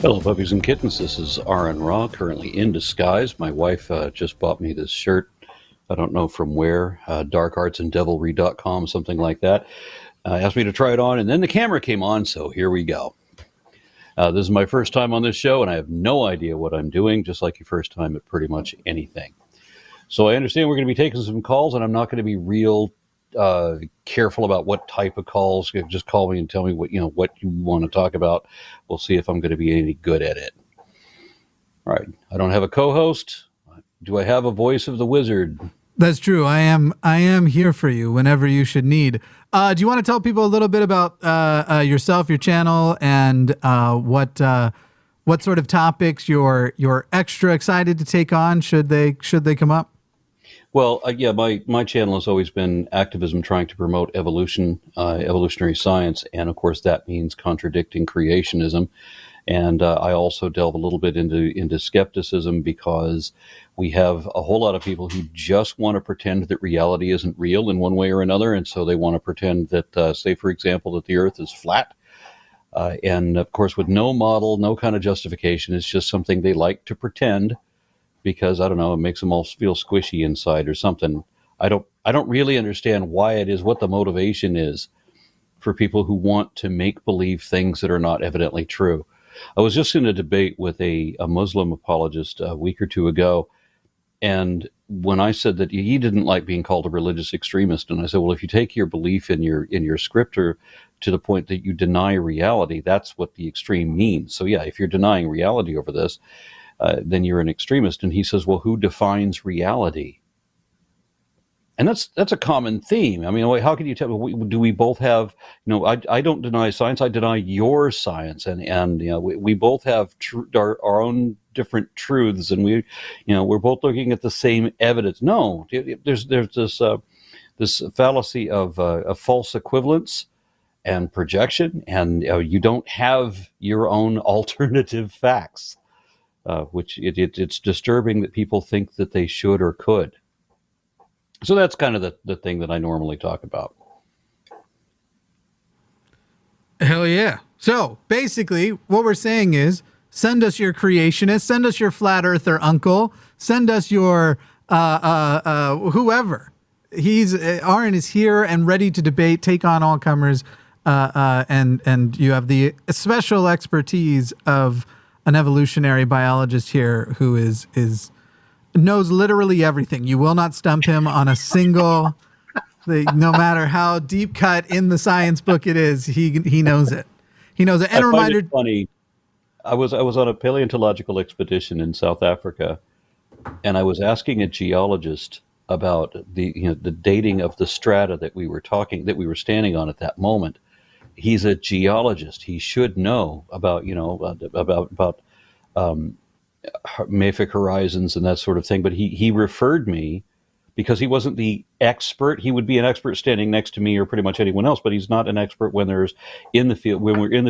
Hello, puppies and kittens. This is Aron Ra, currently in disguise. My wife just bought me this shirt. I don't know from where, darkartsanddevilry.com, something like that. Asked me to try it on, and then the camera came on, so here we go. This is my first time on this show, and I have no idea what I'm doing, just like your first time at pretty much anything. So I understand we're going to be taking some calls, and I'm not going to be real careful about what type of calls. Just call me and tell me what you want to talk about. We'll see if I'm going to be any good at it. All right. I don't have a co-host. Do I have a voice of the wizard? That's true. I am here for you whenever you should need. Do you want to tell people a little bit about yourself, your channel, and what sort of topics you're extra excited to take on should they come up? Well, yeah, my channel has always been activism, trying to promote evolution, evolutionary science, and of course that means contradicting creationism. And I also delve a little bit into skepticism, because we have a whole lot of people who just want to pretend that reality isn't real in one way or another, and so they want to pretend that, say, for example, that the Earth is flat. And of course, with no model, no kind of justification, it's just something they like to pretend. Because I don't know, it makes them all feel squishy inside or something. I don't really understand why it is, what the motivation is for people who want to make believe things that are not evidently true. I was just in a debate with a Muslim apologist a week or two ago, and when I said that he didn't like being called a religious extremist, and I said, well, if you take your belief in your scripture to the point that you deny reality, that's what the extreme means. So yeah, if you're denying reality over this, then you're an extremist. And he says, well, who defines reality? And that's a common theme. I mean, how can you tell me? Do we both have, I don't deny science, I deny your science. And we both have our own different truths, and we're both looking at the same evidence. No, there's this fallacy of a false equivalence and projection, and you don't have your own alternative facts. Which it's disturbing that people think that they should or could. So that's kind of the thing that I normally talk about. Hell yeah. So basically what we're saying is, send us your creationist, send us your flat earther uncle, send us your whoever. Aron is here and ready to debate, take on all comers, and you have the special expertise of an evolutionary biologist here who knows literally everything. You will not stump him on a single thing, no matter how deep cut in the science book it is. He knows it. He knows it. And a reminder. It funny. I was on a paleontological expedition in South Africa, and I was asking a geologist about the dating of the strata that we were standing on at that moment. He's a geologist. He should know about mafic horizons and that sort of thing. But he referred me, because he wasn't the expert. He would be an expert standing next to me or pretty much anyone else, but he's not an expert when we're in the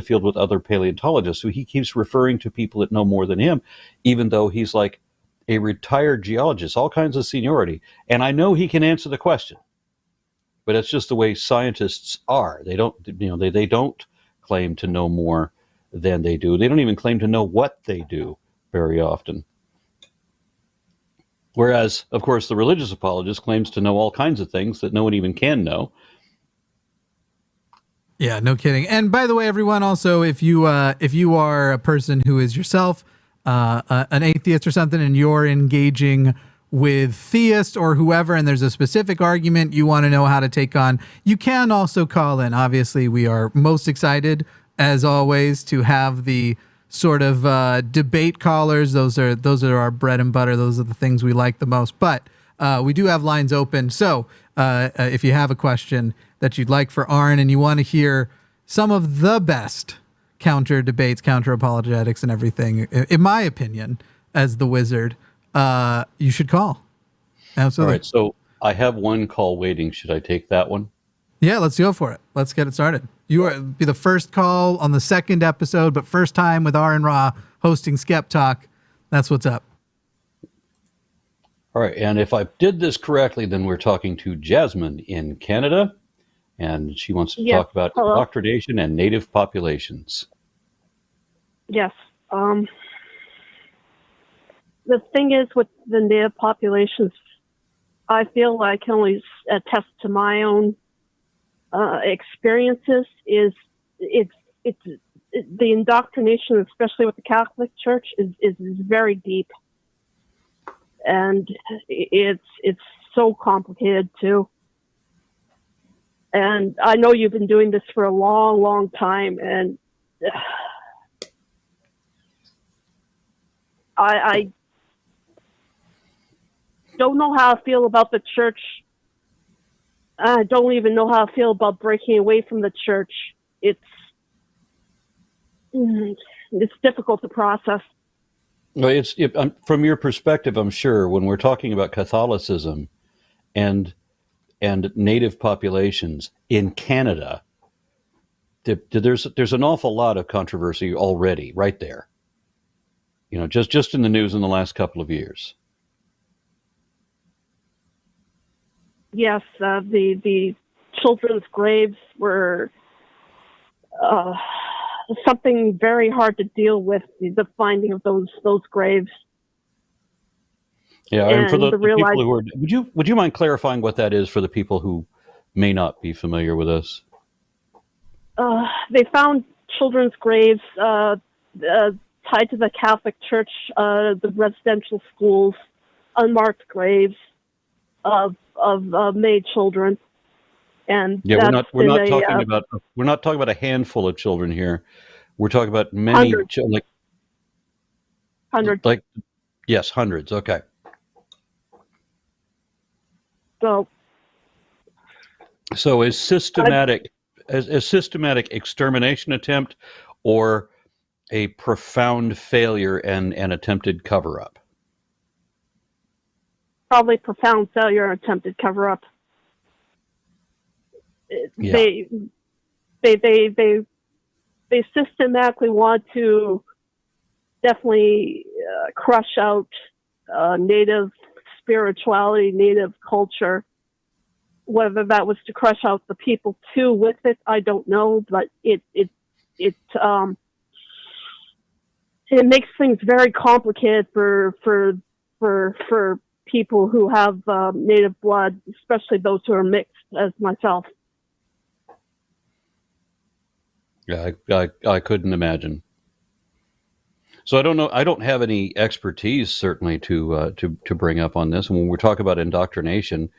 field with other paleontologists. So he keeps referring to people that know more than him, even though he's like a retired geologist, all kinds of seniority. And I know he can answer the question. But it's just the way scientists are. They don't, they don't claim to know more than they do. They don't even claim to know what they do very often. Whereas, of course, the religious apologist claims to know all kinds of things that no one even can know. Yeah, no kidding. And by the way, everyone, also, if you are a person who is yourself an atheist or something, and you're engaging with theists or whoever, and there's a specific argument you want to know how to take on, you can also call in. Obviously, we are most excited, as always, to have the sort of debate callers. Those are our bread and butter. Those are the things we like the most. But we do have lines open. So if you have a question that you'd like for Aron, and you want to hear some of the best counter debates, counter apologetics, and everything, in my opinion, as the wizard, you should call. Absolutely. All right, so I have one call waiting. Should I take that one? Yeah, let's go for it. Let's get it started. You will be the first call on the second episode, but first time with Aron Ra hosting SkepTalk. That's what's up. All right, and if I did this correctly, then we're talking to Jasmine in Canada, and she wants to talk about indoctrination and native populations. Yes. The thing is with the native populations, I feel I can only attest to my own experiences. It's the indoctrination, especially with the Catholic Church, is very deep, and it's so complicated too. And I know you've been doing this for a long, long time, and I don't know how I feel about the church. I don't even know how I feel about breaking away from the church. It's difficult to process. Well, from your perspective, I'm sure, when we're talking about Catholicism and native populations in Canada, there's an awful lot of controversy already right there. You know, just in the news in the last couple of years. Yes, the children's graves were something very hard to deal with. The finding of those graves. Yeah, and for the people who are, would you mind clarifying what that is for the people who may not be familiar with this? They found children's graves tied to the Catholic Church, the residential schools, unmarked graves of made children, and yeah, we're not talking about a handful of children here. We're talking about many, hundreds. Yes, hundreds. Okay. So is systematic extermination attempt, or a profound failure and an attempted cover-up? Probably profound failure and attempted cover-up. Yeah. They systematically want to definitely crush out native spirituality, native culture. Whether that was to crush out the people too with it, I don't know, but it makes things very complicated for people who have native blood, especially those who are mixed, as myself. Yeah, I couldn't imagine. So I don't know. I don't have any expertise certainly to bring up on this. And when we talk about indoctrination,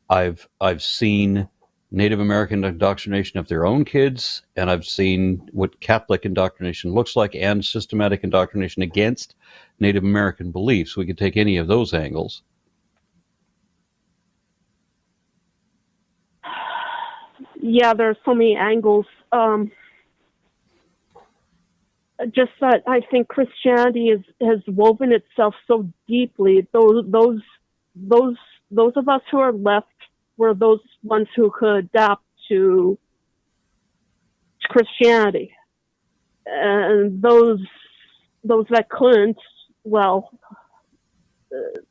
I've seen Native American indoctrination of their own kids, and I've seen what Catholic indoctrination looks like, and systematic indoctrination against Native American beliefs. We could take any of those angles. Yeah, there are so many angles. Just that I think Christianity has woven itself so deeply. Those of us who are left were those ones who could adapt to Christianity, and those that couldn't, well,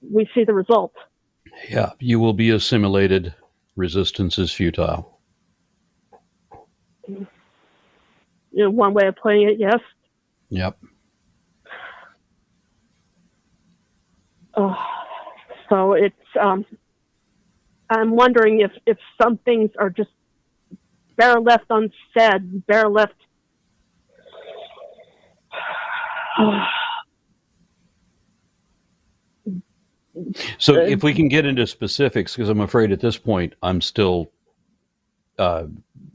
we see the result. Yeah, you will be assimilated. Resistance is futile. You know, one way of putting it, yes. Yep. So it's I'm wondering if some things are just better left unsaid, better left. So if we can get into specifics, because I'm afraid at this point I'm still,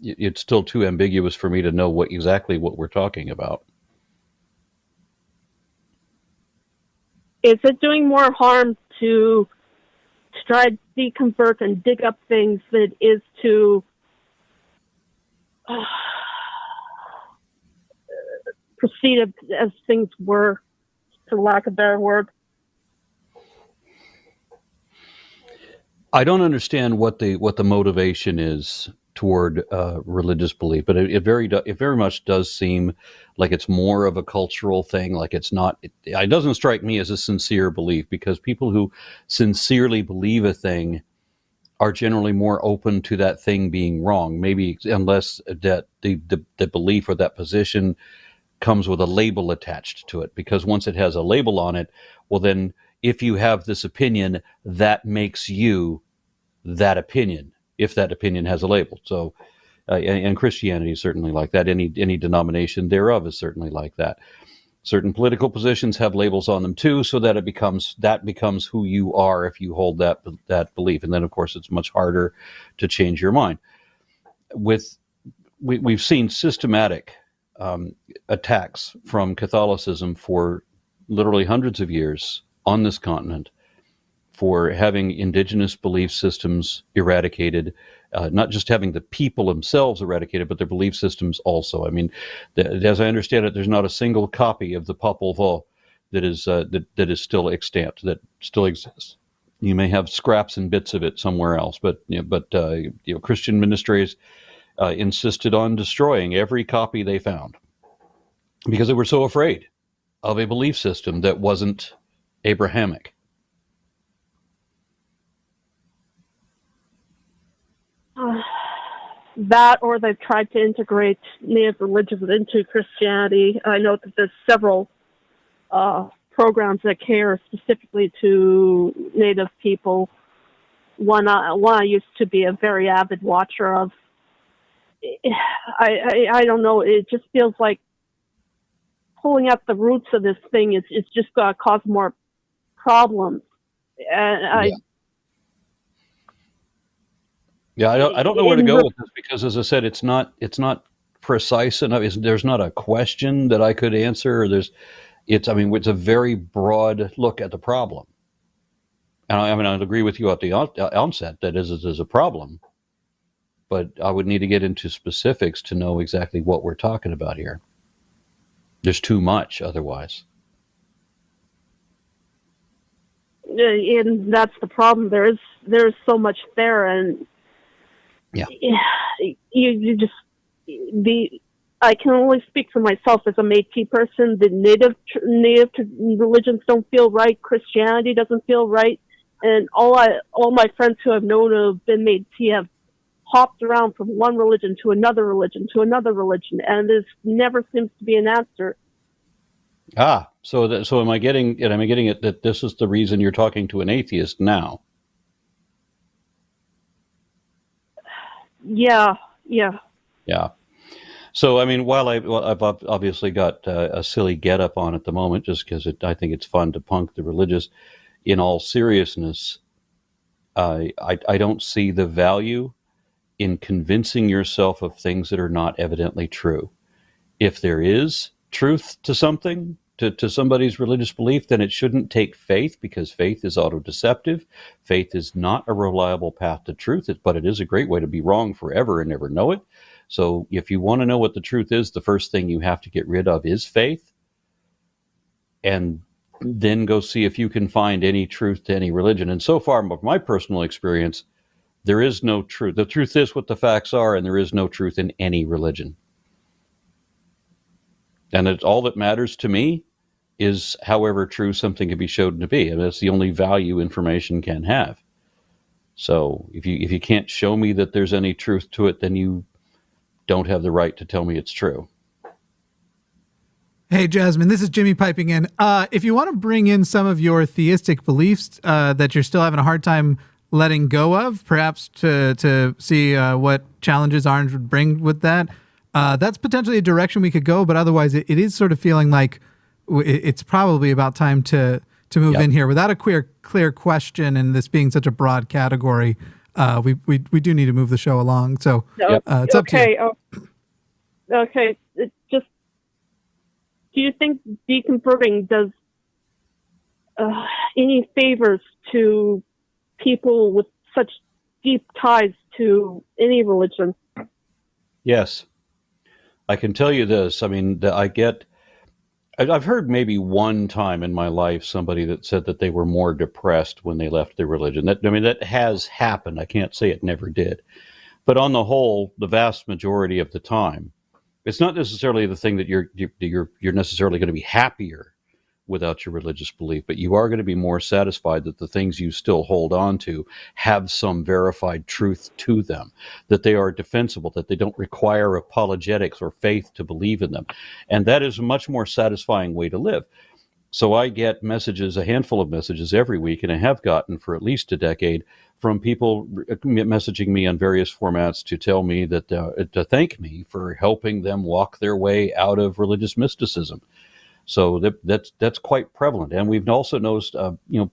it's still too ambiguous for me to know exactly what we're talking about. Is it doing more harm to try to deconvert and dig up things than it is to proceed as things were, for lack of a better word? I don't understand what the motivation is toward religious belief, but it very much does seem like it's more of a cultural thing. Like it's not. It doesn't strike me as a sincere belief, because people who sincerely believe a thing are generally more open to that thing being wrong. Maybe unless that the belief or that position comes with a label attached to it, because once it has a label on it, well then, if you have this opinion, that makes you that opinion, if that opinion has a label. So, and Christianity is certainly like that. Any denomination thereof is certainly like that. Certain political positions have labels on them too, so that becomes who you are if you hold that belief. And then, of course, it's much harder to change your mind. We've seen systematic attacks from Catholicism for literally hundreds of years on this continent for having indigenous belief systems eradicated, not just having the people themselves eradicated, but their belief systems also. I mean, as I understand it, there's not a single copy of the Popol Vuh that is still extant, that still exists. You may have scraps and bits of it somewhere else, but Christian ministries insisted on destroying every copy they found because they were so afraid of a belief system that wasn't Abrahamic. That, or they've tried to integrate Native religions into Christianity. I know that there's several programs that care specifically to Native people. One I used to be a very avid watcher of. I don't know. It just feels like pulling up the roots of this thing is just going to cause more problems. And I don't know where to go with this, because, as I said, it's not precise enough. There's not a question that I could answer. It's a very broad look at the problem. And I'd agree with you at the onset that is a problem, but I would need to get into specifics to know exactly what we're talking about here. There's too much otherwise. And that's the problem. There's so much there, and yeah, you just I can only speak for myself as a Métis person. The native religions don't feel right. Christianity doesn't feel right, and all my friends who I've known who have been Métis have hopped around from one religion to another religion to another religion, and there never seems to be an answer. So am I getting it that this is the reason you're talking to an atheist now? Yeah. So, I mean, while I've obviously got a silly get-up on at the moment, just because I think it's fun to punk the religious, in all seriousness, I don't see the value in convincing yourself of things that are not evidently true. If there is truth to something, to somebody's religious belief, then it shouldn't take faith, because faith is autodeceptive. Faith is not a reliable path to truth, but it is a great way to be wrong forever and never know it. So if you want to know what the truth is, the first thing you have to get rid of is faith, and then go see if you can find any truth to any religion. And so far, from my personal experience, there is no truth. The truth is what the facts are, and there is no truth in any religion. And it's all that matters to me is however true something can be shown to be. And that's the only value information can have. So if you can't show me that there's any truth to it, then you don't have the right to tell me it's true. Hey, Jasmine, this is Jimmy piping in. If you want to bring in some of your theistic beliefs that you're still having a hard time letting go of, perhaps to see what challenges Aron would bring with that, that's potentially a direction we could go. But otherwise, it is sort of feeling like it's probably about time to move in here. Without a clear question, and this being such a broad category, we do need to move the show along. So it's up to you. Okay. Just, do you think deconverting does any favors to people with such deep ties to any religion? Yes. I can tell you this. I mean, I've heard maybe one time in my life somebody that said that they were more depressed when they left their religion. That has happened. I can't say it never did. But on the whole, the vast majority of the time, it's not necessarily the thing that you're necessarily going to be happier without your religious belief, but you are going to be more satisfied that the things you still hold on to have some verified truth to them, that they are defensible, that they don't require apologetics or faith to believe in them. And that is a much more satisfying way to live. So I get messages, a handful of messages every week, and I have gotten for at least a decade, from people messaging me on various formats to tell me that to thank me for helping them walk their way out of religious mysticism. So that's quite prevalent, and we've also noticed,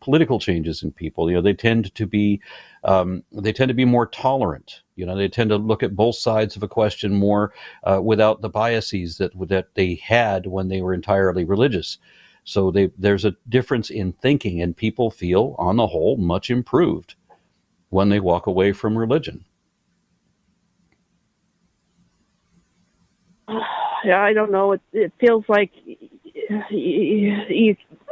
political changes in people. They tend to be more tolerant. They tend to look at both sides of a question more without the biases that they had when they were entirely religious. So there's a difference in thinking, and people feel, on the whole, much improved when they walk away from religion. Yeah, I don't know. It feels like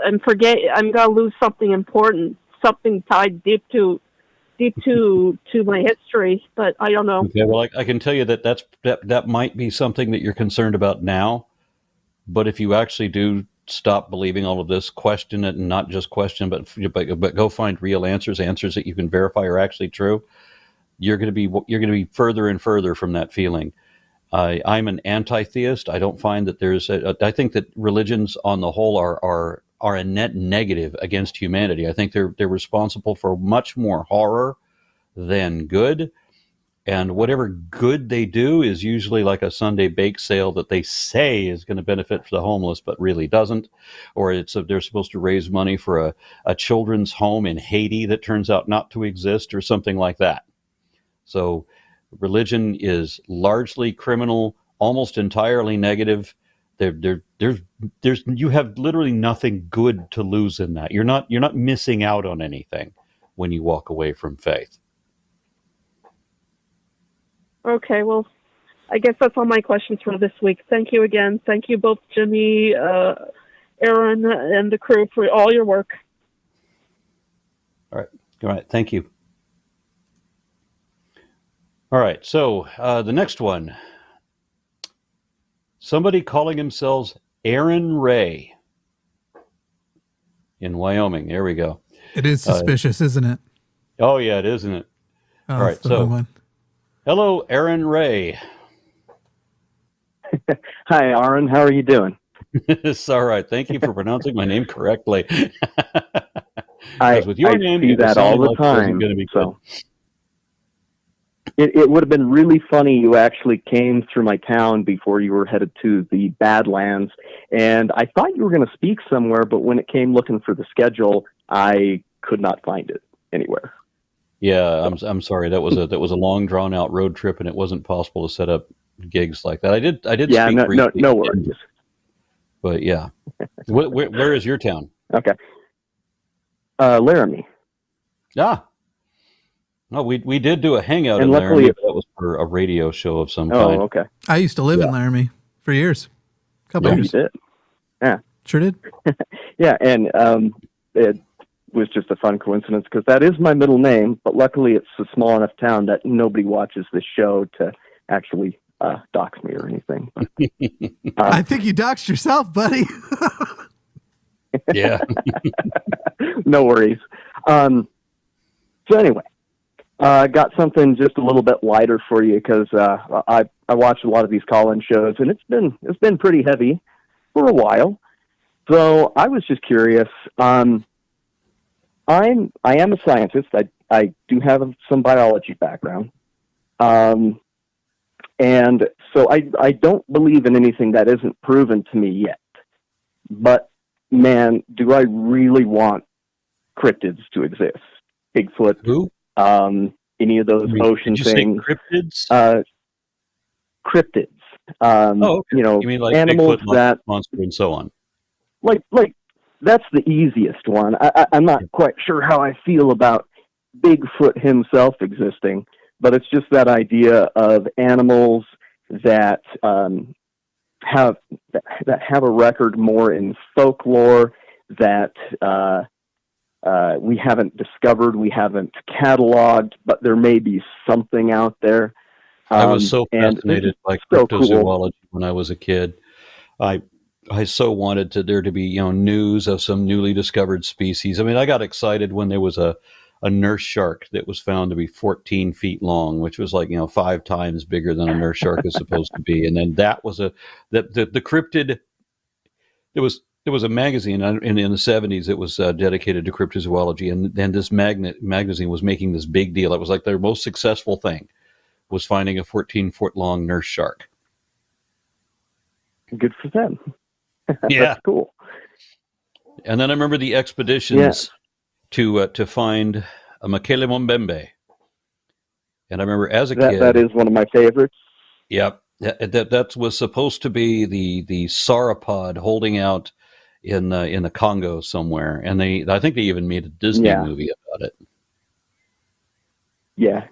I'm gonna lose something important, something tied deep to my history, but I don't know. Okay, well, I can tell you that might be something that you're concerned about now, but if you actually do stop believing all of this, question it, and not just question, but go find real answers that you can verify are actually true, you're going to be further and further from that feeling. I'm an anti-theist. I don't find that I think that religions on the whole are a net negative against humanity. I think they're responsible for much more horror than good. And whatever good they do is usually like a Sunday bake sale that they say is going to benefit for the homeless, but really doesn't. Or they're supposed to raise money for a children's home in Haiti that turns out not to exist, or something like that. So religion is largely criminal, almost entirely negative. You have literally nothing good to lose in that. You're not missing out on anything when you walk away from faith. Okay, well, I guess that's all my questions for this week. Thank you again. Thank you both, Jimmy, Aron, and the crew, for all your work. All right. Thank you. All right. So the next one, somebody calling themselves Aron Ra in Wyoming. There we go. It is suspicious, isn't it? Oh yeah, it is, isn't it? Oh, all right. So, hello, Aron Ra. Hi, Aron. How are you doing? It's all right. Thank you for pronouncing my name correctly. With your name, see that all the time. So it would have been really funny. You actually came through my town before you were headed to the Badlands, and I thought you were going to speak somewhere, but when it came looking for the schedule, I could not find it anywhere. Yeah, I'm sorry. That was a long, drawn out road trip, and it wasn't possible to set up gigs like that. I did. Yeah, speak briefly, no worries. But yeah, where is your town? Okay, Laramie. Ah, no, we did do a hangout and in luckily Laramie. That was for a radio show of some kind. Oh, okay. I used to live in Laramie for years. A couple years. You did? Yeah. Sure did. Yeah, and it was just a fun coincidence because that is my middle name, but luckily it's a small enough town that nobody watches this show to actually dox me or anything. I think you doxed yourself, buddy. Yeah. No worries. So anyway, got something just a little bit lighter for you because I watched a lot of these call-in shows, and it's been pretty heavy for a while. So I was just curious. I am a scientist. I do have some biology background. And so I don't believe in anything that isn't proven to me yet. But man, do I really want cryptids to exist? Bigfoot, who? Any of those ocean things. Cryptids? Cryptids. Okay. You mean like animals Bigfoot, that monster, and so on. Like that's the easiest one. I'm not quite sure how I feel about Bigfoot himself existing, but it's just that idea of animals that have a record more in folklore that we haven't discovered, we haven't cataloged, but there may be something out there. I was so fascinated by cryptozoology when I was a kid. I so wanted there to be, news of some newly discovered species. I mean, I got excited when there was a nurse shark that was found to be 14 feet long, which was like, 5 times bigger than a nurse shark is supposed to be. And then that was the cryptid. There was a magazine in the 70s that was dedicated to cryptozoology, and this magazine was making this big deal. It was like their most successful thing was finding a 14-foot long nurse shark. Good for them. Yeah. That's cool. And then I remember the expeditions to find a Katy Montgomerie. And I remember as a kid, that is one of my favorites. Yep, that was supposed to be the sauropod holding out in the Congo somewhere, and I think they even made a Disney movie about it. Yeah.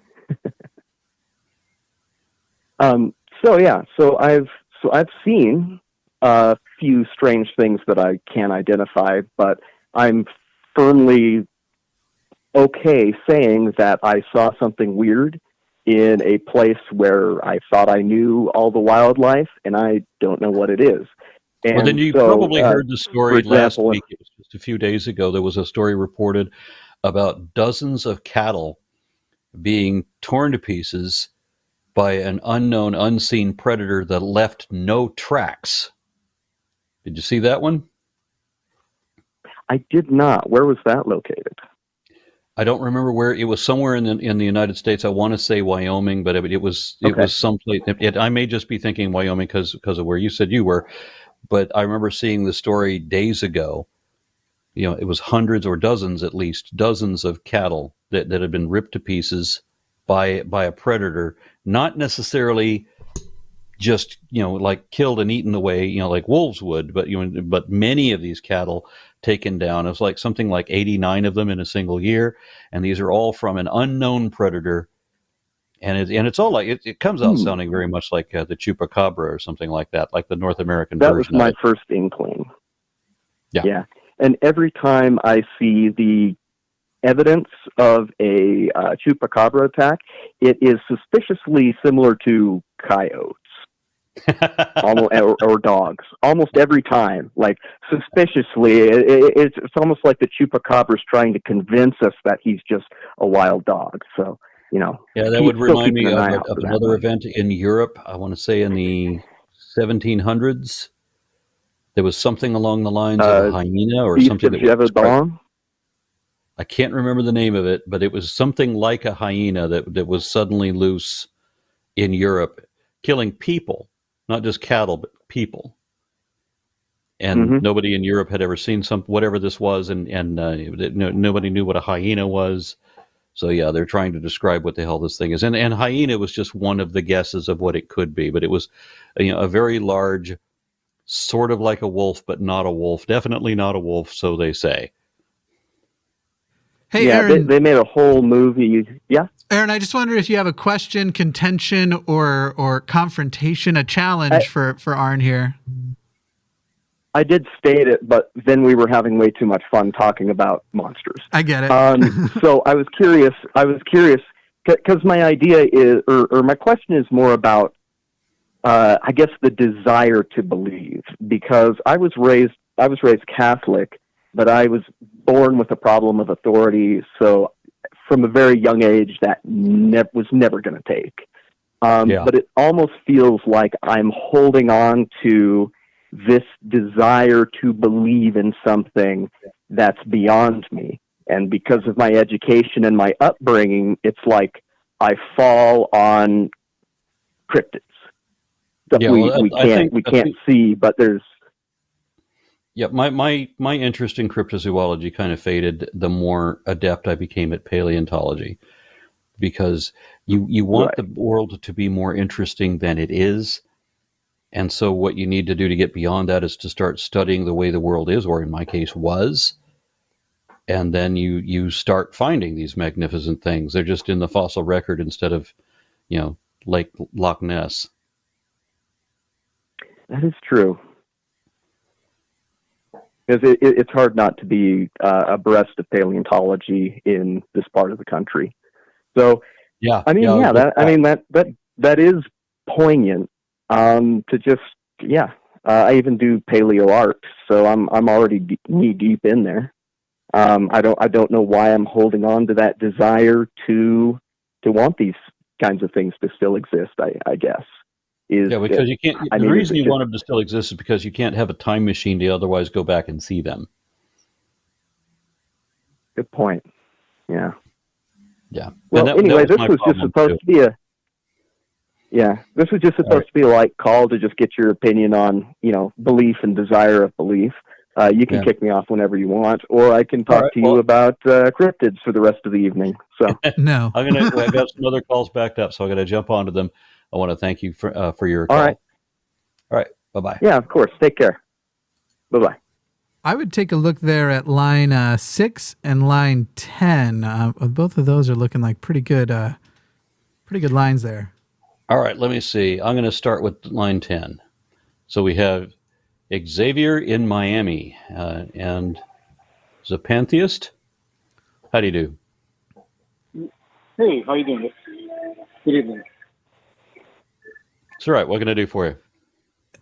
So I've seen a few strange things that I can't identify, but I'm firmly okay saying that I saw something weird in a place where I thought I knew all the wildlife, and I don't know what it is. And well, then you probably heard the story last week. It was just a few days ago. There was a story reported about dozens of cattle being torn to pieces by an unknown, unseen predator that left no tracks. Did you see that one? I did not. Where was that located? I don't remember where. It was somewhere in the United States. I want to say Wyoming, but it was someplace. I may just be thinking Wyoming because of where you said you were. But I remember seeing the story days ago. It was hundreds or dozens, at least dozens of cattle that had been ripped to pieces by a predator, not necessarily just like killed and eaten away, like wolves would, but many of these cattle taken down. It was like something like 89 of them in a single year, and these are all from an unknown predator. And it's all like it comes out sounding very much like the chupacabra or something like that, like the North American version. That was my first inkling. Yeah. And every time I see the evidence of a chupacabra attack, it is suspiciously similar to coyotes. or dogs. Almost every time, like suspiciously, it's almost like the chupacabra is trying to convince us that he's just a wild dog. So, that would remind me of another event in Europe. I want to say in the 1700s. There was something along the lines of a hyena or something that was. I can't remember the name of it, but it was something like a hyena that was suddenly loose in Europe, killing people, not just cattle, but people. And nobody in Europe had ever seen whatever this was, and nobody knew what a hyena was. So they're trying to describe what the hell this thing is. And hyena was just one of the guesses of what it could be, but it was a very large, sort of like a wolf, but not a wolf. Definitely not a wolf, so they say. Hey, Aaron, they made a whole movie. Yeah, Aaron, I just wonder if you have a question, contention, or confrontation, a challenge for Aron here. I did state it, but then we were having way too much fun talking about monsters. I get it. So I was curious because my idea is, or my question is more about, I guess, the desire to believe. Because I was raised Catholic, but I was born with a problem of authority. So from a very young age, that was never going to take. But it almost feels like I'm holding on to this desire to believe in something that's beyond me. And because of my education and my upbringing, it's like I fall on cryptids that we can't see, but there's. Yeah, my interest in cryptozoology kind of faded the more adept I became at paleontology, because you want the world to be more interesting than it is. And so what you need to do to get beyond that is to start studying the way the world is, or in my case was. And then you start finding these magnificent things. They're just in the fossil record instead of, Lake Loch Ness. That is true. Because it's hard not to be abreast of paleontology in this part of the country. So, that is poignant. To just, I even do paleo art, so I'm already knee deep in there. I don't know why I'm holding on to that desire to want these kinds of things to still exist. I guess because you can't. The reason you want them to still exist is because you can't have a time machine to otherwise go back and see them. Good point. Yeah. Yeah. Well, anyway, this was just supposed to be a light call to just get your opinion on, belief and desire of belief. You can kick me off whenever you want, or I can talk to you about cryptids for the rest of the evening. So no, I got some other calls backed up, so I'm gonna jump onto them. I want to thank you for your call. All right. Bye-bye. Yeah, of course. Take care. Bye-bye. I would take a look there at line 6 and line 10. Both of those are looking like pretty good lines there. All right, let me see. I'm going to start with line 10. So we have Xavier in Miami, and is a pantheist. How do you do? Hey, how you doing? Good evening. It's all right. What can I do for you?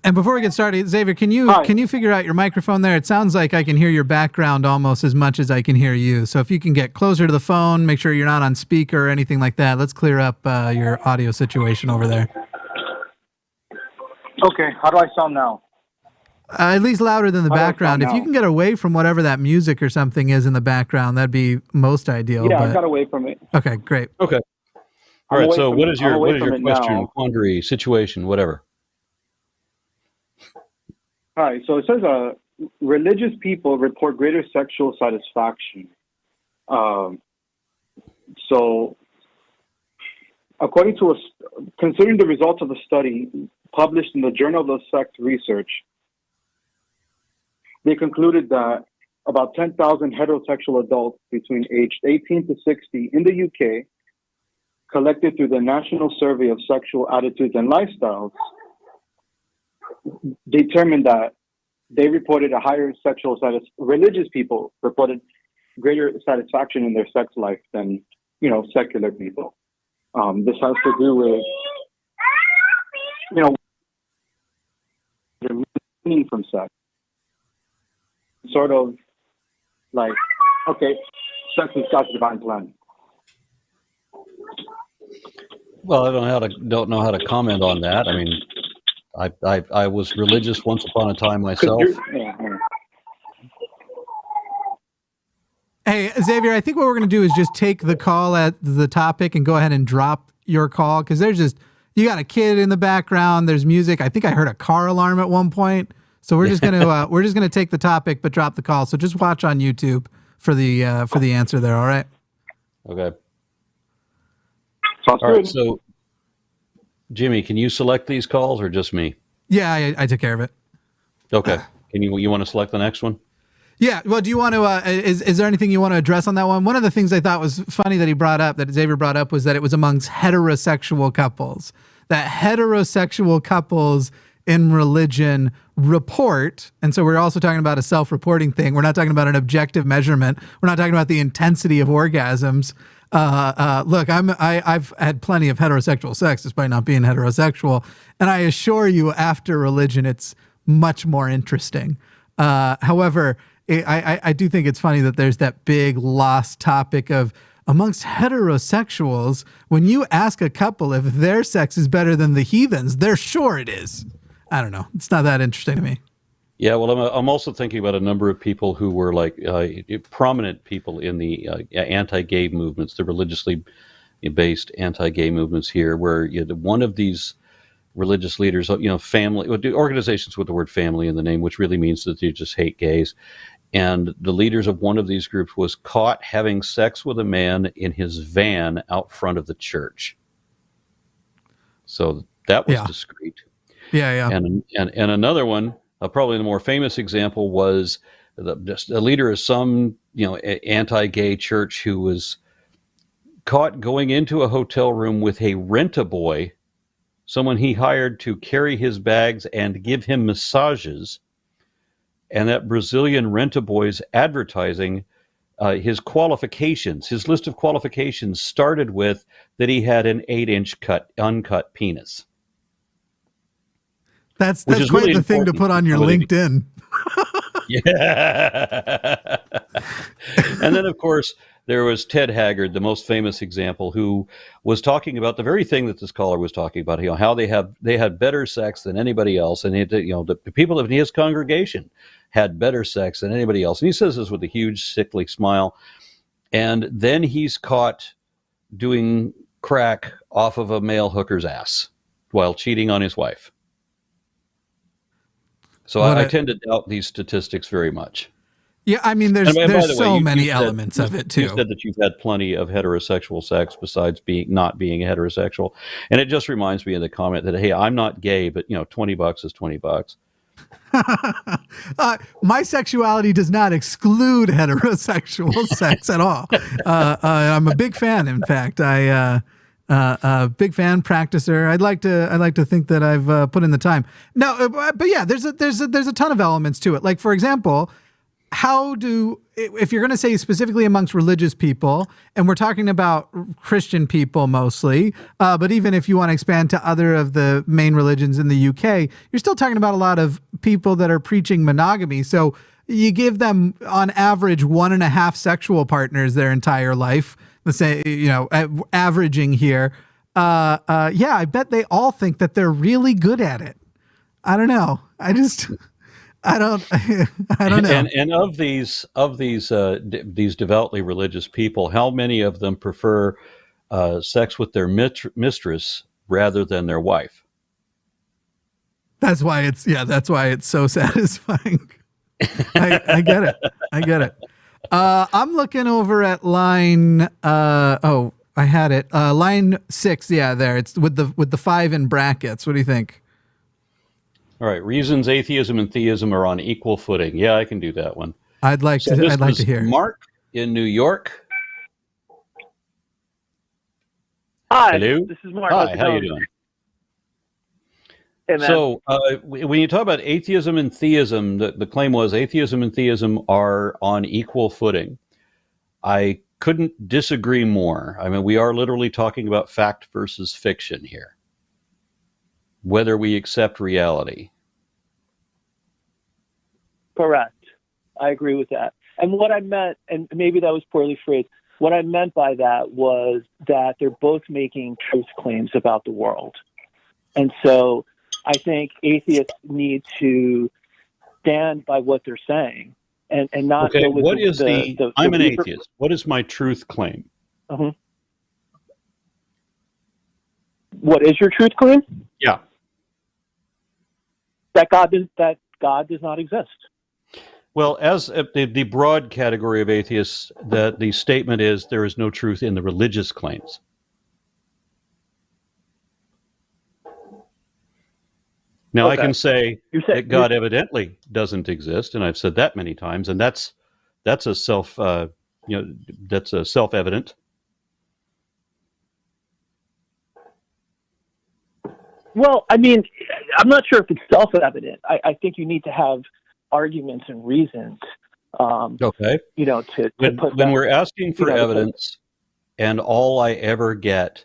And before we get started, Xavier, can you figure out your microphone there? It sounds like I can hear your background almost as much as I can hear you. So if you can get closer to the phone, make sure you're not on speaker or anything like that. Let's clear up your audio situation over there. Okay, how do I sound now? At least louder than the background. If you can get away from whatever that music or something is in the background, that'd be most ideal. Yeah, I got away from it. Okay, great. Okay. All right, so what is your question, quandary, situation, whatever? All right, so it says religious people report greater sexual satisfaction. So, according to considering the results of a study published in the Journal of Sex Research, they concluded that about 10,000 heterosexual adults between aged 18 to 60 in the UK, collected through the National Survey of Sexual Attitudes and Lifestyles, determined that they reported a higher sexual religious people reported greater satisfaction in their sex life than, secular people. This has to do with, their meaning from sex. Sort of like, okay, sex is God's divine plan. Well, I don't know how to comment on that. I mean, I was religious once upon a time myself. Hey, Xavier, I think what we're going to do is just take the call at the topic and go ahead and drop your call, because you got a kid in the background. There's music. I think I heard a car alarm at one point. So we're just gonna take the topic but drop the call. So just watch on YouTube for the answer there. All right. Okay. All right. So, Jimmy, can you select these calls or just me? Yeah, I took care of it. Okay. You want to select the next one? Yeah. Well, do you want to? Is there anything you want to address on that one? One of the things I thought was funny that Xavier brought up was that it was amongst heterosexual couples. That heterosexual couples in religion report, and so we're also talking about a self-reporting thing. We're not talking about an objective measurement. We're not talking about the intensity of orgasms. Look, I've had plenty of heterosexual sex despite not being heterosexual, and I assure you, after religion, it's much more interesting. However, I do think it's funny that there's that big lost topic of amongst heterosexuals, when you ask a couple if their sex is better than the heathens, they're sure it is. I don't know. It's not that interesting to me. Yeah, well, I'm also thinking about a number of people who were like prominent people in the anti-gay movements, the religiously based anti-gay movements here, where one of these religious leaders, family organizations with the word family in the name, which really means that they just hate gays. And the leaders of one of these groups was caught having sex with a man in his van out front of the church. So that was discreet. Yeah. And another one, probably the more famous example, was a leader of some anti-gay church who was caught going into a hotel room with a rent-a-boy, someone he hired to carry his bags and give him massages. And that Brazilian rent-a-boy's advertising, his qualifications, his list of qualifications started with that he had an 8-inch uncut penis. That's which is quite really the thing to important put on your somebody LinkedIn. Yeah. And then, of course, there was Ted Haggard, the most famous example, who was talking about the very thing that this caller was talking about, how they had better sex than anybody else. And, the people in his congregation had better sex than anybody else. And he says this with a huge, sickly smile. And then he's caught doing crack off of a male hooker's ass while cheating on his wife. So I tend to doubt these statistics very much. Yeah, I mean, there's so many elements of it too. You said that you've had plenty of heterosexual sex besides not being heterosexual, and it just reminds me of the comment that, hey, I'm not gay, but $20 is $20. My sexuality does not exclude heterosexual sex at all. I'm a big fan. In fact, big fan, practicer. I'd like to think that I've put in the time. No, but yeah, there's a ton of elements to it. Like, for example, if you're going to say specifically amongst religious people, and we're talking about Christian people mostly, but even if you want to expand to other of the main religions in the UK, you're still talking about a lot of people that are preaching monogamy. So you give them on average 1.5 sexual partners their entire life. Let's say, averaging here. Yeah, I bet they all think that they're really good at it. I don't know. I don't know. And of these devoutly religious people, how many of them prefer sex with their mistress rather than their wife? That's why it's so satisfying. I get it. I'm looking over at line. I had it. Line 6. Yeah, there. It's with the 5 in brackets. What do you think? All right. Reasons atheism and theism are on equal footing. Yeah, I can do that one. I'd like to hear. Mark in New York. Hi. Hello. This is Mark. Hi. How you doing? Hey, man. So when you talk about atheism and theism, the claim was atheism and theism are on equal footing. I couldn't disagree more. I mean, we are literally talking about fact versus fiction here. Whether we accept reality. Correct. I agree with that. And what I meant, and maybe that was poorly phrased, what I meant by that was that they're both making truth claims about the world. And so I think atheists need to stand by what they're saying and not okay, go with what is I'm an atheist. What is my truth claim? Uh-huh. What is your truth claim? Yeah. That God does not exist. Well, as the broad category of atheists, that the statement is there is no truth in the religious claims. Now, okay. I can say that God evidently doesn't exist, and I've said that many times, and that's a self-evident. Well, I mean, I'm not sure if it's self-evident. I think you need to have arguments and reasons. Okay. When we're asking for evidence, and all I ever get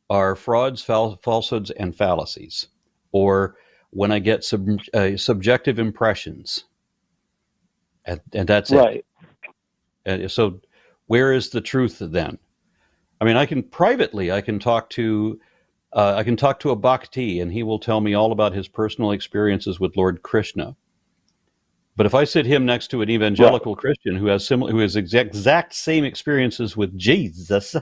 are frauds, falsehoods, and fallacies, or when I get subjective impressions, and that's right. It. And so, where is the truth then? I mean, I can talk to a bhakti, and he will tell me all about his personal experiences with Lord Krishna. But if I sit him next to an evangelical Christian who has exact same experiences with Jesus,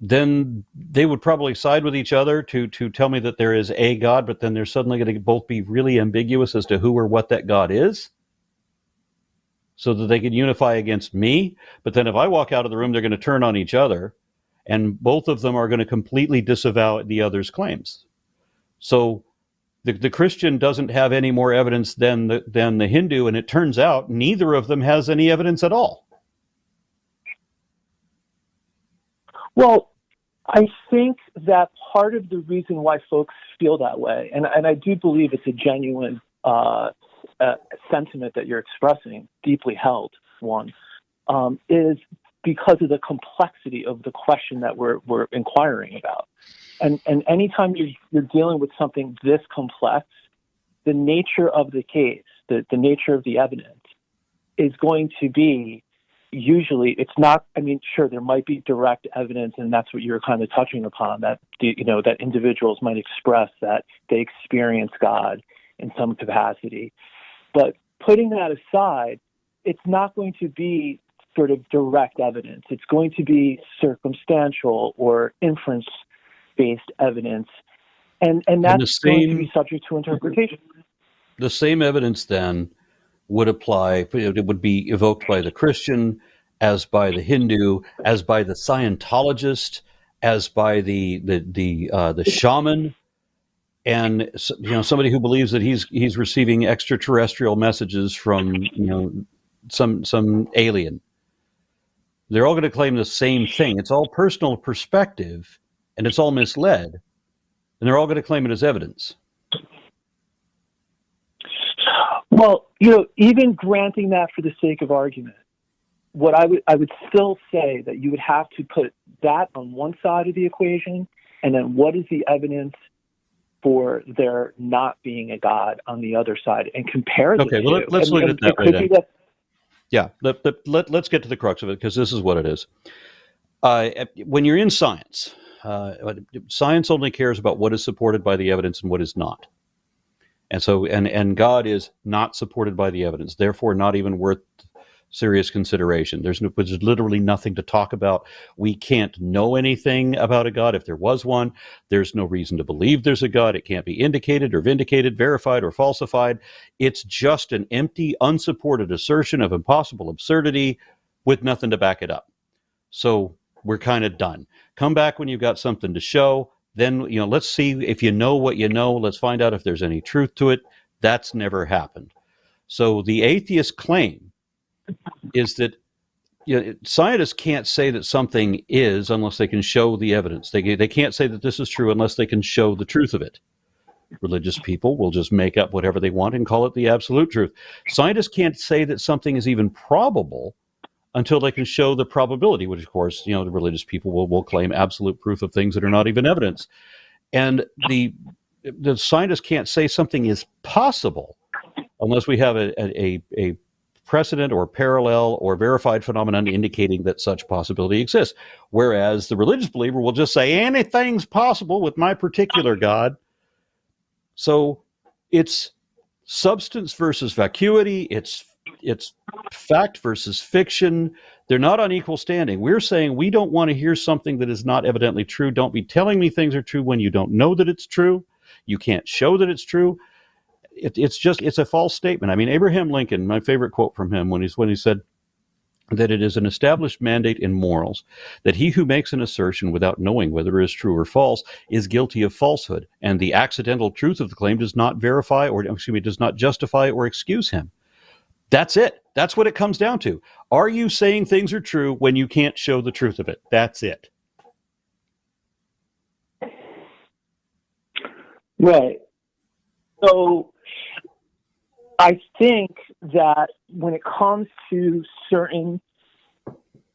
then they would probably side with each other to tell me that there is a God, but then they're suddenly going to both be really ambiguous as to who or what that God is, so that they can unify against me. But then if I walk out of the room, they're going to turn on each other, and both of them are going to completely disavow the other's claims. So the Christian doesn't have any more evidence than the Hindu, and it turns out neither of them has any evidence at all. Well, I think that part of the reason why folks feel that way, and I do believe it's a genuine sentiment that you're expressing, deeply held one, is because of the complexity of the question that we're inquiring about. And anytime you're dealing with something this complex, the nature of the case, the nature of the evidence is going to be, usually it's not, I mean, sure, there might be direct evidence, and that's what you're kind of touching upon, that, that individuals might express that they experience God in some capacity. But putting that aside, it's not going to be sort of direct evidence. It's going to be circumstantial or inference-based evidence, and that's going to be subject to interpretation. The same evidence then would apply. It would be evoked by the Christian, as by the Hindu, as by the Scientologist, as by the shaman, and somebody who believes that he's receiving extraterrestrial messages from some alien. They're all going to claim the same thing. It's all personal perspective, and it's all misled, and they're all going to claim it as evidence. Well, even granting that for the sake of argument, what I would still say that you would have to put that on one side of the equation, and then what is the evidence for there not being a God on the other side, and compare the two. Okay, well, let's look at it that way then. Yeah, let's get to the crux of it, because this is what it is. When you're in science, science only cares about what is supported by the evidence and what is not. And so, and God is not supported by the evidence, therefore not even worth serious consideration. There's literally nothing to talk about. We can't know anything about a God. If there was one, there's no reason to believe there's a God. It can't be indicated or vindicated, verified or falsified. It's just an empty, unsupported assertion of impossible absurdity with nothing to back it up. So we're kind of done. Come back when you've got something to show. Then, let's see if you know what you know. Let's find out if there's any truth to it. That's never happened. So the atheist claim is that scientists can't say that something is unless they can show the evidence. They can't say that this is true unless they can show the truth of it. Religious people will just make up whatever they want and call it the absolute truth. Scientists can't say that something is even probable until they can show the probability, which, of course, the religious people will claim absolute proof of things that are not even evidence. And the scientists can't say something is possible unless we have a precedent or parallel or verified phenomenon indicating that such possibility exists. Whereas the religious believer will just say anything's possible with my particular God. So it's substance versus vacuity. It's fact versus fiction. They're not on equal standing. We're saying we don't want to hear something that is not evidently true. Don't be telling me things are true when you don't know that it's true. You can't show that it's true. It's a false statement. I mean, Abraham Lincoln, my favorite quote from him, when he said that it is an established mandate in morals that he who makes an assertion without knowing whether it is true or false is guilty of falsehood, and the accidental truth of the claim does not does not justify or excuse him. That's it. That's what it comes down to. Are you saying things are true when you can't show the truth of it? That's it. Right. So I think that when it comes to certain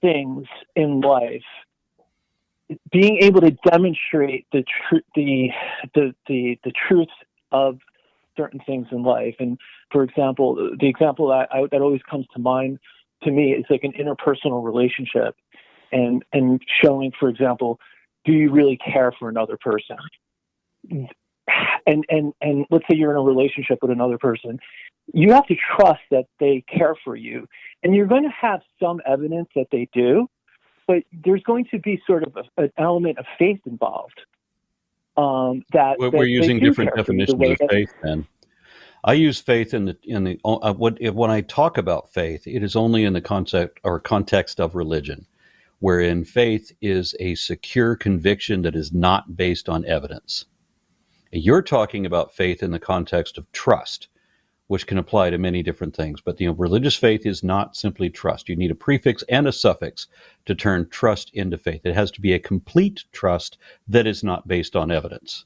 things in life, being able to demonstrate the truth of certain things in life, and for example, the example that always comes to mind to me is like an interpersonal relationship, and showing, for example, do you really care for another person? And let's say you're in a relationship with another person, you have to trust that they care for you, and you're going to have some evidence that they do, but there's going to be sort of an element of faith involved. We're using different definitions of faith. Then I use faith when I talk about faith, it is only in the concept or context of religion, wherein faith is a secure conviction that is not based on evidence. You're talking about faith in the context of trust, which can apply to many different things. But religious faith is not simply trust. You need a prefix and a suffix to turn trust into faith. It has to be a complete trust that is not based on evidence.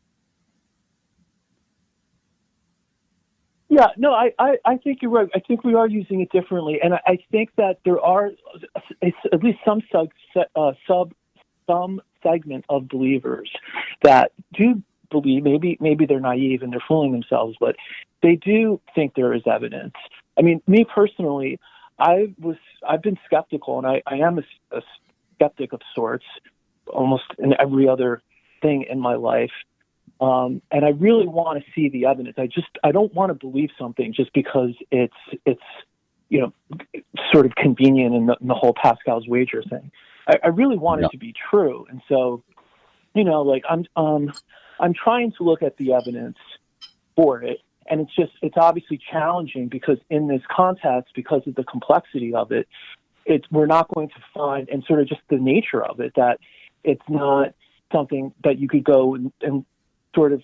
Yeah, no, I think you're right. I think we are using it differently, and I think that there are at least some segment of believers that do believe, maybe they're naive and they're fooling themselves, but they do think there is evidence. I mean, me personally, I've been skeptical, and I am a skeptic of sorts, almost in every other thing in my life. And I really want to see the evidence. I don't want to believe something just because it's sort of convenient in the whole Pascal's wager thing. I really want it to be true. And so, like I'm trying to look at the evidence for it. And it's obviously challenging because in this context, because of the complexity of it, we're not going to find, and sort of just the nature of it, that it's not something that you could go and sort of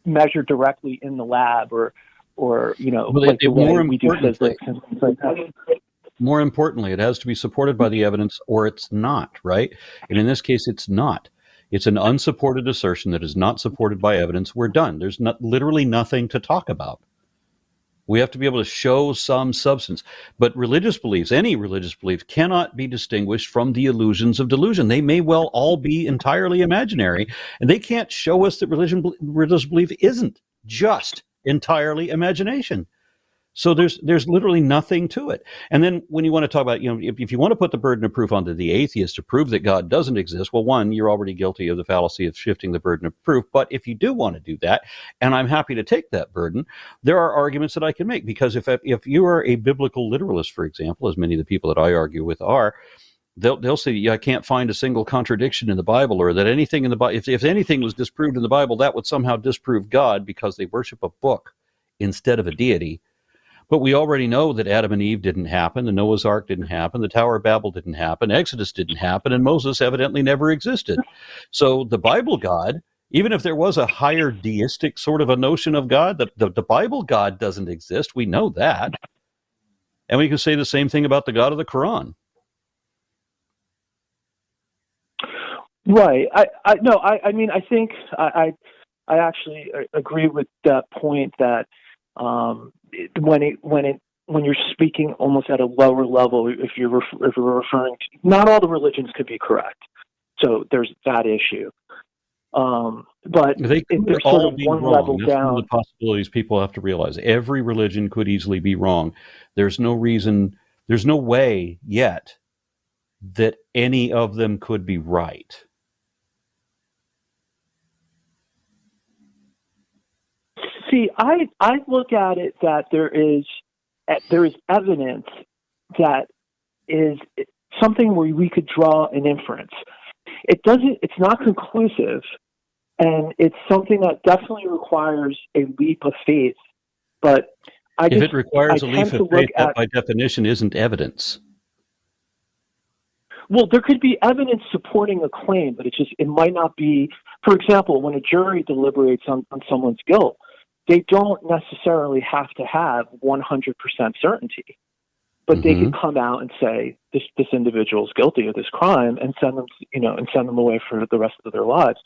measure directly in the lab or like the way we do physics and things like that. More importantly, it has to be supported by the evidence or it's not, right? And in this case, it's not. It's an unsupported assertion that is not supported by evidence. We're done. There's literally nothing to talk about. We have to be able to show some substance. But religious beliefs, any religious belief, cannot be distinguished from the illusions of delusion. They may well all be entirely imaginary, and they can't show us that religious belief isn't just entirely imagination. So there's literally nothing to it. And then when you want to talk about, if you want to put the burden of proof onto the atheist to prove that God doesn't exist, well, one, you're already guilty of the fallacy of shifting the burden of proof. But if you do want to do that, and I'm happy to take that burden, there are arguments that I can make. Because if you are a biblical literalist, for example, as many of the people that I argue with are, they'll say, I can't find a single contradiction in the Bible, or that anything in the Bible, if anything was disproved in the Bible, that would somehow disprove God because they worship a book instead of a deity. But we already know that Adam and Eve didn't happen, the Noah's Ark didn't happen, the Tower of Babel didn't happen, Exodus didn't happen, and Moses evidently never existed. So the Bible God, even if there was a higher deistic sort of a notion of God, the Bible God doesn't exist. We know that. And we can say the same thing about the God of the Quran. Right. I think I actually agree with that point that when you're speaking almost at a lower level, if you're referring to, not all the religions could be correct, so there's that issue. But they could there's all sort of be one wrong. level That's down. one of the possibilities people have to realize. Every religion could easily be wrong. There's no reason, there's no way yet that any of them could be right. See, I look at it that there is evidence that is something where we could draw an inference. It's not conclusive, and it's something that definitely requires a leap of faith. But if it requires a leap of faith, that by definition isn't evidence. Well, there could be evidence supporting a claim, but it might not be. For example, when a jury deliberates on someone's guilt, they don't necessarily have to have 100% certainty, but they could come out and say this individual is guilty of this crime and send them away for the rest of their lives.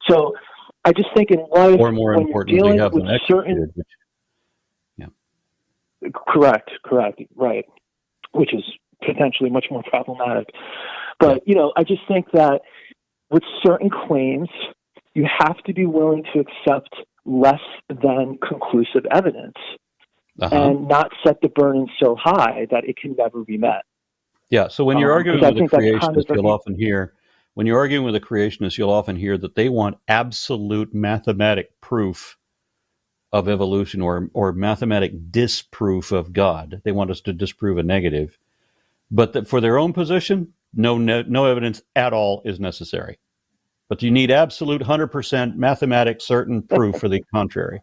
So I just think in life, or more when importantly, you're dealing have with them executed. Correct, right, which is potentially much more problematic. But I just think that with certain claims, you have to be willing to accept less than conclusive evidence and not set the burden so high that it can never be met. Yeah. So when you're arguing with a creationist, you'll often hear that they want absolute mathematic proof of evolution or mathematic disproof of God. They want us to disprove a negative, but that for their own position, no evidence at all is necessary. But you need absolute 100% mathematic certain proof for the contrary.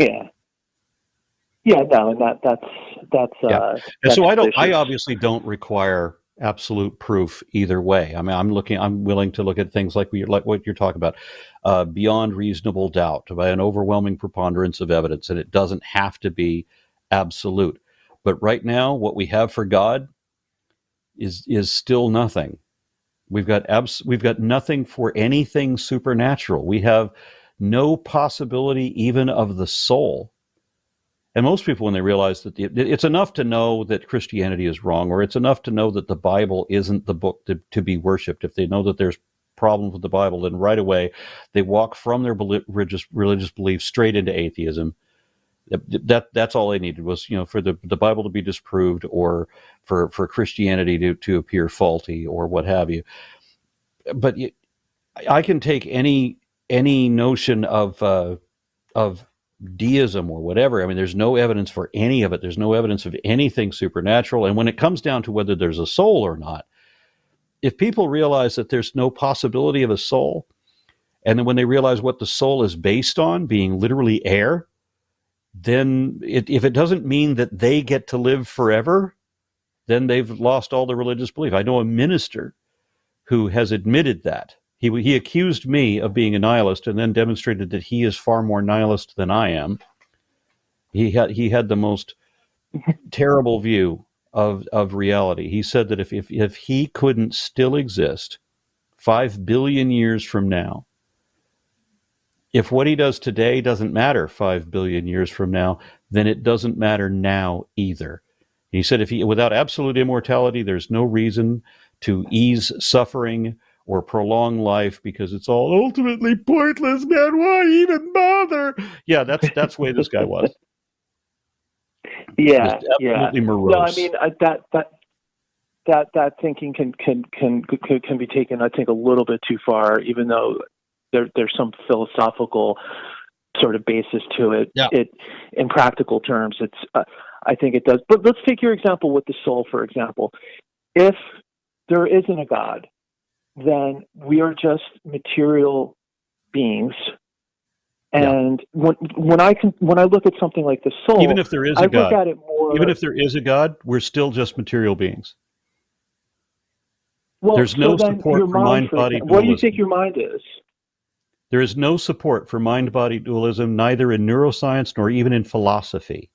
Yeah. No, and that's. And so I obviously don't require absolute proof either way. I mean, I'm willing to look at things like what you're talking about, beyond reasonable doubt, by an overwhelming preponderance of evidence, and it doesn't have to be absolute. But right now, what we have for God is still nothing. We've got nothing for anything supernatural. We have no possibility even of the soul. And most people, when they realize that it's enough to know that Christianity is wrong, or it's enough to know that the Bible isn't the book to be worshipped, if they know that there's problems with the Bible, then right away they walk from their religious beliefs straight into atheism. That's all they needed was, for the Bible to be disproved, or for Christianity to appear faulty, or what have you. But I can take any notion of deism or whatever. I mean, there's no evidence for any of it. There's no evidence of anything supernatural. And when it comes down to whether there's a soul or not, if people realize that there's no possibility of a soul, and then when they realize what the soul is based on, being literally air, then if it doesn't mean that they get to live forever, then they've lost all the religious belief. I know a minister who has admitted that. He accused me of being a nihilist, and then demonstrated that he is far more nihilist than I am. He had the most terrible view of reality. He said that if he couldn't still exist 5 billion years from now, if what he does today doesn't matter 5 billion years from now, then it doesn't matter now either. He said without absolute immortality, there's no reason to ease suffering or prolong life, because it's all ultimately pointless, man. Why even bother? Yeah, that's the way this guy was. Yeah, absolutely morose. No, I mean that thinking can be taken, I think, a little bit too far, even though there's some philosophical sort of basis to it. Yeah. In practical terms, it's I think it does. But let's take your example with the soul, for example. If there isn't a God, then we are just material beings. And when I look at something like the soul, even if there is a God, look at it more, even if there is a God, we're still just material beings. Well, there's no support for mind-body dualism. What do you think your mind is? There is no support for mind-body dualism, neither in neuroscience nor even in philosophy.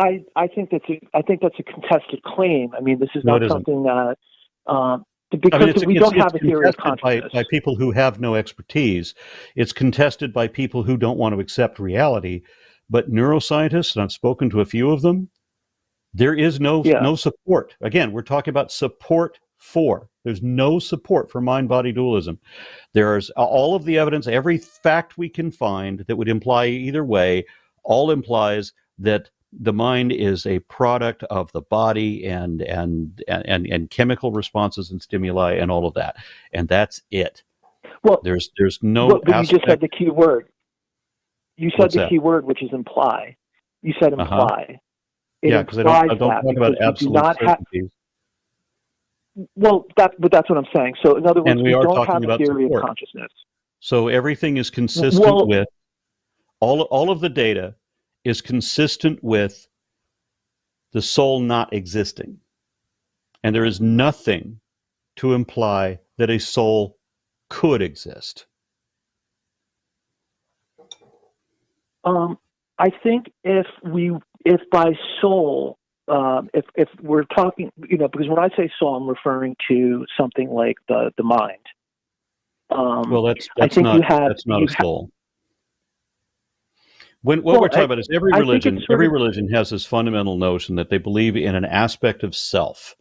I think that's a contested claim. I mean, this is not something that because we don't have a theory of consciousness. By people who have no expertise. It's contested by people who don't want to accept reality. But neuroscientists, and I've spoken to a few of them, there is no support. Again, we're talking about support for. There's no support for mind-body dualism. There's all of the evidence, every fact we can find that would imply either way, all implies that the mind is a product of the body and chemical responses and stimuli and all of that, and that's it. Well, there's no. But you just said the key word. You said the key word, which is imply. You said imply. Yeah, because I don't talk about absolute certainties. But that's what I'm saying. So in other words, and we are don't talking have a about theory support. of consciousness. So everything is consistent with all of the data is consistent with the soul not existing. And there is nothing to imply that a soul could exist. I think if by soul, if we're talking, because when I say soul, I'm referring to something like the mind. Well, that's not a soul. What we're talking about is every religion has this fundamental notion that they believe in an aspect of self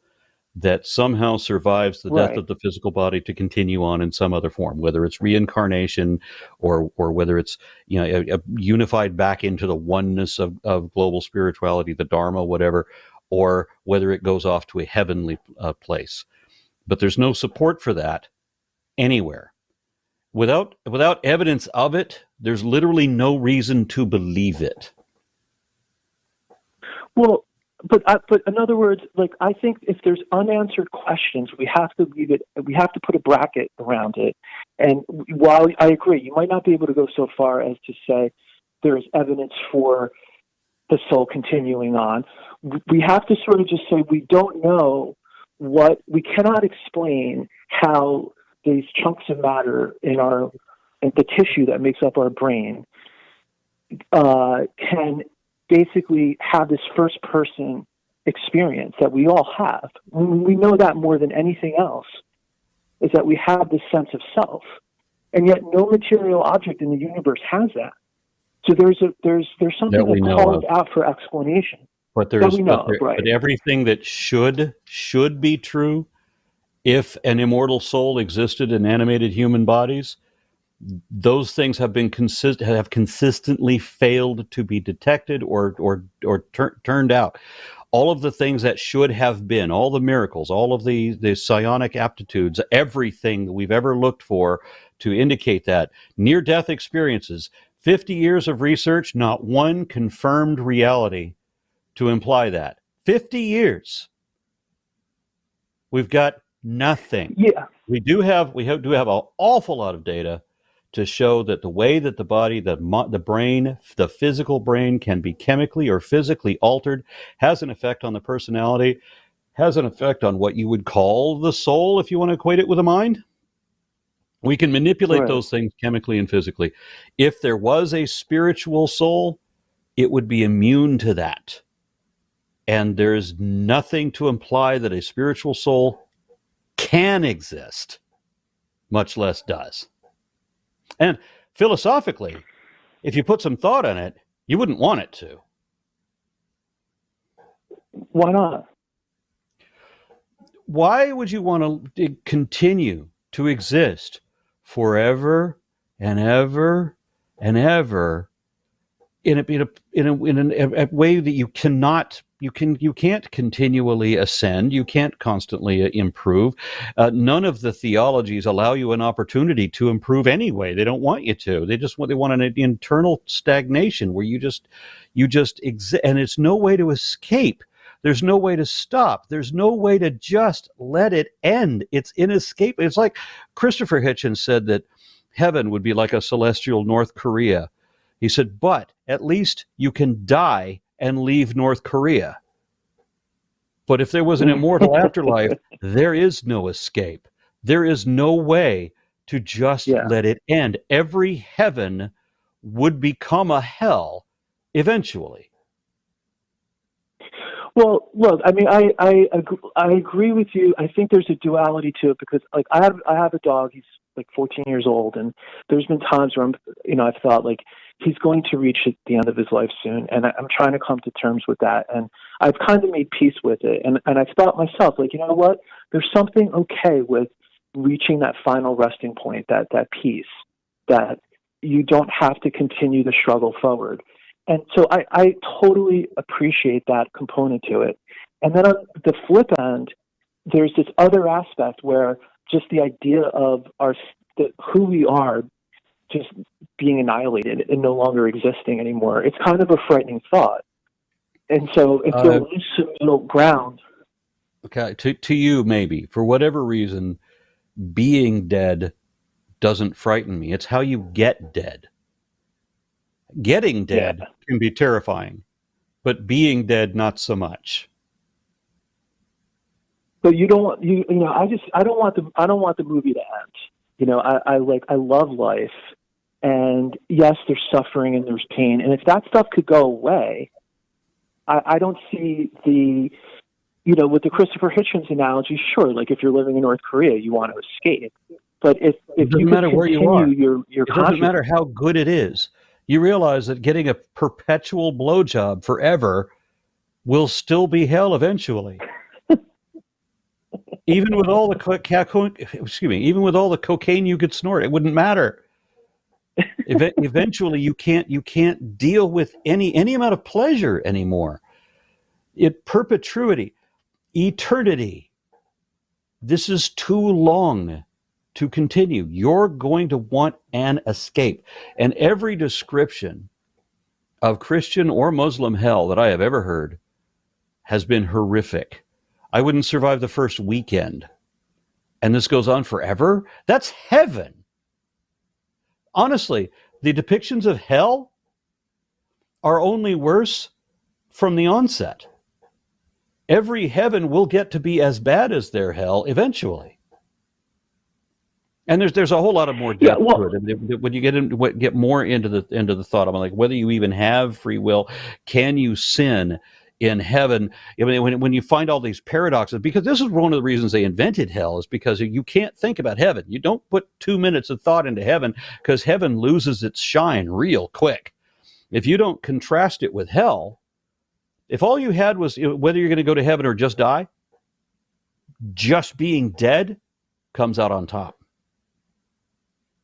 that somehow survives the death of the physical body to continue on in some other form, whether it's reincarnation or whether it's unified back into the oneness of global spirituality, the Dharma, whatever, or whether it goes off to a heavenly place. But there's no support for that anywhere. Without evidence of it, there's literally no reason to believe it. Well, but in other words, like, I think if there's unanswered questions, we have to leave it. We have to put a bracket around it. And while I agree, you might not be able to go so far as to say there is evidence for the soul continuing on. We have to sort of just say we don't know we cannot explain how these chunks of matter in the tissue that makes up our brain can basically have this first person experience that we all have. We know that more than anything else. is that we have this sense of self, and yet no material object in the universe has that. So there's something that calls out for explanation. But everything that should be true, if an immortal soul existed in animated human bodies, those things have consistently failed to be detected or turned out. All of the things that should have been, all the miracles, all of the psionic aptitudes, everything that we've ever looked for to indicate that, near-death experiences, 50 years of research, not one confirmed reality to imply that. 50 years. We've got nothing. Yeah. We do have an awful lot of data to show that the way that the body, the brain, the physical brain can be chemically or physically altered has an effect on the personality, has an effect on what you would call the soul, if you want to equate it with a mind. We can manipulate those things chemically and physically. If there was a spiritual soul, it would be immune to that. And there's nothing to imply that a spiritual soul can exist, much less does. And philosophically, if you put some thought on it, you wouldn't want it to. Why not? Why would you want to continue to exist forever and ever and ever in a way that you can't continually ascend, you can't constantly improve. None of the theologies allow you an opportunity to improve anyway. They don't want you to. They want an internal stagnation where you just exist, and it's no way to escape. There's no way to stop. There's no way to just let it end. It's inescapable. It's like Christopher Hitchens said that heaven would be like a celestial North Korea. He said, but at least you can die and leave North Korea. But if there was an immortal afterlife, there is no escape. There is no way to just let it end. Every heaven would become a hell eventually. Well, look, I mean, I agree with you. I think there's a duality to it because, like, I have a dog. He's like 14 years old, and there's been times where I've thought like he's going to reach the end of his life soon, and I'm trying to come to terms with that, and I've kind of made peace with it, and I thought myself, like, you know what? There's something okay with reaching that final resting point, that peace, that you don't have to continue the struggle forward. And so I totally appreciate that component to it. And then on the flip end, there's this other aspect where just the idea of who we are just being annihilated and no longer existing anymore, it's kind of a frightening thought. And so if there is some middle ground. Okay, to you maybe, for whatever reason, being dead doesn't frighten me. It's how you get dead. Getting dead can be terrifying, but being dead, not so much. But I don't want the movie to end. I love life, and yes, there's suffering and there's pain, and if that stuff could go away, I don't see with the Christopher Hitchens analogy, sure, like if you're living in North Korea, you want to escape, but if you matter where you are, it doesn't matter how good it is. You realize that getting a perpetual blowjob forever will still be hell eventually. Even with all the cocaine you could snort, it wouldn't matter. Eventually, you can't deal with any amount of pleasure anymore. Perpetuity, eternity. This is too long to continue. You're going to want an escape. And every description of Christian or Muslim hell that I have ever heard has been horrific. I wouldn't survive the first weekend. And this goes on forever? That's heaven. Honestly, the depictions of hell are only worse from the onset. Every heaven will get to be as bad as their hell eventually. And there's a whole lot of more depth to it. When you get more into the thought, I'm like, whether you even have free will, can you sin? in heaven. I mean, when you find all these paradoxes, because this is one of the reasons they invented hell, is because you can't think about heaven. You don't put 2 minutes of thought into heaven, because heaven loses its shine real quick. If you don't contrast it with hell, if all you had was whether you're going to go to heaven or just die, just being dead comes out on top.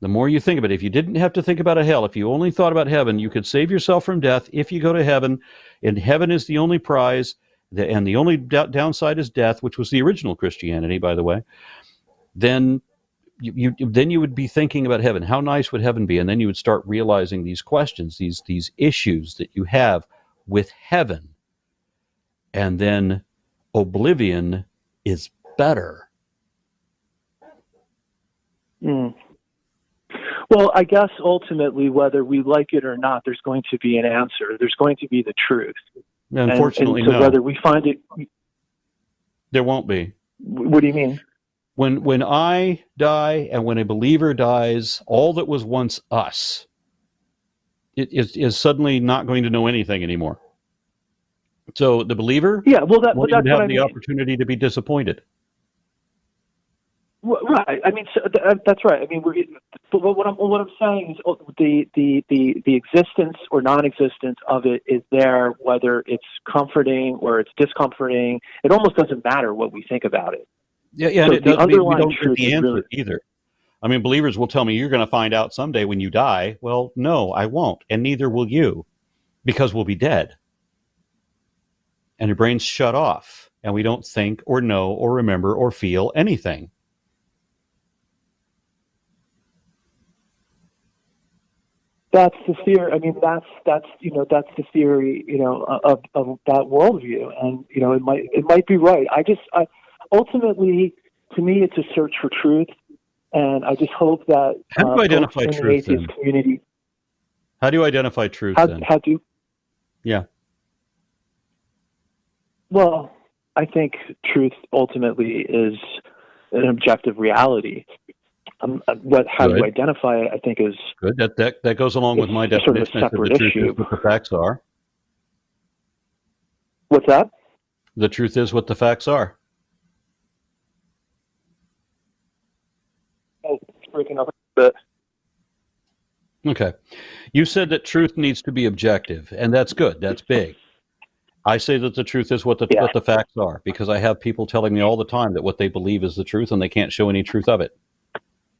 The more you think about it, if you didn't have to think about a hell, if you only thought about heaven, you could save yourself from death if you go to heaven, and heaven is the only prize, and the only downside is death, which was the original Christianity, by the way. Then you would be thinking about heaven. How nice would heaven be? And then you would start realizing these questions, these issues that you have with heaven. And then oblivion is better. Mm. Well, I guess ultimately, whether we like it or not, there's going to be an answer. There's going to be the truth. Unfortunately, and so no. Whether we find it, there won't be. What do you mean? When I die and when a believer dies, all that was once us is suddenly not going to know anything anymore. So the believer, that's would what have I the mean. opportunity to be disappointed. Right. I mean, that's right. I mean, but what I'm saying is the existence or non-existence of it is there, whether it's comforting or it's discomforting. It almost doesn't matter what we think about it. Yeah, So and it the doesn't mean we underlying don't get truth the is answer really- either. I mean, believers will tell me, you're going to find out someday when you die. Well, no, I won't, and neither will you, because we'll be dead. And your brain's shut off, and we don't think or know or remember or feel anything. That's the theory. I mean, that's the theory, of that worldview, and it might be right. Ultimately, to me, it's a search for truth, and I just hope that How do you identify folks in truth, the atheist then? community. How do you identify truth then? How do? Yeah. Well, I think truth ultimately is an objective reality. How Good. you identify it, I think, is Good. That goes along with my sort of a definition. I said separate the truth issue. is what the facts are. What's that? The truth is what the facts are. Oh, it's breaking up a bit. Okay. You said that truth needs to be objective, and that's good. That's big. I say that the truth is what the facts are, because I have people telling me all the time that what they believe is the truth, and they can't show any truth of it.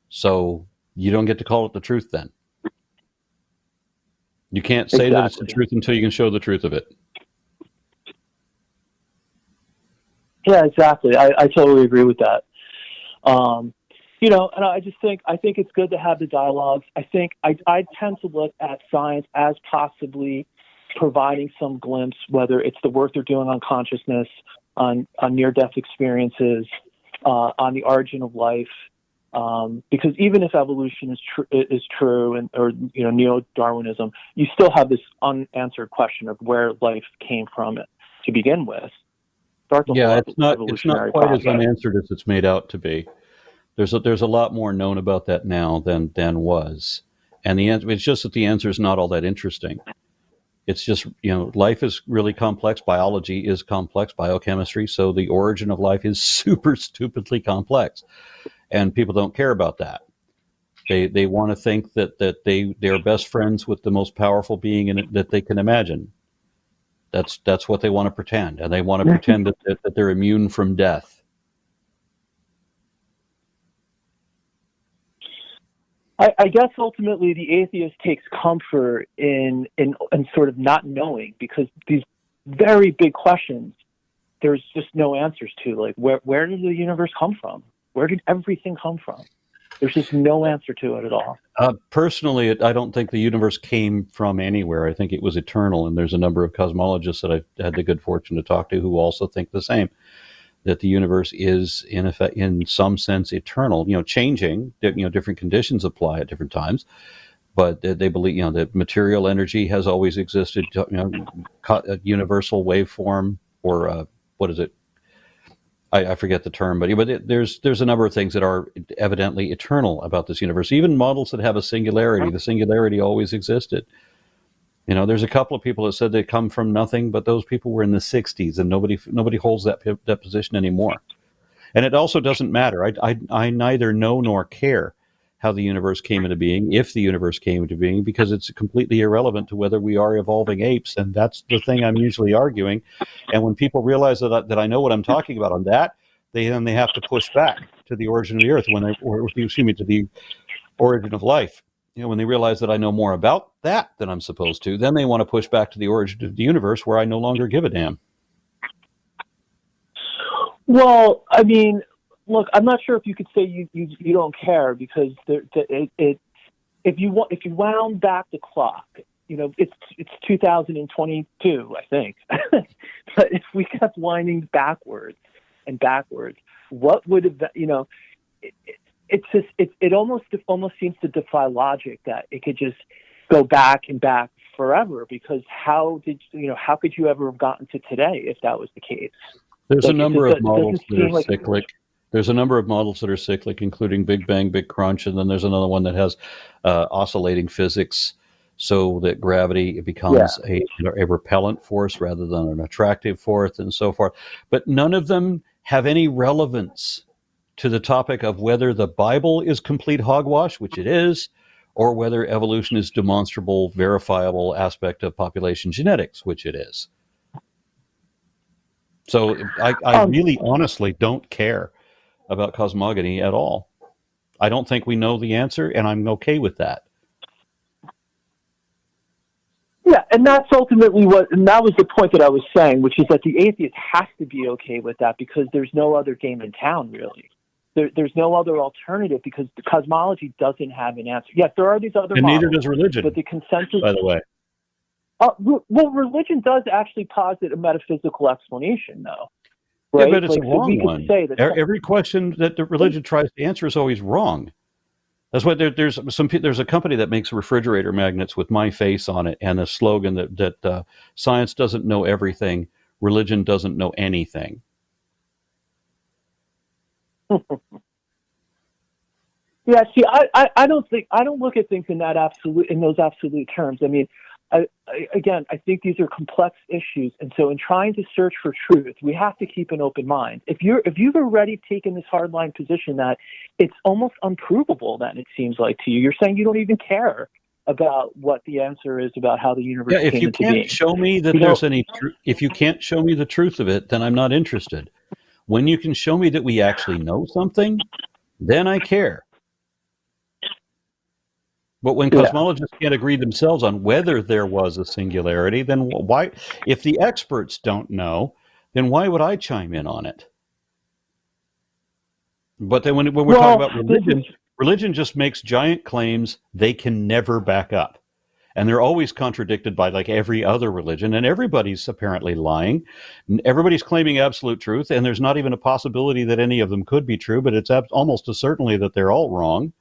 So you don't get to call it the truth then. You can't say that it's the truth until you can show the truth of it. Yeah, exactly. I totally agree with that. And I think it's good to have the dialogues. I think I tend to look at science as possibly providing some glimpse, whether it's the work they're doing on consciousness, on near-death experiences, on the origin of life. Because even if evolution is true, or neo-Darwinism, you still have this unanswered question of where life came from to begin with. It's not quite as unanswered as it's made out to be. There's a lot more known about that now than was, and it's just that the answer is not all that interesting. It's just, life is really complex. Biology is complex, biochemistry. So the origin of life is super stupidly complex. And people don't care about that. They want to think that they're best friends with the most powerful being in it that they can imagine. That's what they want to pretend. And they want to pretend that they're immune from death. I guess ultimately the atheist takes comfort in sort of not knowing, because these very big questions, there's just no answers to. Like, where did the universe come from? Where did everything come from? There's just no answer to it at all. Personally, I don't think the universe came from anywhere. I think it was eternal, and there's a number of cosmologists that I've had the good fortune to talk to who also think the same, that the universe is, in effect, in some sense, eternal, changing, different conditions apply at different times, but they believe, that material energy has always existed, a universal waveform, or what is it? I forget the term, but there's a number of things that are evidently eternal about this universe. Even models that have a singularity, the singularity always existed. You know, there's a couple of people that said they come from nothing, but those people were in the 60s, and nobody holds that position anymore. And it also doesn't matter. I neither know nor care how the universe came into being, if the universe came into being, because it's completely irrelevant to whether we are evolving apes, and that's the thing I'm usually arguing. And when people realize that I know what I'm talking about on that, they have to push back to the origin of the Earth, to the origin of life. You know, when they realize that I know more about that than I'm supposed to, then they want to push back to the origin of the universe, where I no longer give a damn. Well, I mean, look, I'm not sure if you could say you don't care, because if you wound back the clock, you know, it's 2022, I think. But if we kept winding backwards and backwards, what would have, you know, it almost seems to defy logic that it could just go back and back forever, because how could you ever have gotten to today if that was the case? There's a number of models that are cyclic. There's a number of models that are cyclic, including Big Bang, Big Crunch, and then there's another one that has oscillating physics, so that gravity becomes a repellent force rather than an attractive force, and so forth. But none of them have any relevance to the topic of whether the Bible is complete hogwash, which it is, or whether evolution is demonstrable, verifiable aspect of population genetics, which it is. So I really honestly don't care about cosmogony at all. I don't think we know the answer, and I'm okay with that. Yeah, and that's ultimately and that was the point that I was saying, which is that the atheist has to be okay with that, because there's no other game in town, really. There's no other alternative, because the cosmology doesn't have an answer. Yes, there are these other models. And neither does religion, but the consensus, by the way. Well, religion does actually posit a metaphysical explanation, though. Right? Yeah, but it's a wrong one. Every question that the religion tries to answer is always wrong. That's why there's a company that makes refrigerator magnets with my face on it, and a slogan that science doesn't know everything, religion doesn't know anything. Yeah, see, I don't look at things in those absolute terms. I mean, I think these are complex issues, and so in trying to search for truth, we have to keep an open mind. If you've already taken this hardline position that it's almost unprovable, then it seems like to you, you're saying you don't even care about what the answer is about how the universe came into being. If you can't show me that there's any if you can't show me the truth of it, then I'm not interested. When you can show me that we actually know something, then I care. But when cosmologists can't agree themselves on whether there was a singularity, then why? If the experts don't know, then why would I chime in on it? But then when we're talking about religion just makes giant claims they can never back up. And they're always contradicted by like every other religion, and everybody's apparently lying. Everybody's claiming absolute truth, and there's not even a possibility that any of them could be true, but it's almost a certainty that they're all wrong,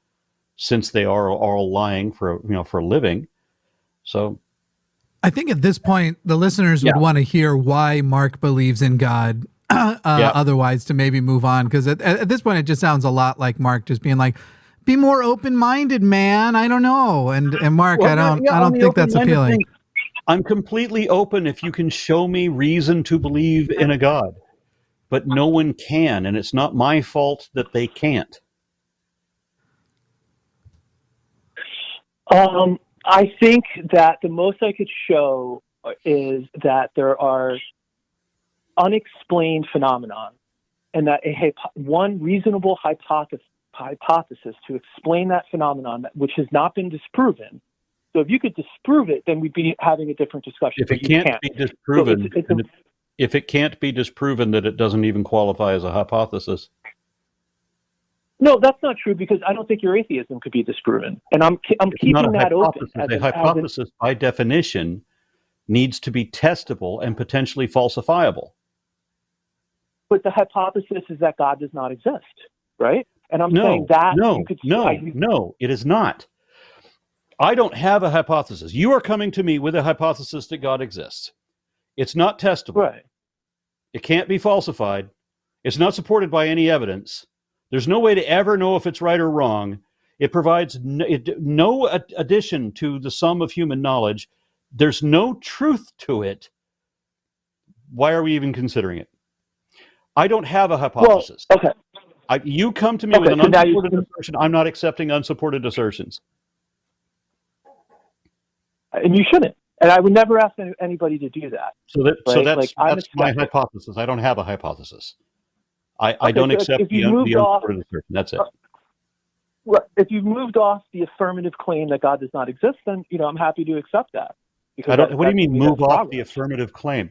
since they are all lying for a living. So I think at this point, the listeners would want to hear why Mark believes in God. Otherwise, to maybe move on, because at this point, it just sounds a lot like Mark just being like, "Be more open-minded, man." I don't know, and Mark, I don't think that's appealing. I'm completely open if you can show me reason to believe in a God, but no one can, and it's not my fault that they can't. I think that the most I could show is that there are unexplained phenomenon, and that one reasonable hypothesis to explain that phenomenon, which has not been disproven. So if you could disprove it, then we'd be having a different discussion. If it can't be disproven, if it can't be disproven, that it doesn't even qualify as a hypothesis. No, that's not true, because I don't think your atheism could be disproven, and I'm keeping that open. A hypothesis, by definition, needs to be testable and potentially falsifiable. But the hypothesis is that God does not exist, right? And I'm saying that no, it is not. I don't have a hypothesis. You are coming to me with a hypothesis that God exists. It's not testable. Right. It can't be falsified. It's not supported by any evidence. There's no way to ever know if it's right or wrong. It provides no addition to the sum of human knowledge. there's no truth to it, why are we even considering it? I don't have a hypothesis. Well, okay. You come to me with an unsupported assertion. I'm not accepting unsupported assertions. And you shouldn't. And I would never ask anybody to do that. So that's my hypothesis. I don't have a hypothesis. I don't accept the unsupported assertion. That's it. Well, if you've moved off the affirmative claim that God does not exist, then I'm happy to accept that. What do you mean move off the affirmative claim?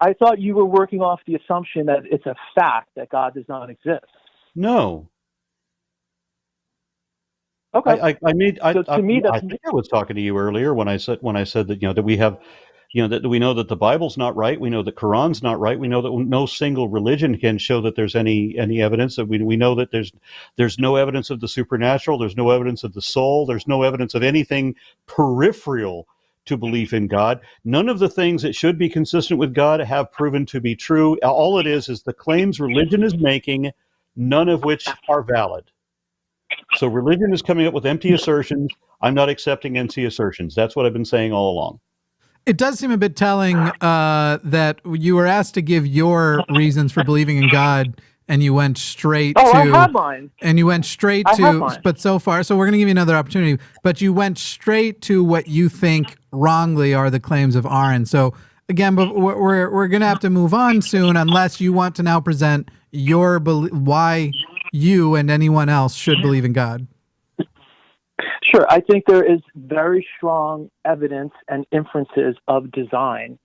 I thought you were working off the assumption that it's a fact that God does not exist. No. Okay. I think I was talking to you earlier when I said that that we have, that we know that the Bible's not right. We know the Quran's not right. We know that no single religion can show that there's any evidence. That we know that there's no evidence of the supernatural. There's no evidence of the soul. There's no evidence of anything peripheral to belief in God. None of the things that should be consistent with God have proven to be true. All it is the claims religion is making, none of which are valid. So religion is coming up with empty assertions. I'm not accepting empty assertions. That's what I've been saying all along. It does seem a bit telling that you were asked to give your reasons for believing in God, and you went straight to... I have mine. And you went straight to... But so far... So we're going to give you another opportunity. But you went straight to what you think wrongly are the claims of Aron. So again, but we're going to have to move on soon unless you want to now present your why you and anyone else should believe in God. Sure. I think there is very strong evidence and inferences of design,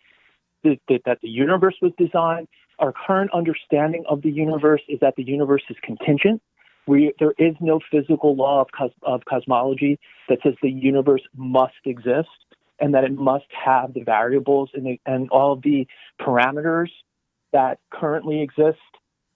that the universe was designed. Our current understanding of the universe is that the universe is contingent. There is no physical law of cosmology that says the universe must exist and that it must have the variables and all of the parameters that currently exist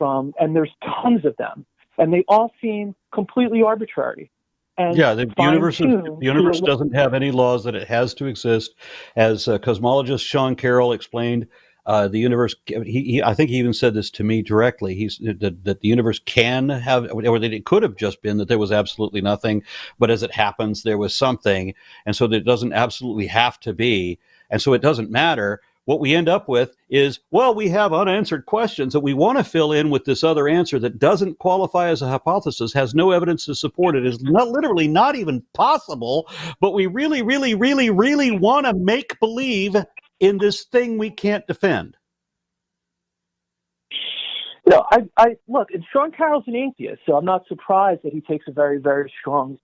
and there's tons of them. And they all seem completely arbitrary. And the universe doesn't have any laws that it has to exist. As cosmologist Sean Carroll explained, the universe, I think he even said this to me directly, that the universe can have, or that it could have just been that there was absolutely nothing, but as it happens, there was something. And so that it doesn't absolutely have to be. And so it doesn't matter. What we end up with is, we have unanswered questions that we want to fill in with this other answer that doesn't qualify as a hypothesis, has no evidence to support it, is not even possible, but we really, really, really, really want to make believe in this thing we can't defend. I look, and Sean Carroll's an atheist, so I'm not surprised that he takes a very, very strong,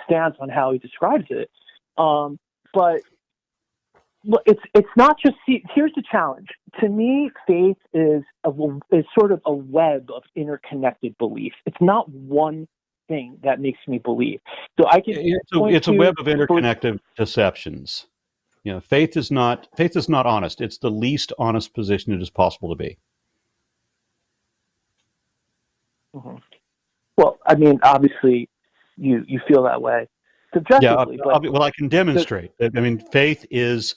stance on how he describes it. But look, it's not just. Here's the challenge. To me, faith is sort of a web of interconnected belief. It's not one thing that makes me believe. So I can. It's a web of interconnected deceptions. Faith is not honest. It's the least honest position it is possible to be. Mm-hmm. Well, I mean, obviously, you feel that way subjectively. I can demonstrate. Faith is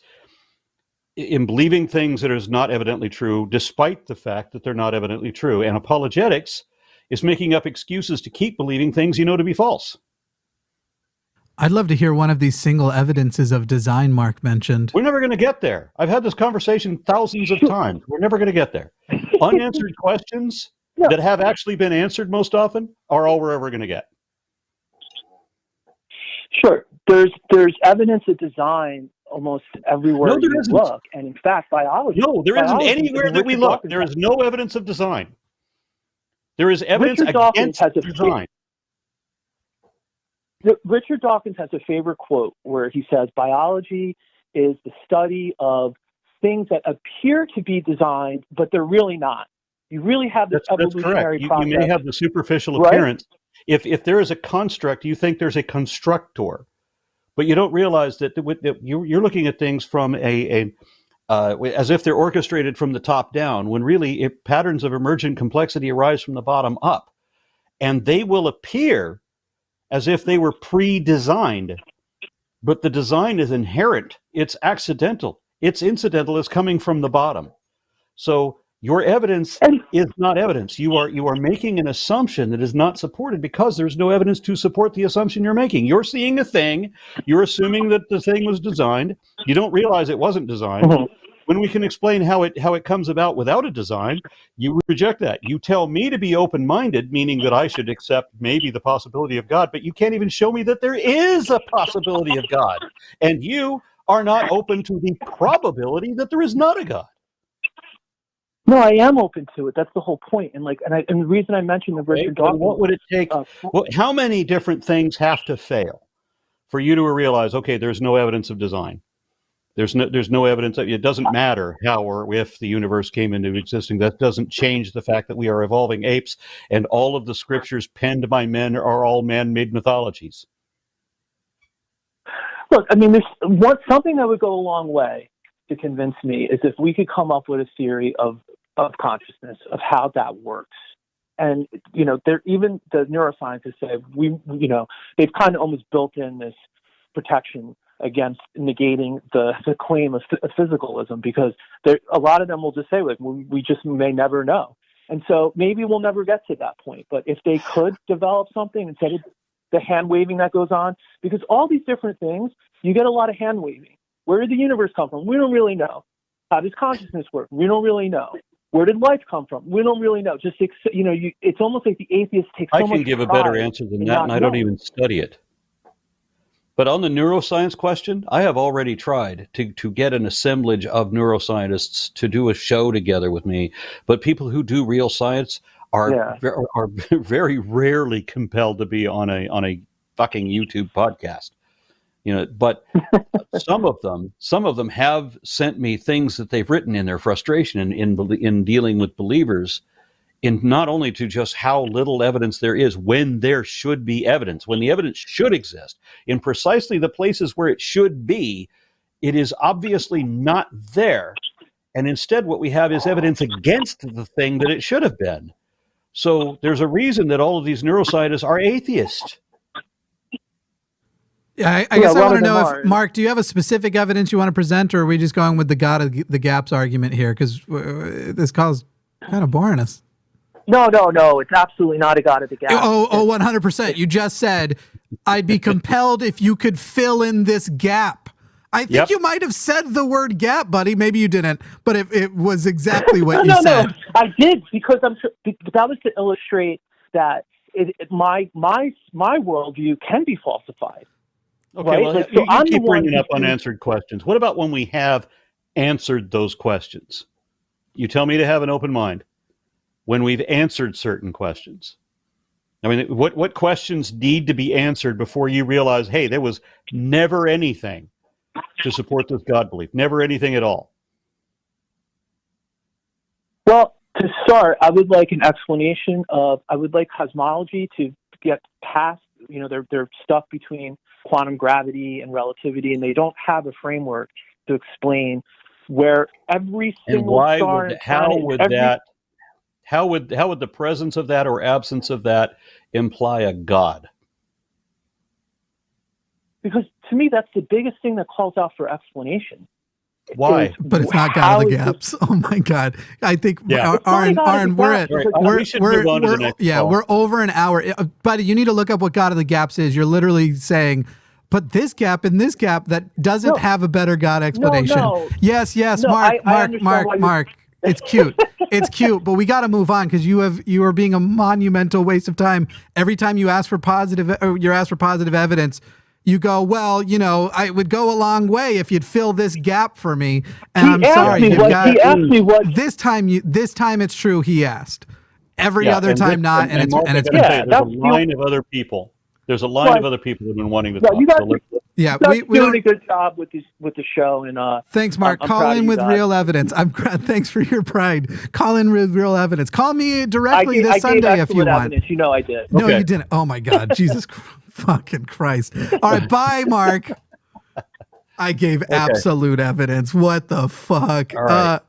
in believing things that is not evidently true, despite the fact that they're not evidently true. And apologetics is making up excuses to keep believing things you know to be false. I'd love to hear one of these single evidences of design Mark mentioned. We're never going to get there. I've had this conversation thousands of times. We're never going to get there. Unanswered questions that have actually been answered most often are all we're ever going to get. Sure. There's evidence of design almost everywhere you look. And in fact, biology... No, there isn't anywhere that we look. There is no evidence of design. There is evidence against design. Richard Dawkins has a favorite quote where he says, biology is the study of things that appear to be designed, but they're really not. You really have this evolutionary process. You may have the superficial appearance. If there is a construct, you think there's a constructor, but you don't realize that you're looking at things from as if they're orchestrated from the top down, when really patterns of emergent complexity arise from the bottom up, and they will appear as if they were pre-designed, but the design is inherent. It's accidental. It's incidental. It's coming from the bottom. So Your evidence is not evidence. You are making an assumption that is not supported because there's no evidence to support the assumption you're making. You're seeing a thing. You're assuming that the thing was designed. You don't realize it wasn't designed. Mm-hmm. When we can explain how it comes about without a design, you reject that. You tell me to be open-minded, meaning that I should accept maybe the possibility of God, but you can't even show me that there is a possibility of God. And you are not open to the probability that there is not a God. No, I am open to it. That's the whole point. And the reason I mentioned the Richard Dawkins. What would it take? How many different things have to fail for you to realize, okay, there's no evidence of design? There's no evidence. It doesn't matter how or if the universe came into existence. That doesn't change the fact that we are evolving apes, and all of the scriptures penned by men are all man-made mythologies. Look, I mean, there's something that would go a long way to convince me is if we could come up with a theory of consciousness, of how that works. And, even the neuroscientists say they've kind of almost built in this protection against negating the claim of physicalism, because a lot of them will just say, like, we just may never know. And so maybe we'll never get to that point. But if they could develop something instead of the hand waving that goes on, because all these different things, you get a lot of hand waving. Where did the universe come from? We don't really know. How does consciousness work? We don't really know. Where did life come from? We don't really know. Just it's almost like the atheist takes so much pride. I can give a better answer than that, and I don't even study it. But on the neuroscience question, I have already tried to get an assemblage of neuroscientists to do a show together with me. But people who do real science are very rarely compelled to be on a fucking YouTube podcast. But some of them have sent me things that they've written in their frustration in dealing with believers, in not only to just how little evidence there is when there should be evidence, when the evidence should exist, in precisely the places where it should be, it is obviously not there. And instead what we have is evidence against the thing that it should have been. So there's a reason that all of these neuroscientists are atheists. Yeah, I guess I want to know if, Mark, do you have a specific evidence you want to present, or are we just going with the God of the gaps argument here? Because this call's kind of boring us. No. It's absolutely not a God of the gaps. 100%. You just said, I'd be compelled if you could fill in this gap. I think you might have said the word gap, buddy. Maybe you didn't, but it was exactly what you said. No, I did, because that was to illustrate that my worldview can be falsified. Okay, right? well, you keep bringing up unanswered questions. What about when we have answered those questions? You tell me to have an open mind when we've answered certain questions. I mean, what questions need to be answered before you realize, hey, there was never anything to support this God belief, never anything at all? Well, to start, I would like an explanation I would like cosmology to get past, their stuff between quantum gravity and relativity, and they don't have a framework to explain where every single star and planet, how would the presence of that or absence of that imply a God? Because to me, that's the biggest thing that calls out for explanation. Why? But it's not God of the gaps. Oh my God! I think Aron, we're over an hour. Buddy, you need to look up what God of the gaps is. You're literally saying, but this gap and this gap that doesn't have a better God explanation. No. Yes, no, Mark. It's cute. It's cute, but we got to move on, because you are being a monumental waste of time. Every time you ask for positive evidence, you go, well, I would go a long way if you'd fill this gap for me. And I'm sorry. He asked me what. This time it's true. He asked. Every other time not, and it's there's a line of other people. There's a line of other people who've been wanting to talk. We're doing a good job with the show, and thanks, Mark. Call in with real evidence. Thanks for your pride. Call in with real evidence. Call me directly this Sunday if you want. Evidence. I did. No, you didn't. Oh my God, Jesus fucking Christ! All right, bye, Mark. I gave absolute evidence. What the fuck? All right.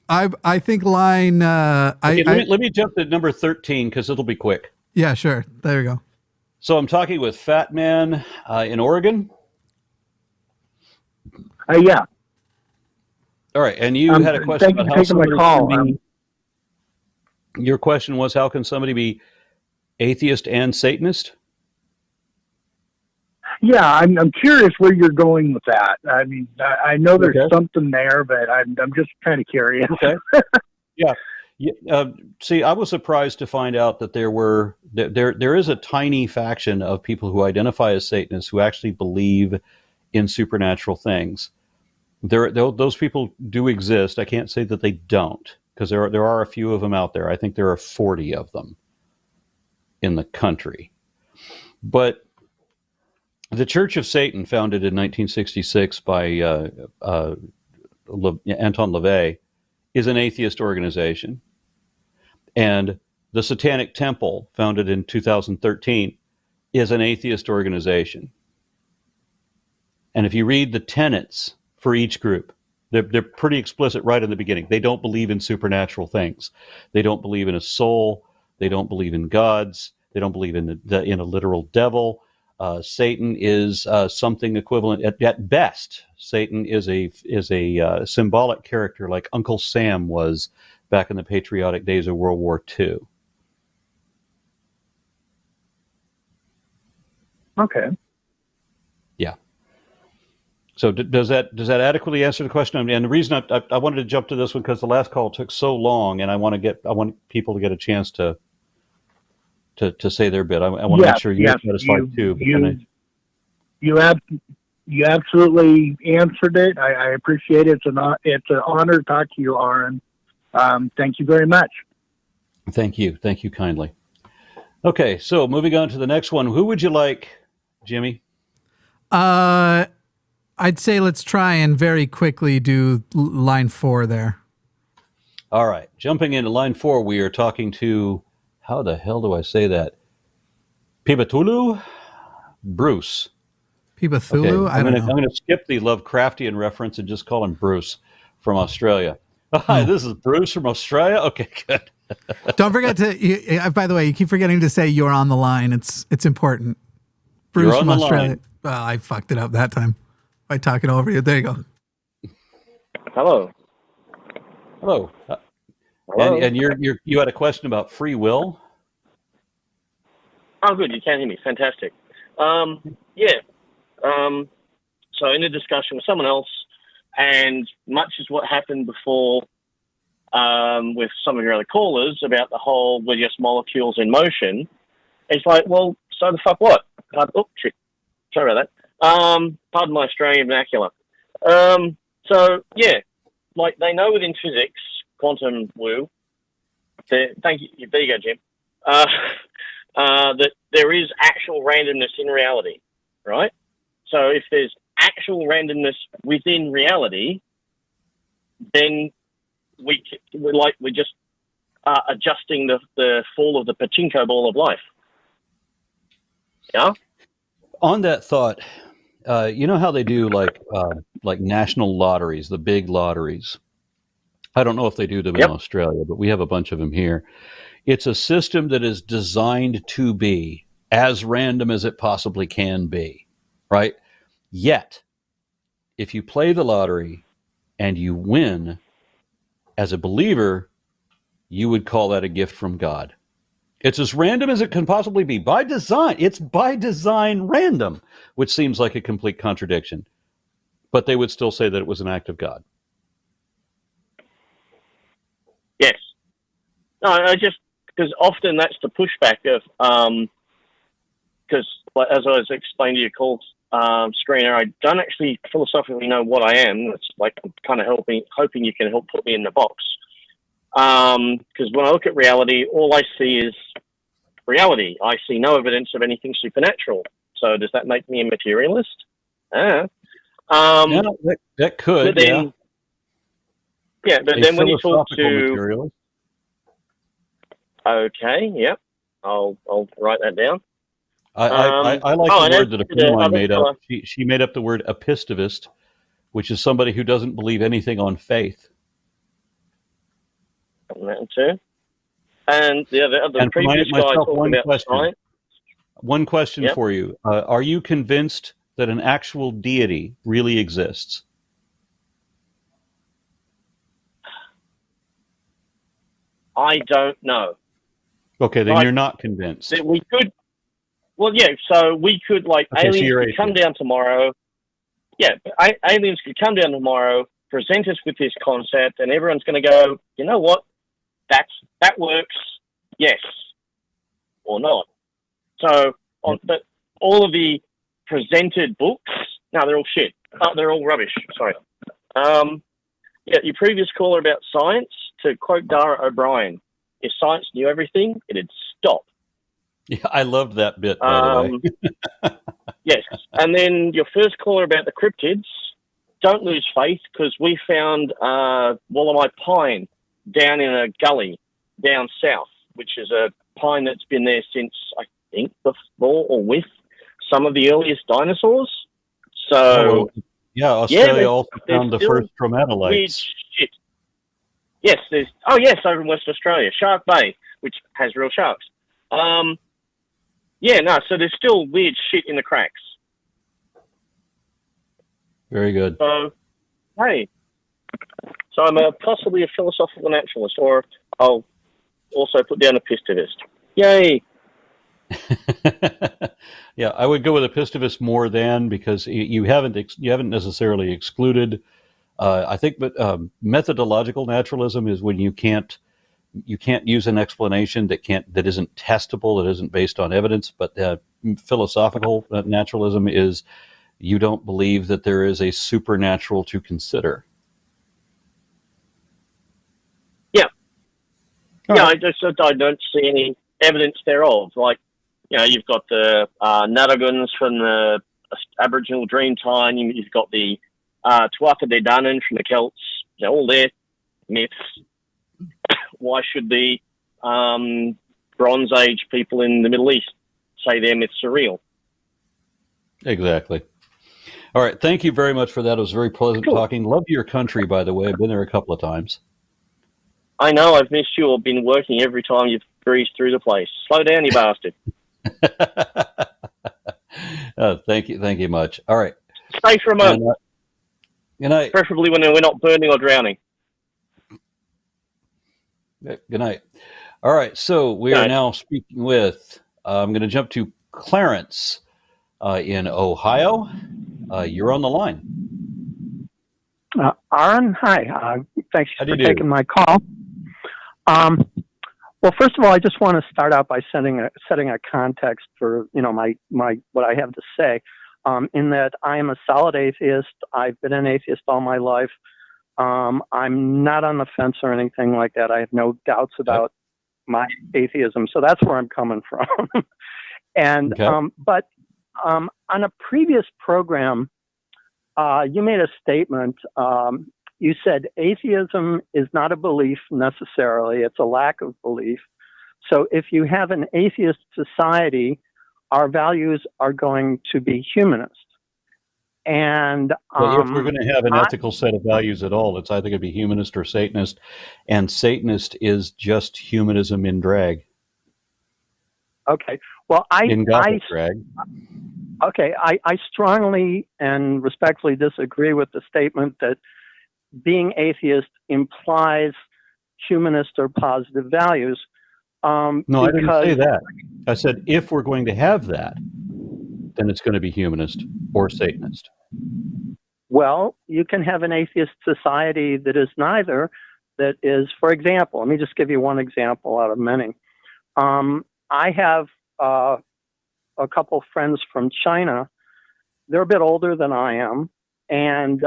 I think line. Let me jump to number 13, because it'll be quick. Yeah, sure. There you go. So I'm talking with Fat Man in Oregon. Yeah. All right, and you had a question about how taking my call. Your question was, how can somebody be atheist and Satanist? Yeah, I'm curious where you're going with that. I mean, I know there's Okay. something there, but I'm just kind of curious. Okay. Yeah. See, I was surprised to find out that there is a tiny faction of people who identify as Satanists who actually believe in supernatural things. Those people do exist. I can't say that they don't, because there are a few of them out there. I think there are 40 of them in the country. But the Church of Satan, founded in 1966 by Anton LaVey, is an atheist organization. And the Satanic Temple, founded in 2013, is an atheist organization. And if you read the tenets for each group, they're pretty explicit right in the beginning. They don't believe in supernatural things. They don't believe in a soul. They don't believe in gods. They don't believe in a literal devil. Satan is something equivalent at best. Satan is a symbolic character like Uncle Sam was back in the patriotic days of World War II. Okay. Yeah. So does that adequately answer the question? And the reason I wanted to jump to this one, because the last call took so long, and I want people to get a chance to say their bit. I want to make sure you're satisfied too. You absolutely answered it. I appreciate it. It's an honor to talk to you, Aron. Thank you very much. Thank you kindly. Okay, so moving on to the next one. Who would you like, Jimmy? I'd say let's try and very quickly do line 4 there. All right, jumping into line 4, we are talking to, how the hell do I say that? Pibatulu? Bruce. Pibatulu? Okay, I'm going to skip the Lovecraftian reference and just call him Bruce from Australia. Hi, this is Bruce from Australia. Okay, good. Don't forget to, by the way, you keep forgetting to say you're on the line. It's important. Bruce You're on from the Australia. line. Well, I fucked it up that time by talking over you. There you go. Hello. Hello. Hello. And you had a question about free will? Oh, good. You can hear me. Fantastic. Yeah. So in a discussion with someone else, and much as what happened before with some of your other callers about the whole we're just molecules in motion, it's like, well, so the fuck what? Oh, shit. Sorry about that. Pardon my Australian vernacular. So, yeah, like they know within physics, quantum woo, thank you, there you go, Jim, that there is actual randomness in reality, right? So if there's actual randomness within reality, then we're just adjusting the fall of the pachinko ball of life. Yeah. On that thought, you know how they do like national lotteries, the big lotteries. I don't know if they do them in Australia, but we have a bunch of them here. It's a system that is designed to be as random as it possibly can be, right? Yet, if you play the lottery and you win, as a believer, you would call that a gift from God. It's as random as it can possibly be. By design, it's by design random, which seems like a complete contradiction. But they would still say that it was an act of God. Yes. No, I just, because often that's the pushback of, because as I was explaining to your call screener, I don't actually philosophically know what I am. It's like I'm kind of hoping you can help put me in the box. Because when I look at reality, all I see is reality. I see no evidence of anything supernatural. So does that make me a materialist? Yeah, that could, but then, yeah. But then when you talk to materialist. Okay, yep, I'll write that down. I like the word that a friend of mine made up. She made up the word epistivist, which is somebody who doesn't believe anything on faith. That too. And the previous guy talked about science. One question for you. Are you convinced that an actual deity really exists? I don't know. Okay, then Like, you're not convinced. That we could, well, yeah, so we could, like, Okay, so aliens you're could come atheist. down tomorrow. Yeah, aliens could come down tomorrow, present us with this concept, and everyone's going to go, you know what? That works, yes, or not. So, but all of the presented books, no, they're all shit. They're all rubbish. Sorry. Yeah, your previous caller about science, to quote Dara O'Brien, if science knew everything, it'd stop. Yeah, I loved that bit, by the way. Yes. And then your first caller about the cryptids, don't lose faith, because we found Wallamite pine down in a gully down south, which is a pine that's been there since, I think, before or with some of the earliest dinosaurs. So, yeah, Australia there's also found the still first weird stromatolites. shit. Yes, over in West Australia, Shark Bay, which has real sharks. So there's still weird shit in the cracks. Very good. So, hey. So I'm possibly a philosophical naturalist, or I'll also put down a pistivist. Yay! Yeah, I would go with a pistivist more than, because you haven't necessarily excluded. I think, but methodological naturalism is when you can't use an explanation that isn't testable, that isn't based on evidence. But philosophical naturalism is you don't believe that there is a supernatural to consider. Yeah. All right. I don't see any evidence thereof. Like, you've got the Nadagans from the Aboriginal Dreamtime. You've got the Tuatha De Danann from the Celts. They're all there. Myths. Why should the Bronze Age people in the Middle East say their myths are real? Exactly. All right. Thank you very much for that. It was very pleasant talking. Love your country, by the way. I've been there a couple of times. I know. I've missed you. I've been working every time you've breezed through the place. Slow down, you bastard. Thank you much. All right. Stay for a moment. Good night. Preferably when we're not burning or drowning. Good night. All right. So we are now speaking with, I'm going to jump to Clarence in Ohio. You're on the line. Aron, hi. Thanks How for do you do? taking my call. Well, first of all, I just want to start out by setting a context for my what I have to say. In that I am a solid atheist. I've been an atheist all my life. I'm not on the fence or anything like that. I have no doubts about my atheism. So that's where I'm coming from. And but on a previous program, you made a statement. You said atheism is not a belief necessarily. It's a lack of belief. So if you have an atheist society, our values are going to be humanist. And if we're going to have an ethical set of values at all, it's either going to be humanist or Satanist. And Satanist is just humanism in drag. Okay. Well, in Gothic drag. Okay. I strongly and respectfully disagree with the statement that being atheist implies humanist or positive values. No, I didn't say that. I said if we're going to have that, then it's going to be humanist or Satanist. Well, you can have an atheist society that is neither. That is, for example, let me just give you one example out of many. I have a couple friends from China. They're a bit older than I am, and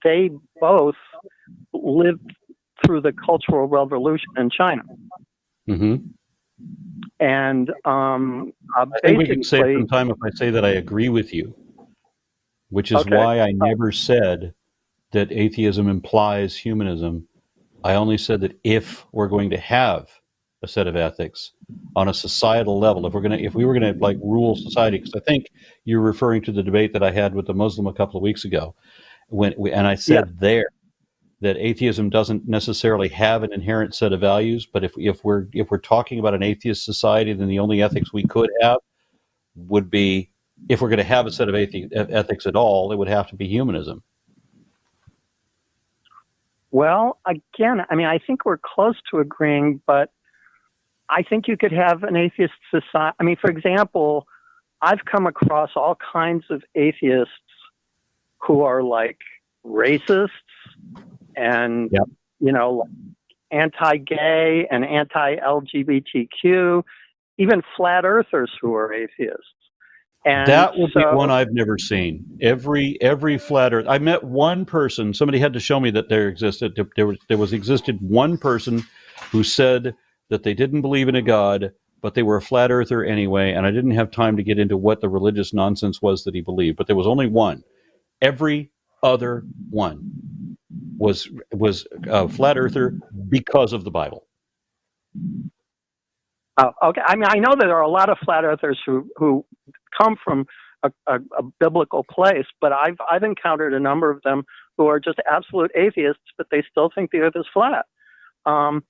they both lived through the Cultural Revolution in China. Mm-hmm. And I think we can save some time if I say that I agree with you, which is why I never said that atheism implies humanism. I only said that if we're going to have a set of ethics on a societal level, if we were going to like rule society, because I think you're referring to the debate that I had with the Muslim a couple of weeks ago, and I said there that atheism doesn't necessarily have an inherent set of values, but if we're talking about an atheist society, then the only ethics we could have would be, if we're going to have a set of ethics at all, it would have to be humanism. Well, again, I mean, I think we're close to agreeing, but I think you could have an atheist society. I mean, for example, I've come across all kinds of atheists who are like racists and, you know, anti-gay and anti-LGBTQ, even flat earthers who are atheists. And that would be one I've never seen. Every flat earth. I met one person. Somebody had to show me that there existed one person who said that they didn't believe in a God, but they were a flat earther anyway. And I didn't have time to get into what the religious nonsense was that he believed. But there was only one. Every other one was a flat earther because of the Bible. Oh, okay. I mean, I know that there are a lot of flat earthers who come from a biblical place, but I've encountered a number of them who are just absolute atheists, but they still think the earth is flat. And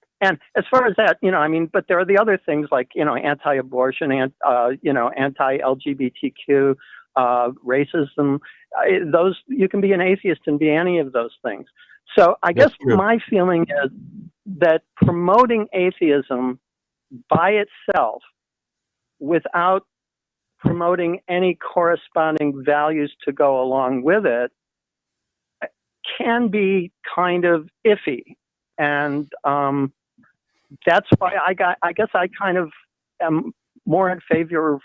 as far as that, you know, I mean, but there are the other things like, you know, anti-abortion and, you know, anti-LGBTQ, racism. Those, you can be an atheist and be any of those things. So I guess my feeling is that promoting atheism by itself without promoting any corresponding values to go along with it can be kind of iffy. And that's why I guess I kind of am more in favor of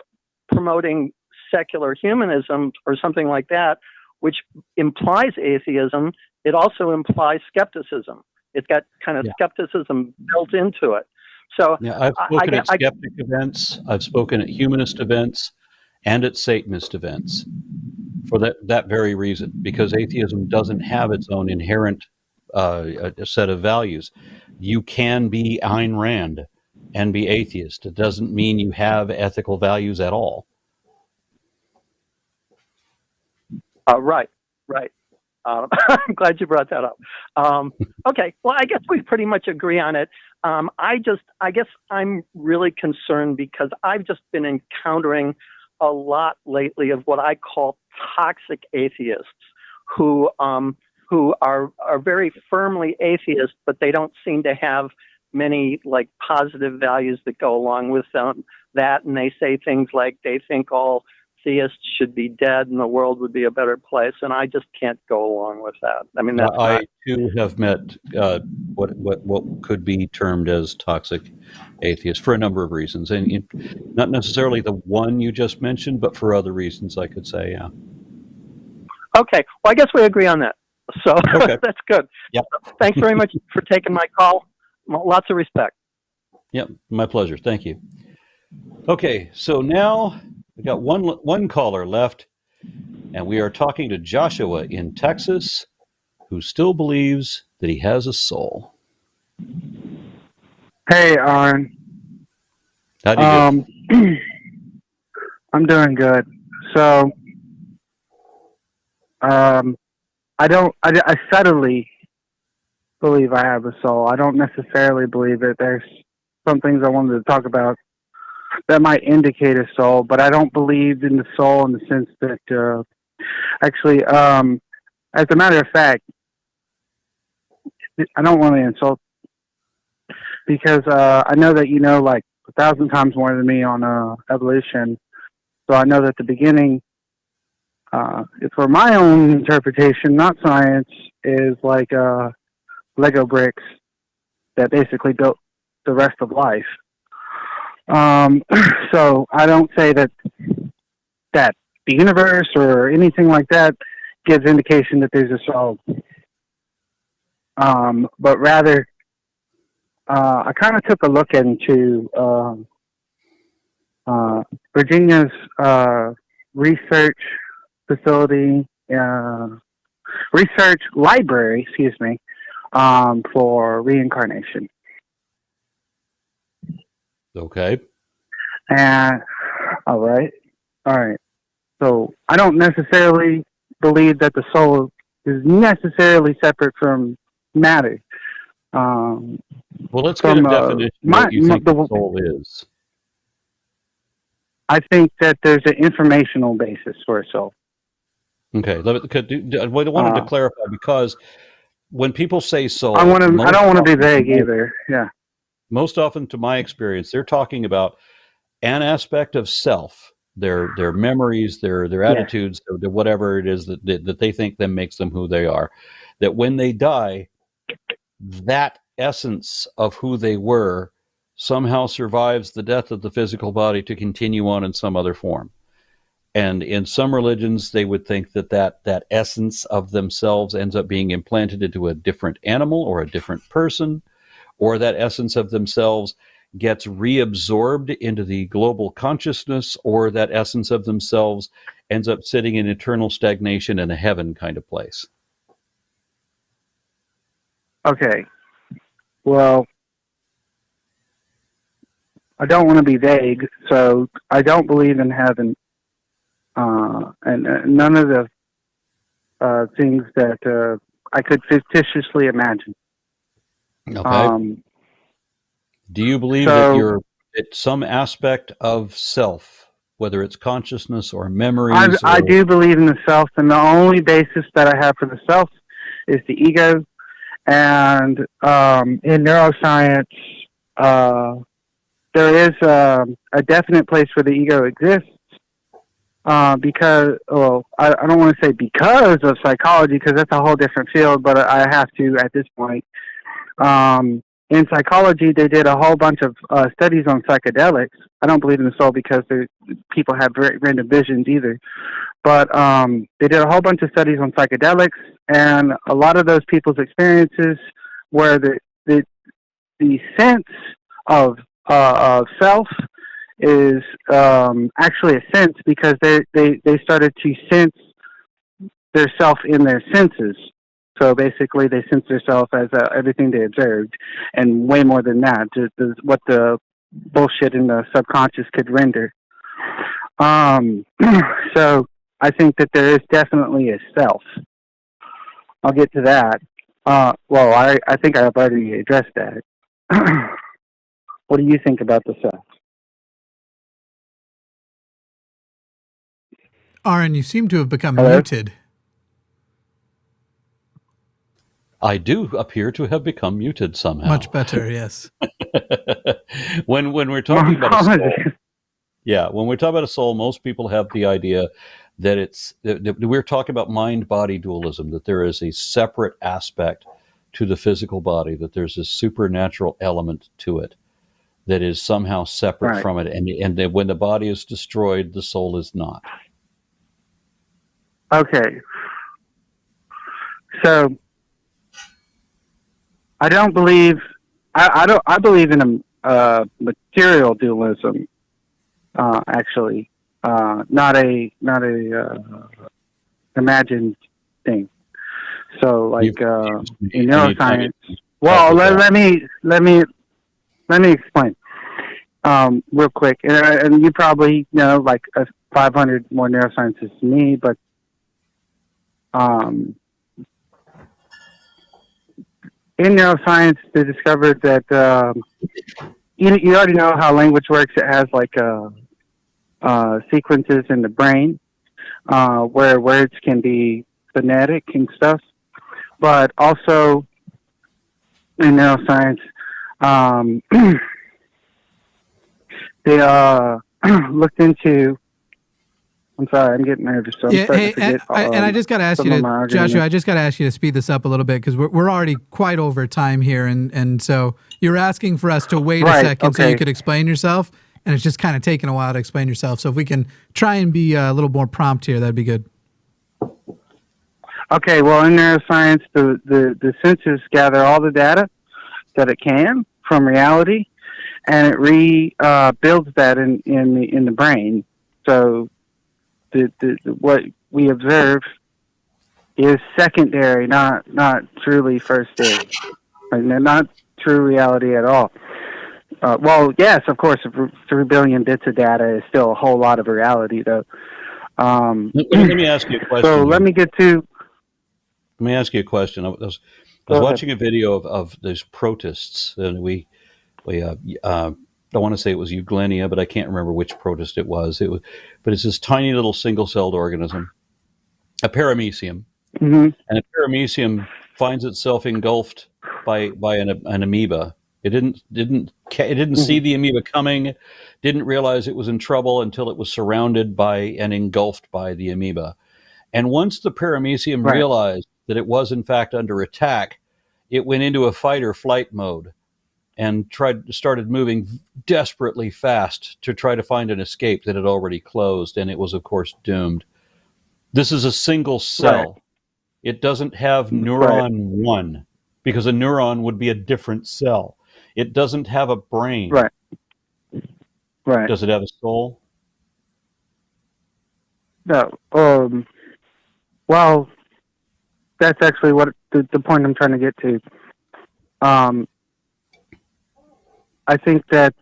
promoting secular humanism or something like that, which implies atheism. It also implies skepticism. It's got kind of skepticism built into it. So yeah, I've spoken at skeptic events, I've spoken at humanist events, and at Satanist events for that very reason, because atheism doesn't have its own inherent set of values. You can be Ayn Rand and be atheist. It doesn't mean you have ethical values at all. Right. I'm glad you brought that up. Okay, well, I guess we pretty much agree on it. I guess I'm really concerned because I've just been encountering a lot lately of what I call toxic atheists who are very firmly atheist, but they don't seem to have many like positive values that go along with them. And they say things like they think all theists should be dead and the world would be a better place, and I just can't go along with that. I mean, I too have met what could be termed as toxic atheists for a number of reasons, and not necessarily the one you just mentioned, but for other reasons, I could say, yeah. Okay, well, I guess we agree on that. So that's good. Yep. Thanks very much for taking my call. Lots of respect. Yep, my pleasure. Thank you. Okay, so now we got one caller left, and we are talking to Joshua in Texas, who still believes that he has a soul. Hey, Aron. How do you do? I'm doing good. So, I subtly believe I have a soul. I don't necessarily believe it. There's some things I wanted to talk about that might indicate a soul, but I don't believe in the soul in the sense that, actually, as a matter of fact, I don't want to insult, because I know that you know like 1,000 times more than me on evolution. So I know that the beginning, for my own interpretation, not science, is like Lego bricks that basically built the rest of life. So I don't say that the universe or anything like that gives indication that there's a soul. But rather, I kind of took a look into Virginia's research facility, research library, for reincarnation. Okay. And all right. So I don't necessarily believe that the soul is necessarily separate from matter. Well, let's get a definition of what you think the soul is. I think that there's an informational basis for a soul. Okay. I wanted to clarify, because when people say soul, I don't want to be vague either. Yeah. Most often, to my experience, they're talking about an aspect of self, their memories, their attitudes, their whatever it is that they think them makes them who they are. That when they die, that essence of who they were somehow survives the death of the physical body to continue on in some other form. And in some religions, they would think that essence of themselves ends up being implanted into a different animal or a different person, or that essence of themselves gets reabsorbed into the global consciousness, or that essence of themselves ends up sitting in eternal stagnation in a heaven kind of place. Okay. Well, I don't want to be vague, so I don't believe in heaven, and none of the things that I could fictitiously imagine. Okay. Do you believe that some aspect of self, whether it's consciousness or memories? I do believe in the self, and the only basis that I have for the self is the ego. And in neuroscience, there is a definite place where the ego exists because, well, I don't want to say because of psychology, because that's a whole different field, but I have to at this point. In psychology, they did a whole bunch of studies on psychedelics. I don't believe in the soul because people have very random visions either. But they did a whole bunch of studies on psychedelics, and a lot of those people's experiences where the sense of self is actually a sense, because they started to sense their self in their senses. So basically, they sense themselves as everything they observed, and way more than that, what the bullshit in the subconscious could render. So I think that there is definitely a self. I'll get to that. Well, I think I've already addressed that. What do you think about the self? Aron, you seem to have become muted. I do appear to have become muted somehow. Much better, yes. when we're talking about a soul, when we're talking about a soul, most people have the idea that that we're talking about mind-body dualism, that there is a separate aspect to the physical body, that there's a supernatural element to it that is somehow separate from it, and that when the body is destroyed, the soul is not. Okay. So I don't believe. I believe in a material dualism. Actually, not a imagined thing. So, like in neuroscience. Well, let me explain real quick. And you probably know like 500 more neuroscientists than me, but in neuroscience, they discovered that you already know how language works. It has like sequences in the brain where words can be phonetic and stuff. But also in neuroscience, they looked into. I'm sorry, I'm getting nervous. So I just got to ask you to, Joshua, I just got to ask you to speed this up a little bit, because we're already quite over time here. And so you're asking for us to wait a second so you could explain yourself. And it's just kind of taking a while to explain yourself. So if we can try and be a little more prompt here, that'd be good. Okay, well, in neuroscience, the senses gather all the data that it can from reality, and it rebuilds that in the brain. So what we observe is secondary, not truly firstary, not true reality at all. Well, yes, of course, 3 billion bits of data is still a whole lot of reality, though. Let me ask you a question. So let me ask you a question. I was watching a video of those protists, and we don't want to say it was Euglenia, but I can't remember which protist it was. But it's this tiny little single-celled organism, a paramecium. Mm-hmm. And a paramecium finds itself engulfed by an amoeba. It didn't see the amoeba coming, didn't realize it was in trouble until it was surrounded by and engulfed by the amoeba. And once the paramecium realized that it was in fact under attack, it went into a fight or flight mode and started moving desperately fast to try to find an escape that had already closed, and it was of course doomed. This is a single cell. Right. It doesn't have neuron 1, because a neuron would be a different cell. It doesn't have a brain. Right. Does it have a soul? No. Well, that's actually what the point I'm trying to get to. I think that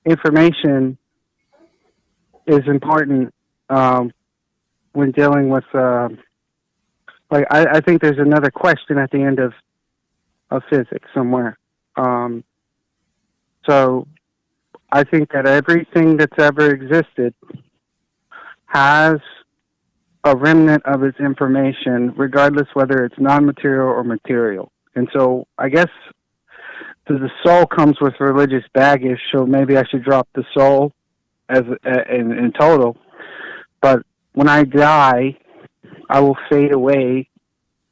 information is important when dealing with. I think there's another question at the end of physics somewhere. So I think that everything that's ever existed has a remnant of its information, regardless whether it's non-material or material. And so I guess the soul comes with religious baggage, so maybe I should drop the soul as in total. But when I die, I will fade away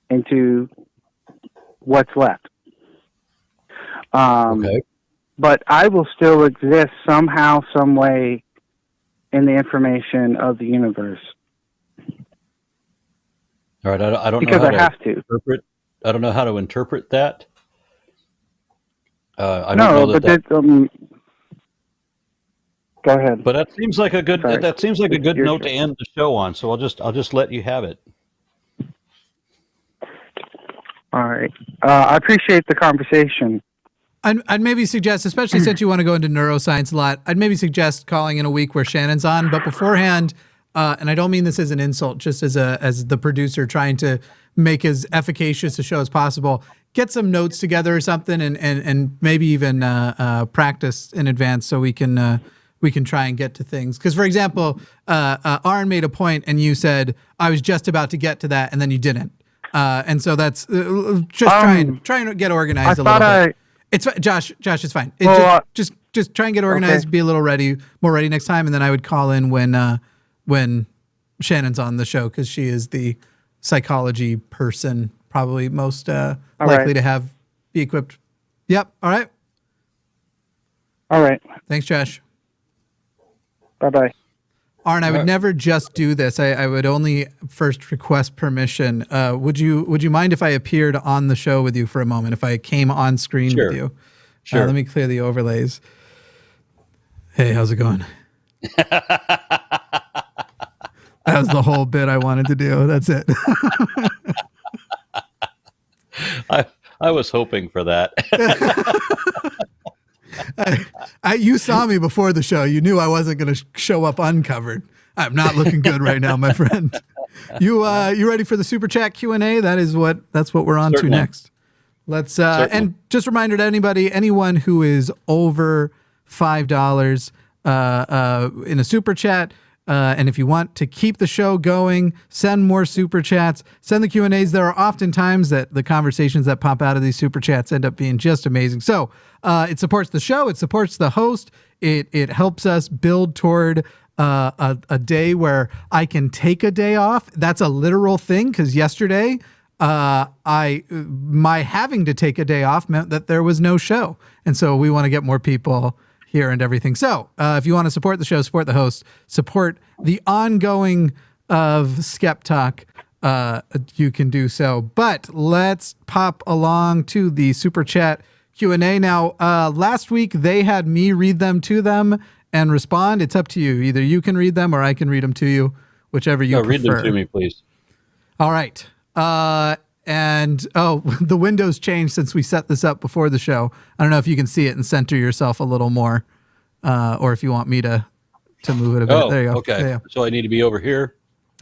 into what's left. Okay. But I will still exist somehow, some way in the information of the universe. All right, I don't because know how I have to. Interpret. I don't know how to interpret that. I don't no, know but that. go ahead. But that seems like a good. Sorry. That seems like a good Your note show. to end the show on. So I'll just let you have it. All right. I appreciate the conversation. I'd maybe suggest, especially since you want to go into neuroscience a lot, I'd maybe suggest calling in a week where Shannon's on. But beforehand, and I don't mean this as an insult, just as the producer trying to make as efficacious a show as possible, get some notes together or something, and maybe even practice in advance so we can try and get to things. Because, for example, Aron made a point, and you said, I was just about to get to that, and then you didn't. And so that's just trying to get organized a little bit. It's Josh. It's fine. Just try and get organized. Okay. Be a little more ready next time, and then I would call in when Shannon's on the show, because she is the psychology person probably most likely to be equipped. Yep. All right. All right. Thanks, Josh. Bye-bye. Aron, I would never just do this. I would only first request permission. Would you mind if I appeared on the show with you for a moment? If I came on screen with you? Sure. Let me clear the overlays. Hey, how's it going? That was the whole bit I wanted to do. That's it. I was hoping for that. You saw me before the show. You knew I wasn't going to show up uncovered. I'm not looking good right now, my friend. You ready for the super chat Q&A? That's what we're on to next. Let's and just a reminder to anyone who is over $5 in a super chat. And if you want to keep the show going, send more super chats, send the Q&As. There are often times that the conversations that pop out of these super chats end up being just amazing. So it supports the show. It supports the host. It helps us build toward a day where I can take a day off. That's a literal thing, because yesterday my having to take a day off meant that there was no show. And so we want to get more people here and everything. So if you want to support the show, support the host, support the ongoing of SkepTalk, you can do so. But let's pop along to the super chat Q&A. Now, last week they had me read them to them and respond. It's up to you. Either you can read them or I can read them to you, whichever you prefer. Read them to me, please. All right. The window's changed since we set this up before the show. I don't know if you can see it and center yourself a little more, or if you want me to move it a bit. Oh, there you go. Okay. There you go. So I need to be over here.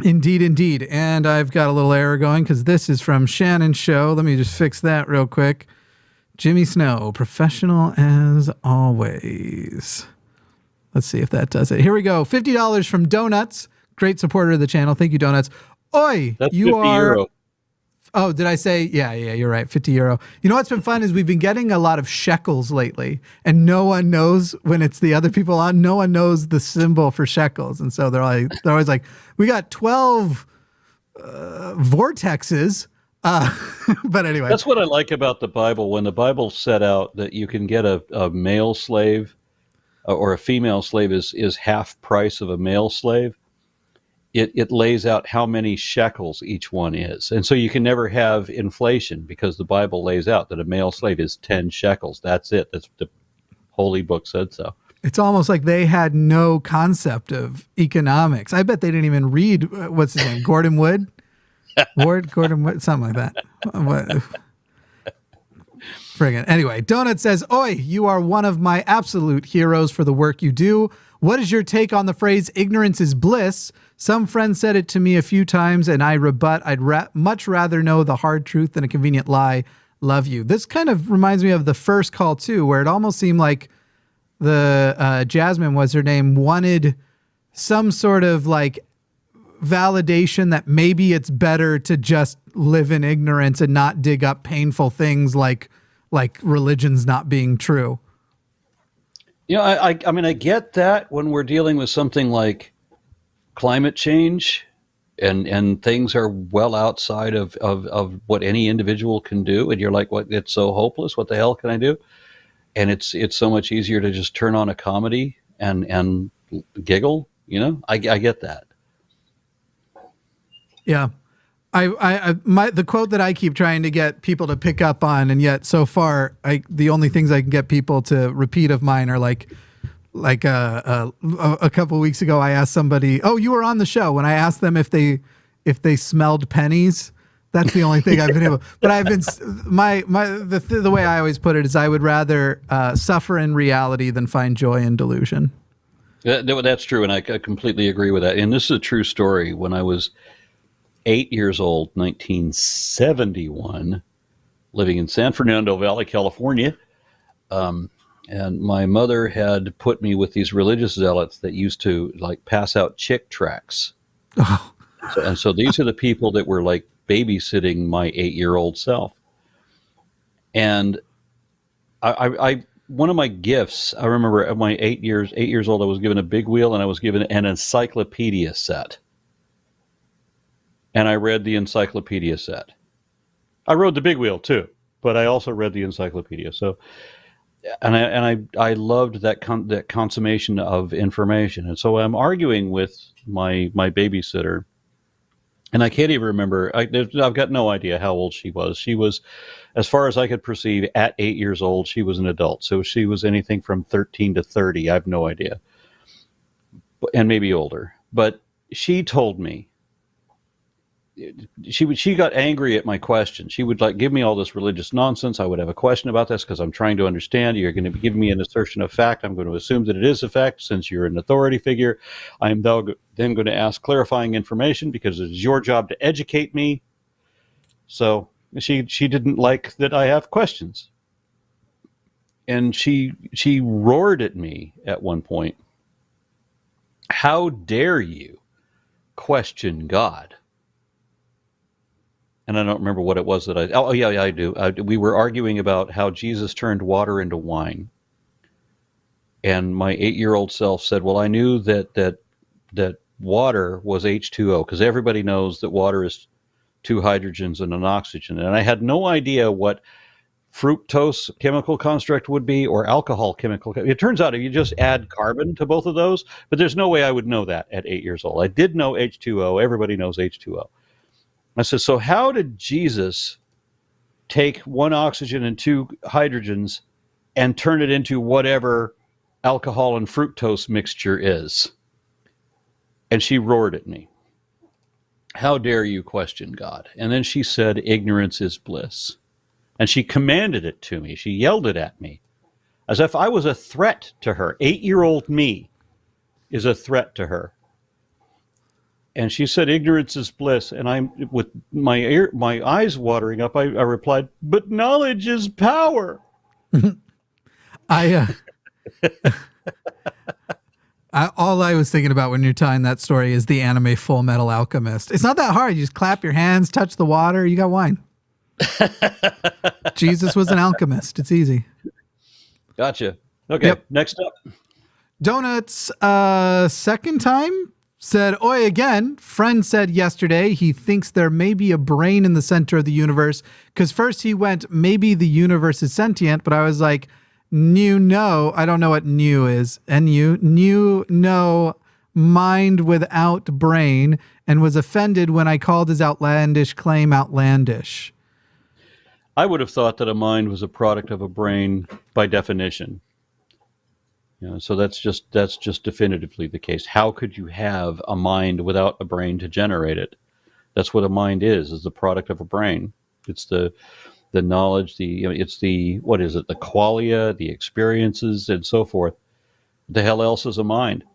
Indeed. And I've got a little error going because this is from Shannon's show. Let me just fix that real quick. Jimmy Snow, professional as always. Let's see if that does it. Here we go. $50 from Donuts. Great supporter of the channel. Thank you, Donuts. Oi, That's you 50 are euro. Oh, did I say? Yeah, you're right. 50 euro. You know what's been fun is we've been getting a lot of shekels lately, and no one knows when it's the other people on. No one knows the symbol for shekels, and so they're always like, we got 12 vortexes. But anyway, that's what I like about the Bible. When the Bible set out that you can get a male slave or a female slave is half price of a male slave. It lays out how many shekels each one is. And so you can never have inflation because the Bible lays out that a male slave is 10 shekels. That's it. That's the Holy Book said so. It's almost like they had no concept of economics. I bet they didn't even read, what's his name, Gordon Wood? Gordon Wood, something like that. Friggin'. Anyway, Donut says, "Oi, you are one of my absolute heroes for the work you do. What is your take on the phrase, ignorance is bliss? Some friend said it to me a few times, and I rebut. I'd much rather know the hard truth than a convenient lie. Love you." This kind of reminds me of the first call, too, where it almost seemed like the Jasmine was her name, wanted some sort of like validation that maybe it's better to just live in ignorance and not dig up painful things like religion's not being true. You know, I mean, I get that when we're dealing with something like climate change and things are well outside of what any individual can do. And you're like, what? It's so hopeless. What the hell can I do? And it's so much easier to just turn on a comedy and giggle. You know, I get that. Yeah. The quote that I keep trying to get people to pick up on, and yet so far, the only things I can get people to repeat of mine are like a couple of weeks ago, I asked somebody, "Oh, you were on the show," when I asked them if they smelled pennies. That's the only thing I've been able. But I've been the way I always put it is I would rather suffer in reality than find joy in delusion. That's true, and I completely agree with that. And this is a true story. When I was 8 years old, 1971, living in San Fernando Valley, California. And my mother had put me with these religious zealots that used to like pass out chick tracts. Oh. So these are the people that were like babysitting my 8-year-old self. And I one of my gifts, I remember at my 8 years old, I was given a big wheel and I was given an encyclopedia set. And I read the encyclopedia set. I rode the big wheel too, but I also read the encyclopedia. So, and I loved that consummation of information. And so I'm arguing with my babysitter, and I can't even remember. I've got no idea how old she was. She was, as far as I could perceive, at 8 years old, she was an adult. So she was anything from 13 to 30. I have no idea, and maybe older. But she told me. She got angry at my question. She would like give me all this religious nonsense. I would have a question about this because I'm trying to understand. You're going to give me an assertion of fact. I'm going to assume that it is a fact since you're an authority figure. I am then going to ask clarifying information because it is your job to educate me. So she didn't like that I have questions. And she roared at me at one point. How dare you question God? And I don't remember what it was that I do. We were arguing about how Jesus turned water into wine. And my 8-year-old self said, well, I knew that water was H2O because everybody knows that water is 2 hydrogens and an oxygen. And I had no idea what fructose chemical construct would be or alcohol chemical. It turns out if you just add carbon to both of those, but there's no way I would know that at 8 years old. I did know H2O. Everybody knows H2O. I said, so how did Jesus take 1 oxygen and 2 hydrogens and turn it into whatever alcohol and fructose mixture is? And she roared at me. How dare you question God? And then she said, ignorance is bliss. And she commanded it to me. She yelled it at me as if I was a threat to her. 8-year-old me is a threat to her. And she said, ignorance is bliss. And I'm with my eyes watering up. I replied, but knowledge is power. All I was thinking about when you're telling that story is the anime Full Metal Alchemist. It's not that hard. You just clap your hands, touch the water, you got wine. Jesus was an alchemist. It's easy. Gotcha. Okay, Yep. Next up. Donuts, second time, said, oi again. Friend said yesterday he thinks there may be a brain in the center of the universe. Because first he went, maybe the universe is sentient. But I was like, no, I don't know what new is. No, mind without brain. And was offended when I called his outlandish claim outlandish. I would have thought that a mind was a product of a brain by definition. So that's just definitively the case. How could you have a mind without a brain to generate it? That's what a mind is the product of a brain. It's the knowledge, it's the, what is it, the qualia, the experiences, and so forth. The hell else is a mind?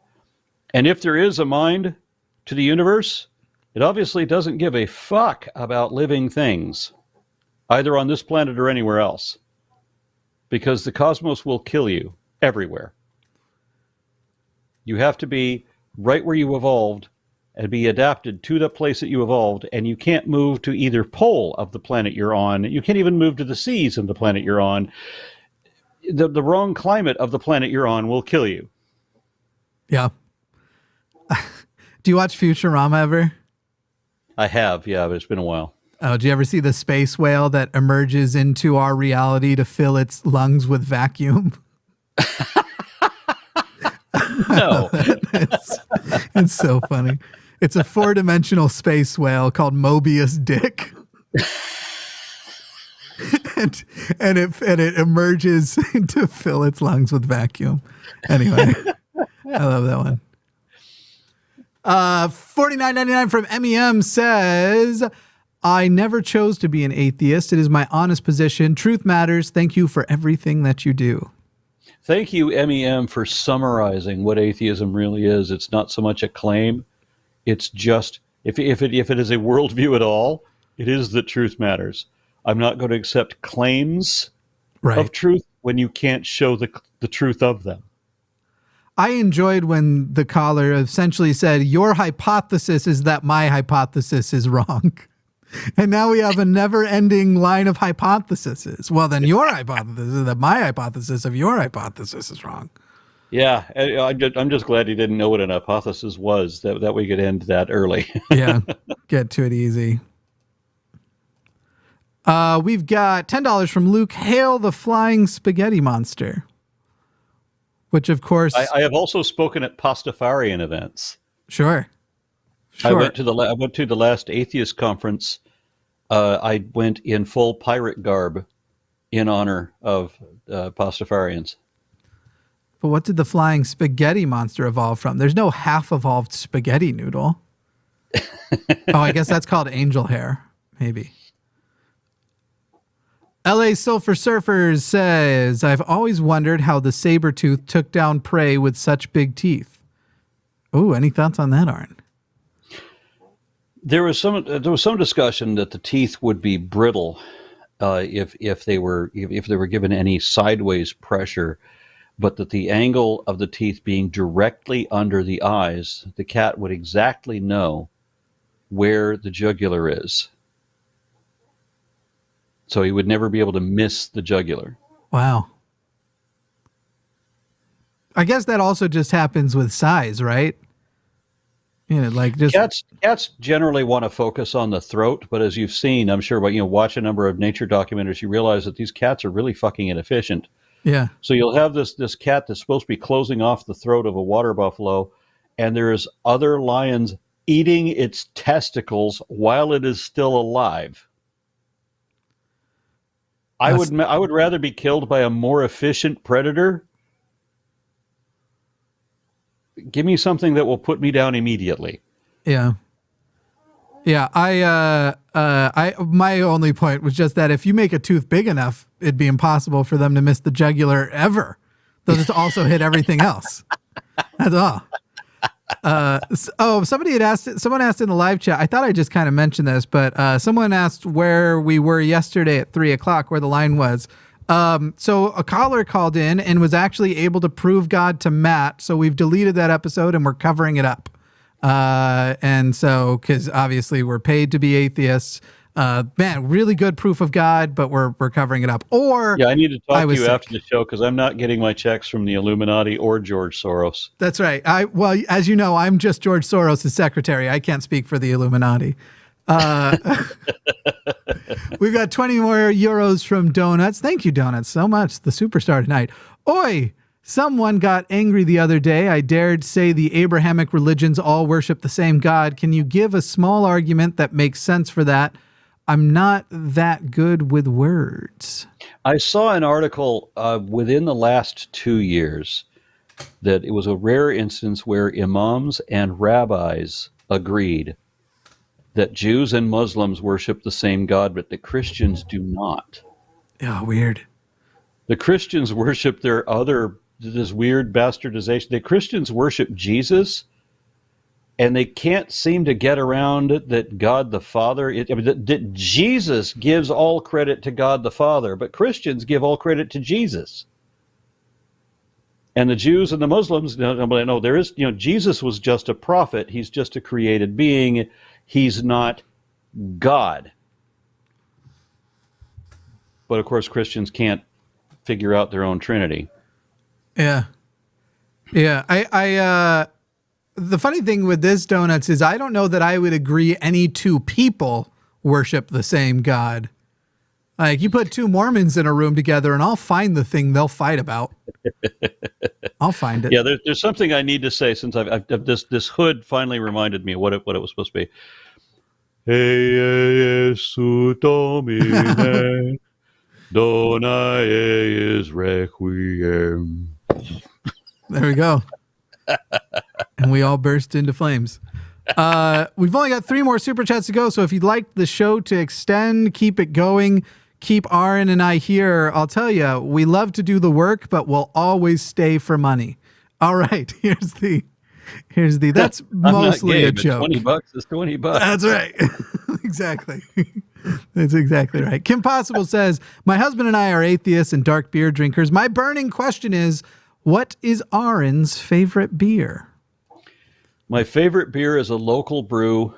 And if there is a mind to the universe, it obviously doesn't give a fuck about living things, either on this planet or anywhere else, because the cosmos will kill you everywhere. You have to be right where you evolved and be adapted to the place that you evolved, and you can't move to either pole of the planet you're on. You can't even move to the seas of the planet you're on. The wrong climate of the planet you're on will kill you. Yeah. Do you watch Futurama ever? I have, yeah, but it's been a while. Oh, do you ever see the space whale that emerges into our reality to fill its lungs with vacuum? No. It's so funny. It's a 4-dimensional space whale called Mobius Dick. and it emerges to fill its lungs with vacuum. Anyway, I love that one. $49.99 from MEM says, I never chose to be an atheist. It is my honest position. Truth matters. Thank you for everything that you do. Thank you, MEM, for summarizing what atheism really is. It's not so much a claim. It's just, if it is a worldview at all, it is that truth matters. I'm not going to accept claims of truth when you can't show the truth of them. I enjoyed when the caller essentially said, your hypothesis is that my hypothesis is wrong. And now we have a never-ending line of hypotheses. Well, then your hypothesis is that my hypothesis of your hypothesis is wrong. Yeah, I'm just glad he didn't know what an hypothesis was, that we could end that early. Yeah, get to it easy. We've got $10 from Luke. Hail the flying spaghetti monster. Which, of course... I have also spoken at Pastafarian events. Sure. I went to the last atheist conference. I went in full pirate garb in honor of Pastafarians. But what did the flying spaghetti monster evolve from? There's no half-evolved spaghetti noodle. Oh, I guess that's called angel hair, maybe. LA Sulfur Surfers says, I've always wondered how the saber-tooth took down prey with such big teeth. Ooh, any thoughts on that, Aron? There was some discussion that the teeth would be brittle if they were given any sideways pressure, but that the angle of the teeth being directly under the eyes, the cat would exactly know where the jugular is. So he would never be able to miss the jugular. Wow. I guess that also just happens with size, right? You know, like just cats generally want to focus on the throat, but as you've seen, I'm sure, but watch a number of nature documentaries, you realize that these cats are really fucking inefficient. Yeah. So you'll have this cat that's supposed to be closing off the throat of a water buffalo, and there's other lions eating its testicles while it is still alive. I would rather be killed by a more efficient predator. Give me something that will put me down immediately. Yeah. Yeah. My only point was just that if you make a tooth big enough, it'd be impossible for them to miss the jugular ever. They'll just also hit everything else. That's all. Someone asked in the live chat, I thought I just kind of mentioned this, but someone asked where we were yesterday at 3:00, where the line was. So a caller called in and was actually able to prove God to Matt. So we've deleted that episode and we're covering it up. And so, because obviously we're paid to be atheists, man, really good proof of God, but we're covering it up. Or yeah, I need to talk to you sick. after the show because I'm not getting my checks from the Illuminati or George Soros. That's right. Well, as you know, I'm just George Soros' secretary. I can't speak for the Illuminati. We've got 20 more euros from Donuts. Thank you, Donuts, so much. The superstar tonight. Oi! Someone got angry the other day. I dared say the Abrahamic religions all worship the same God. Can you give a small argument that makes sense for that? I'm not that good with words. I saw an article within the last 2 years that it was a rare instance where imams and rabbis agreed that Jews and Muslims worship the same God, but the Christians do not. Oh, weird. The Christians worship this weird bastardization. The Christians worship Jesus, and they can't seem to get around that God the Father, that Jesus gives all credit to God the Father, but Christians give all credit to Jesus. And the Jews and the Muslims, no, there is, Jesus was just a prophet. He's just a created being. He's not God. But of course, Christians can't figure out their own Trinity. Yeah. Yeah. The funny thing with this, Donuts, is I don't know that I would agree any two people worship the same God. Like, you put two Mormons in a room together and I'll find the thing they'll fight about. I'll find it. Yeah, there's something I need to say since this hood finally reminded me of what it was supposed to be. Hey, Jesu Domine, dona eis requiem. There we go. And we all burst into flames. We've only got 3 more super chats to go, so if you'd like the show to extend, keep it going, keep Aron and I here, I'll tell you, we love to do the work, but we'll always stay for money. All right, here's the that's mostly a joke. $20 is $20. That's right. Exactly. That's exactly right. Kim Possible says, my husband and I are atheists and dark beer drinkers. My burning question is, what is Aron's favorite beer? My favorite beer is a local brew.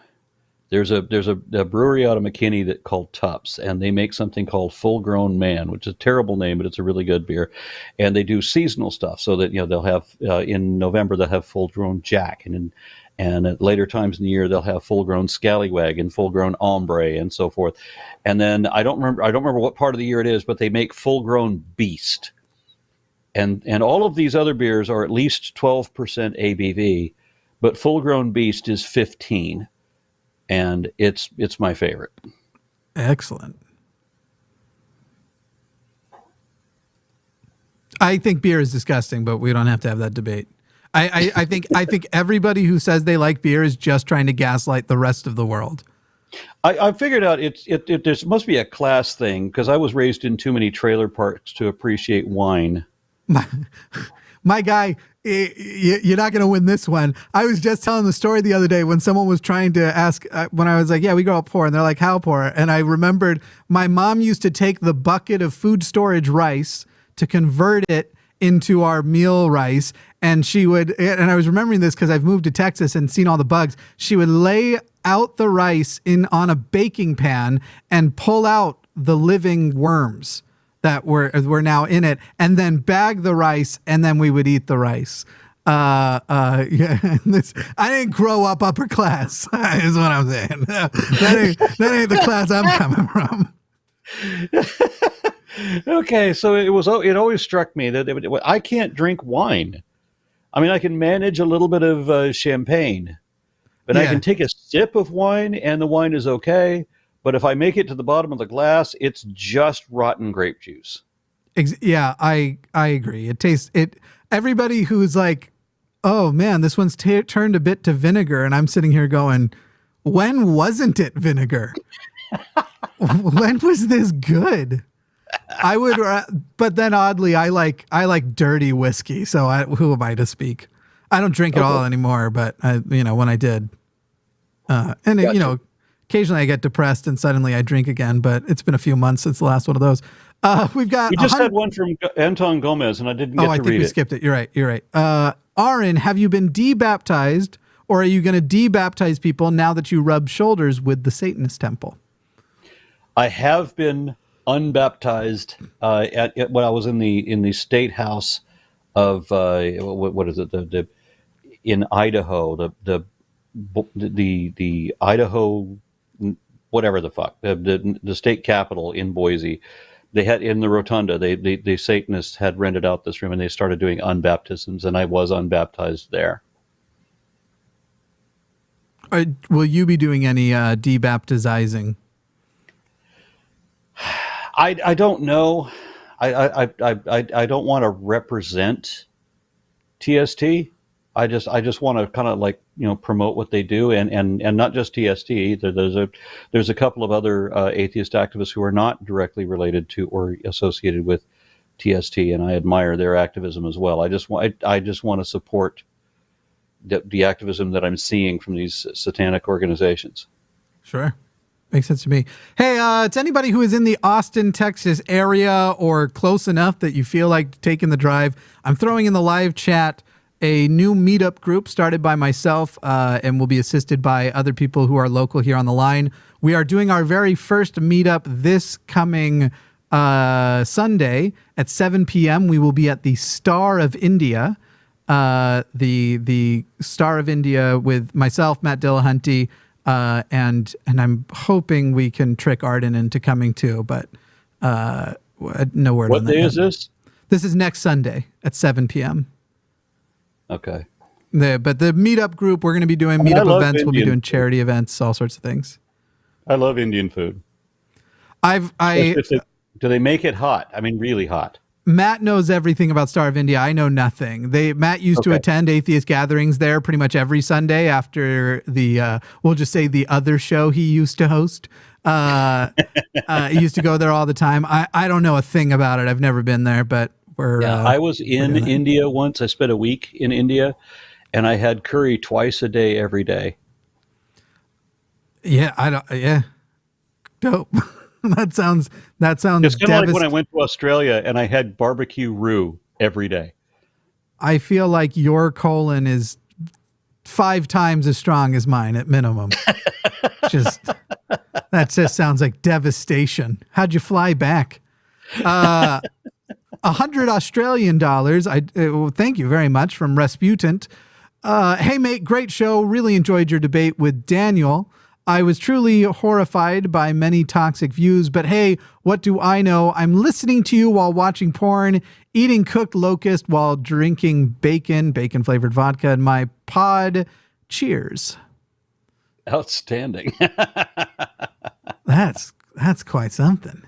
There's a brewery out of McKinney that called Tups, and they make something called Full Grown Man, which is a terrible name, but it's a really good beer. And they do seasonal stuff, so that they'll have in November they'll have Full Grown Jack, and at later times in the year they'll have Full Grown Scallywag and Full Grown Ombre and so forth. And then I don't remember what part of the year it is, but they make Full Grown Beast. And all of these other beers are at least 12% ABV, but Full Grown Beast is 15%. And it's my favorite. Excellent. I think beer is disgusting, but we don't have to have that debate. I think everybody who says they like beer is just trying to gaslight the rest of the world. I figured out there must be a class thing, because I was raised in too many trailer parks to appreciate wine. My guy, you're not going to win this one. I was just telling the story the other day when someone was trying to ask, when I was like, yeah, we grow up poor. And they're like, how poor? And I remembered my mom used to take the bucket of food storage rice to convert it into our meal rice. And she would, and I was remembering this because I've moved to Texas and seen all the bugs. She would lay out the rice on a baking pan and pull out the living worms that were now in it, and then bag the rice, and then we would eat the rice. Yeah, I didn't grow up upper class, is what I'm saying. That ain't the class I'm coming from. Okay, so it always struck me that I can't drink wine. I mean, I can manage a little bit of champagne, but I can take a sip of wine, and the wine is okay. But if I make it to the bottom of the glass, it's just rotten grape juice. Yeah, I agree. It tastes it. Everybody who's like, oh man, this one's turned a bit to vinegar, and I'm sitting here going, when wasn't it vinegar? When was this good? I would, but then oddly, I like dirty whiskey. So who am I to speak? I don't drink it all anymore, but when I did, occasionally I get depressed and suddenly I drink again, but it's been a few months since the last one of those. We just had one from Anton Gomez, and I didn't get to read it. I think we skipped it. You're right. Aron, have you been debaptized, or are you going to debaptize people now that you rub shoulders with the Satanist temple? I have been unbaptized when I was in the state house of what is it? In Idaho, the Idaho, whatever the fuck, the state capitol in Boise. They had in the rotunda. The Satanists had rented out this room, and they started doing unbaptisms, and I was unbaptized there. Will you be doing any debaptizing? I don't know. I don't want to represent TST. I just want to kind of like, promote what they do, and not just TST either. There's a couple of other atheist activists who are not directly related to or associated with TST, and I admire their activism as well. I just want to support the activism that I'm seeing from these satanic organizations. Sure. Makes sense to me. Hey, to anybody who is in the Austin, Texas area or close enough that you feel like taking the drive, I'm throwing in the live chat a new meetup group started by myself and will be assisted by other people who are local here on the line. We are doing our very first meetup this coming Sunday at 7 p.m. We will be at the Star of India, the Star of India with myself, Matt Dillahunty, and I'm hoping we can trick Arden into coming too, but no word on that. What day is this? This is next Sunday at 7 p.m. Okay. But the meetup group, we're going to be doing meetup events. We'll be doing charity events, all sorts of things. I love Indian food. Do they make it hot? I mean, really hot. Matt knows everything about Star of India. I know nothing. Matt used to attend atheist gatherings there pretty much every Sunday after we'll just say the other show he used to host. He used to go there all the time. I don't know a thing about it. I've never been there, but I was in India once. I spent a week in India, and I had curry twice a day, every day. Yeah, dope. that sounds. It's kind of like when I went to Australia and I had barbecue roux every day. I feel like your colon is 5 times as strong as mine at minimum. That just sounds like devastation. How'd you fly back? 100 Australian dollars. Thank you very much from Resputant. Hey mate, great show. Really enjoyed your debate with Daniel. I was truly horrified by many toxic views, but hey, what do I know? I'm listening to you while watching porn, eating cooked locust while drinking bacon flavored vodka in my pod. Cheers. Outstanding. That's quite something.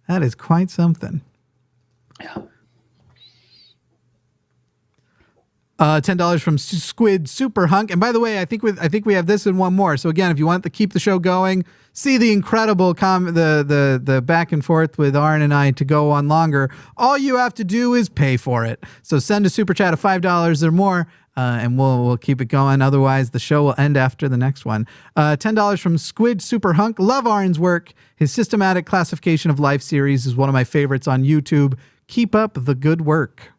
That is quite something. Yeah. $10 from Squid Super Hunk. And by the way, I think we have this and one more. So again, if you want to keep the show going, see the incredible the back and forth with Aron and I to go on longer, all you have to do is pay for it. So send a super chat of $5 or more, and we'll keep it going. Otherwise, the show will end after the next one. $10 from Squid Super Hunk. Love Aron's work. His systematic classification of life series is one of my favorites on YouTube. Keep up the good work.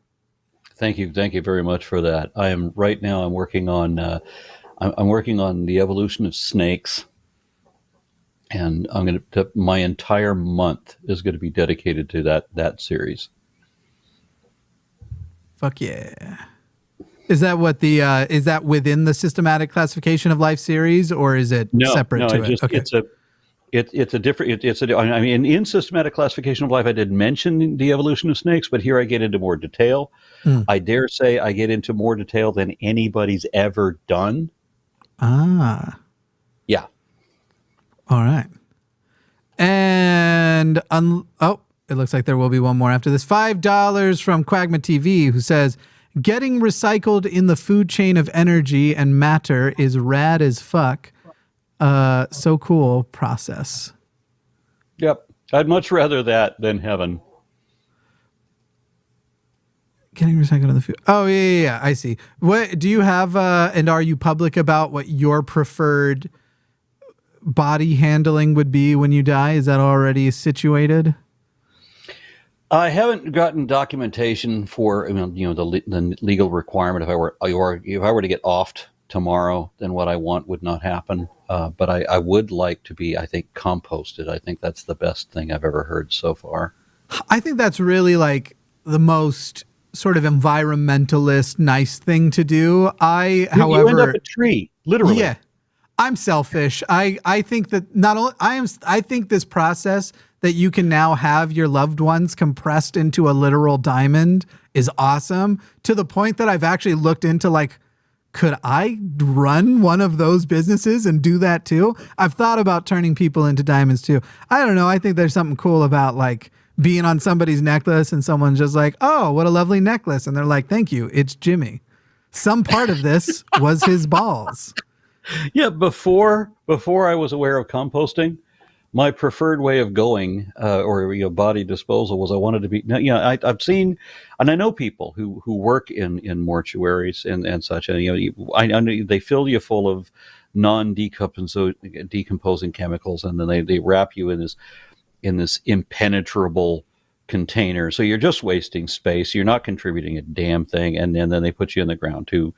Thank you very much for that. I'm working on the evolution of snakes, and my entire month is going to be dedicated to that series. Fuck yeah! Is that what is that within the systematic classification of life series, or is it separate to it? Okay. It's a different. I mean, in systematic classification of life, I did mention the evolution of snakes, but here I get into more detail. I dare say I get into more detail than anybody's ever done. Ah. Yeah. All right. And it looks like there will be one more after this. $5 from Quagma TV, who says, "Getting recycled in the food chain of energy and matter is rad as fuck. So cool process." Yep. I'd much rather that than heaven. Getting recycled in the food. Oh, yeah. I see. What do you have, and are you public about what your preferred body handling would be when you die? Is that already situated? I haven't gotten documentation for, the legal requirement. If I were to get offed tomorrow, then what I want would not happen. But I would like to be, I think, composted. I think that's the best thing I've ever heard so far. I think that's really like the most sort of environmentalist nice thing to do. You end up a tree, literally. Yeah. I'm selfish. I think that not only I think this process that you can now have your loved ones compressed into a literal diamond is awesome, to the point that I've actually looked into, like, could I run one of those businesses and do that too? I've thought about turning people into diamonds too. I don't know. I think there's something cool about like being on somebody's necklace and someone's just like, oh, what a lovely necklace. And they're like, thank you. It's Jimmy. Some part of this was his balls. Yeah. Before I was aware of composting, my preferred way of going, or body disposal, was I wanted to be. I've seen, and I know people who work in mortuaries and such, and I know they fill you full of decomposing chemicals, and then they wrap you in this impenetrable container. So you're just wasting space. You're not contributing a damn thing, and then they put you in the ground to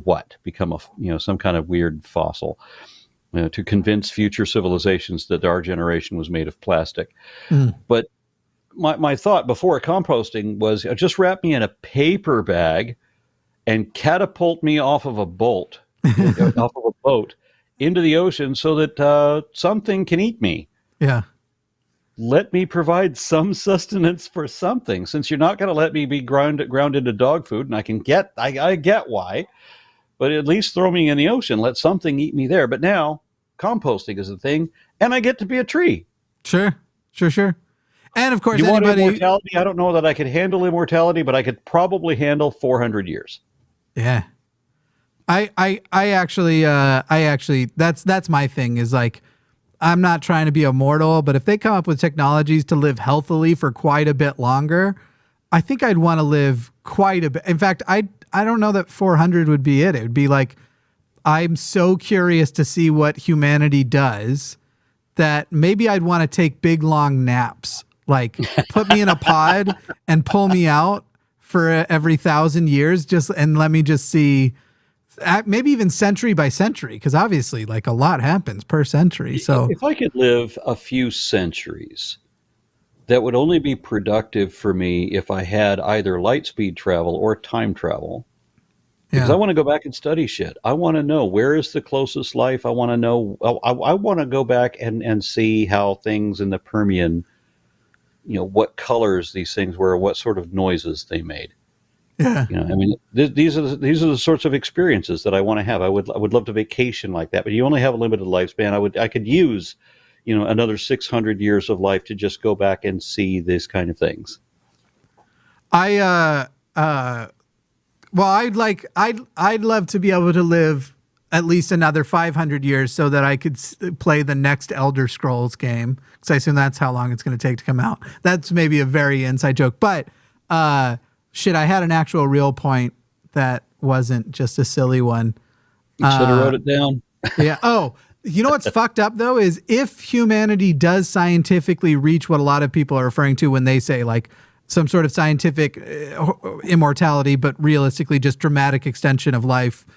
what? Become some kind of weird fossil. To convince future civilizations that our generation was made of plastic. But my thought before composting was, just wrap me in a paper bag and catapult me off of a boat into the ocean so that something can eat me. Yeah. Let me provide some sustenance for something, since you're not going to let me be ground into dog food, and I get why. But at least throw me in the ocean. Let something eat me there. But now composting is a thing, and I get to be a tree. Sure. And of course, you want immortality? I don't know that I could handle immortality, but I could probably handle 400 years. Yeah. I actually, that's my thing, is like, I'm not trying to be immortal, but if they come up with technologies to live healthily for quite a bit longer, I think I'd want to live quite a bit. In fact, I don't know that 400 would be it. It would be like, I'm so curious to see what humanity does that maybe I'd want to take big, long naps. Like, put me in a pod and pull me out for every 1,000 years, and let me just see, maybe even century by century, because obviously, like, a lot happens per century. So if I could live a few centuries, that would only be productive for me if I had either light speed travel or time travel. Because I want to go back and study shit. I want to know, where is the closest life. I want to know. I want to go back and see how things in the Permian, what colors these things were, what sort of noises they made. Yeah. These are the sorts of experiences that I want to have. I would love to vacation like that, but you only have a limited lifespan. I could use, another 600 years of life to just go back and see these kind of things. Well, I'd love to be able to live at least another 500 years so that I could play the next Elder Scrolls game, because I assume that's how long it's going to take to come out. That's maybe a very inside joke, but I had an actual real point that wasn't just a silly one. You should have wrote it down. Yeah. Oh, you know what's fucked up though is if humanity does scientifically reach what a lot of people are referring to when they say like some sort of scientific immortality, but realistically just dramatic extension of life,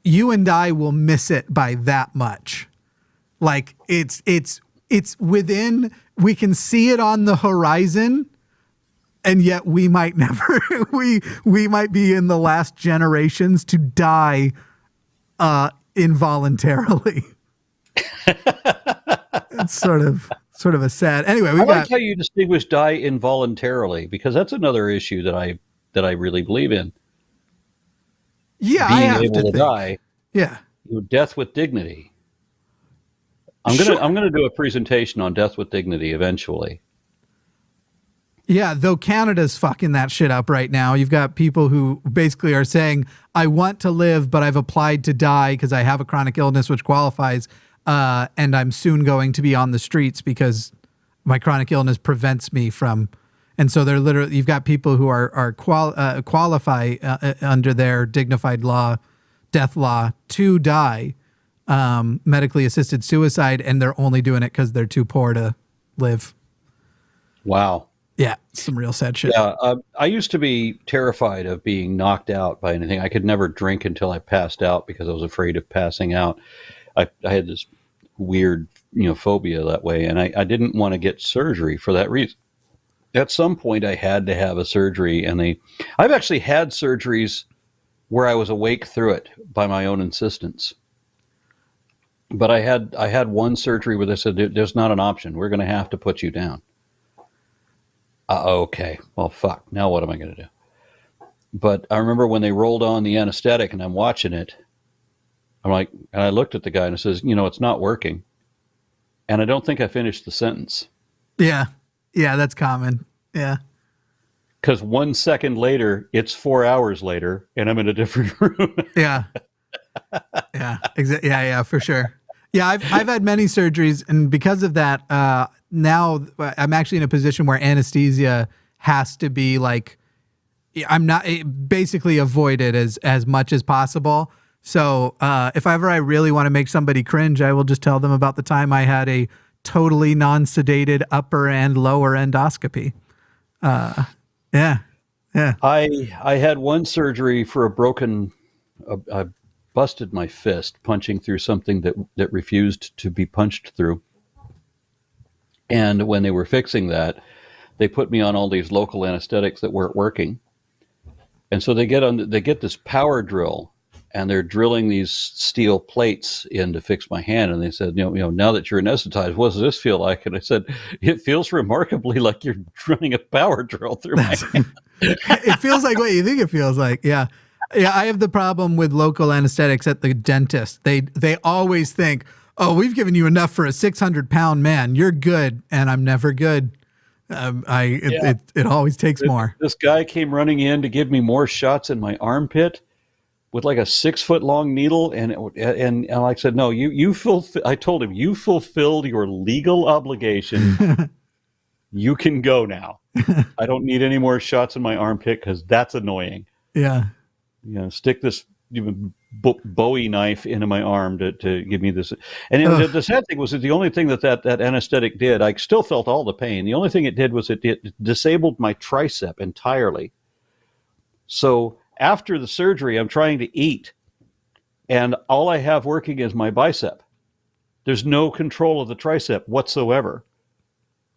you and I will miss it by that much. Like it's within, we can see it on the horizon, and yet we might never, we might be in the last generations to die involuntarily. It's sort of a sad. Anyway, I like how you distinguish die involuntarily, because that's another issue that I really believe in. Yeah, being I have able to die. Yeah, death with dignity. I'm gonna do a presentation on death with dignity eventually. Yeah, though Canada's fucking that shit up right now. You've got people who basically are saying, I want to live, but I've applied to die because I have a chronic illness which qualifies, and I'm soon going to be on the streets because my chronic illness prevents me from. And so they're literally, you've got people who qualify under their dignified law, death law, to die. medically assisted suicide, and they're only doing it because they're too poor to live. Wow. Yeah, some real sad shit. Yeah, I used to be terrified of being knocked out by anything. I could never drink until I passed out because I was afraid of passing out. I had this weird, phobia that way, and I didn't want to get surgery for that reason. At some point, I had to have a surgery, and I've actually had surgeries where I was awake through it by my own insistence. But I had one surgery where they said, "There's not an option. We're going to have to put you down." Okay, well, fuck. Now what am I going to do? But I remember when they rolled on the anesthetic and I'm watching it, I'm like, and I looked at the guy and I says, it's not working. And I don't think I finished the sentence. Yeah. Yeah, that's common. Yeah. Because 1 second later, it's 4 hours later, and I'm in a different room. Yeah. Yeah. Yeah, for sure. Yeah, I've had many surgeries, and because of that, now I'm actually in a position where anesthesia has to be like, I'm not basically avoided as much as possible. So if ever I really want to make somebody cringe, I will just tell them about the time I had a totally non-sedated upper and lower endoscopy. Yeah. I had one surgery for a broken. I busted my fist punching through something that refused to be punched through. And when they were fixing that, they put me on all these local anesthetics that weren't working. And so they get this power drill, and they're drilling these steel plates in to fix my hand. And they said, now that you're anesthetized, what does this feel like? And I said, it feels remarkably like you're running a power drill through my hand. It feels like what you think it feels like. Yeah. Yeah. I have the problem with local anesthetics at the dentist. They always think, oh, we've given you enough for a 600-pound man. You're good. And I'm never good. It always takes more. This guy came running in to give me more shots in my armpit with like a 6-foot-long needle, and I said, no, I told him, you fulfilled your legal obligation. You can go now. I don't need any more shots in my armpit because that's annoying. Yeah. Stick this Bowie knife into my arm to give me this. And the sad thing was that the only thing that anesthetic did, I still felt all the pain. The only thing it did was it disabled my tricep entirely. So after the surgery, I'm trying to eat, and all I have working is my bicep. There's no control of the tricep whatsoever.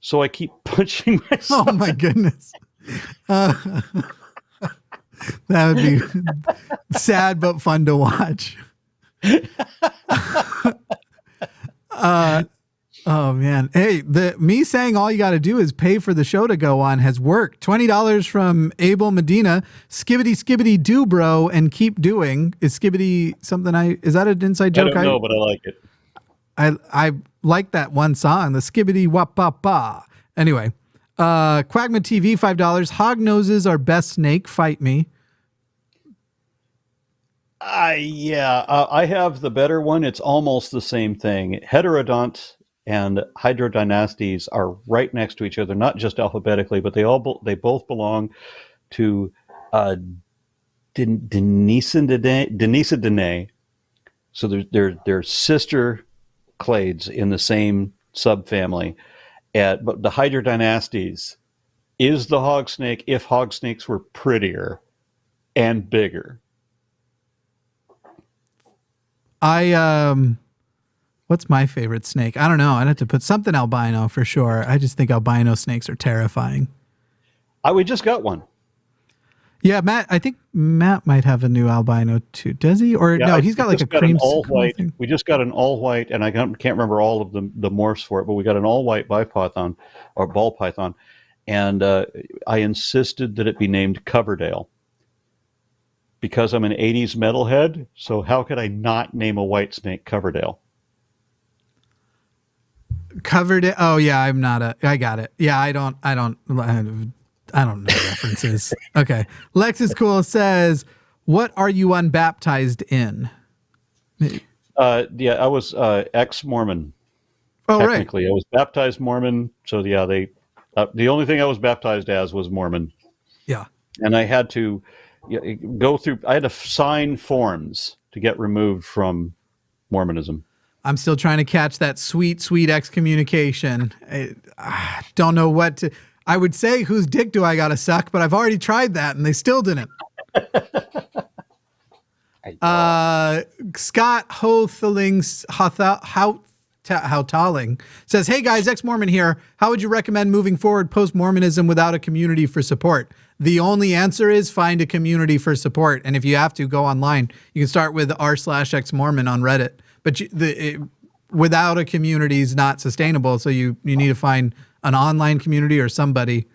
So I keep punching myself. Oh my goodness. That would be sad but fun to watch. Oh man. Hey, me saying all you got to do is pay for the show to go on has worked. $20 from Abel Medina. Skibbity do, bro, and keep doing. Is skibbity something is that an inside joke? I don't know, but I like it. I like that one song, the skibbity wap ba ba. Anyway, Quagma TV, $5. Hog noses are best snake. Fight me. I have the better one. It's almost the same thing. Heterodont and Hydrodynastes are right next to each other, not just alphabetically, but they both belong to Denisidae. So they're sister clades in the same subfamily. But the Hydrodynastes is the hog snake if hog snakes were prettier and bigger. What's my favorite snake? I don't know. I'd have to put something albino for sure. I just think albino snakes are terrifying. We just got one. Yeah, Matt. I think Matt might have a new albino too. Does he? Or no? He's got like a cream all white. We just got an all white, and I can't remember all of the morphs for it, but we got an all white bipython or ball python, and I insisted that it be named Coverdale because I'm an '80s metalhead. So how could I not name a white snake Coverdale? Coverdale. Oh yeah, I'm not I got it. Yeah, I don't know references. Okay. Lexus Cool says, what are you unbaptized in? I was ex-Mormon. Oh, technically. right. I was baptized Mormon. So yeah, the only thing I was baptized as was Mormon. Yeah. And I had to I had to sign forms to get removed from Mormonism. I'm still trying to catch that sweet excommunication. I don't know what to. I would say, whose dick do I gotta suck? But I've already tried that, and they still didn't. Scott Houtalling says, "Hey guys, ex-Mormon here. How would you recommend moving forward post-Mormonism without a community for support?" The only answer is find a community for support, and if you have to, go online. You can start with r/ex-Mormon on Reddit. But without a community is not sustainable. So you need to find an online community or somebody.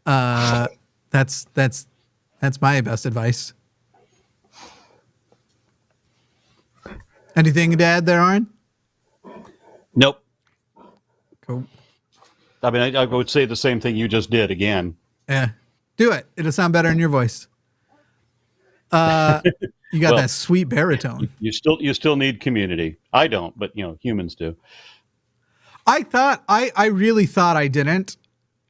That's my best advice. Anything to add there, Aron? Nope. Cool. I mean, I would say the same thing you just did again. Yeah. Do it. It'll sound better in your voice. You got that sweet baritone. You still need community. I don't, but humans do. I really thought I didn't.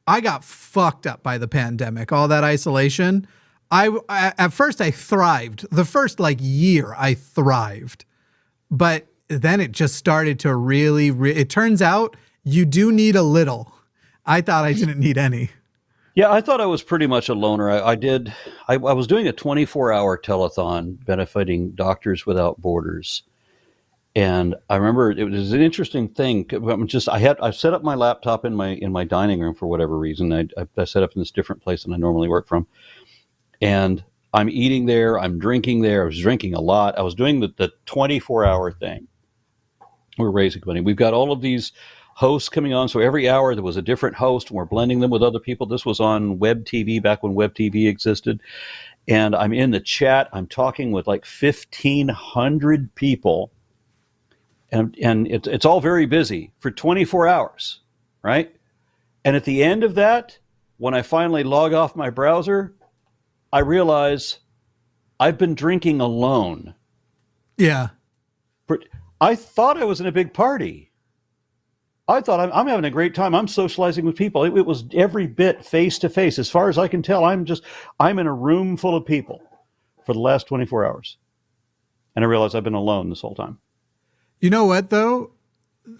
I got fucked up by the pandemic, all that isolation. At first I thrived. The first year I thrived, but then it just started to really, it turns out you do need a little. I thought I didn't need any. Yeah, I thought I was pretty much a loner. I was doing a 24-hour telethon benefiting Doctors Without Borders. And I remember it was an interesting thing. I set up my laptop in my dining room for whatever reason. I set up in this different place than I normally work from. And I'm eating there, I'm drinking there. I was drinking a lot. I was doing the 24-hour thing. We're raising money. We've got all of these hosts coming on. So every hour there was a different host, and we're blending them with other people. This was on web TV back when web TV existed. And I'm in the chat. I'm talking with 1,500 people. And it's all very busy for 24 hours, right? And at the end of that, when I finally log off my browser, I realize I've been drinking alone. Yeah. I thought I was in a big party. I thought I'm having a great time. I'm socializing with people. It was every bit face to face. As far as I can tell, I'm in a room full of people for the last 24 hours. And I realized I've been alone this whole time. You know what, though?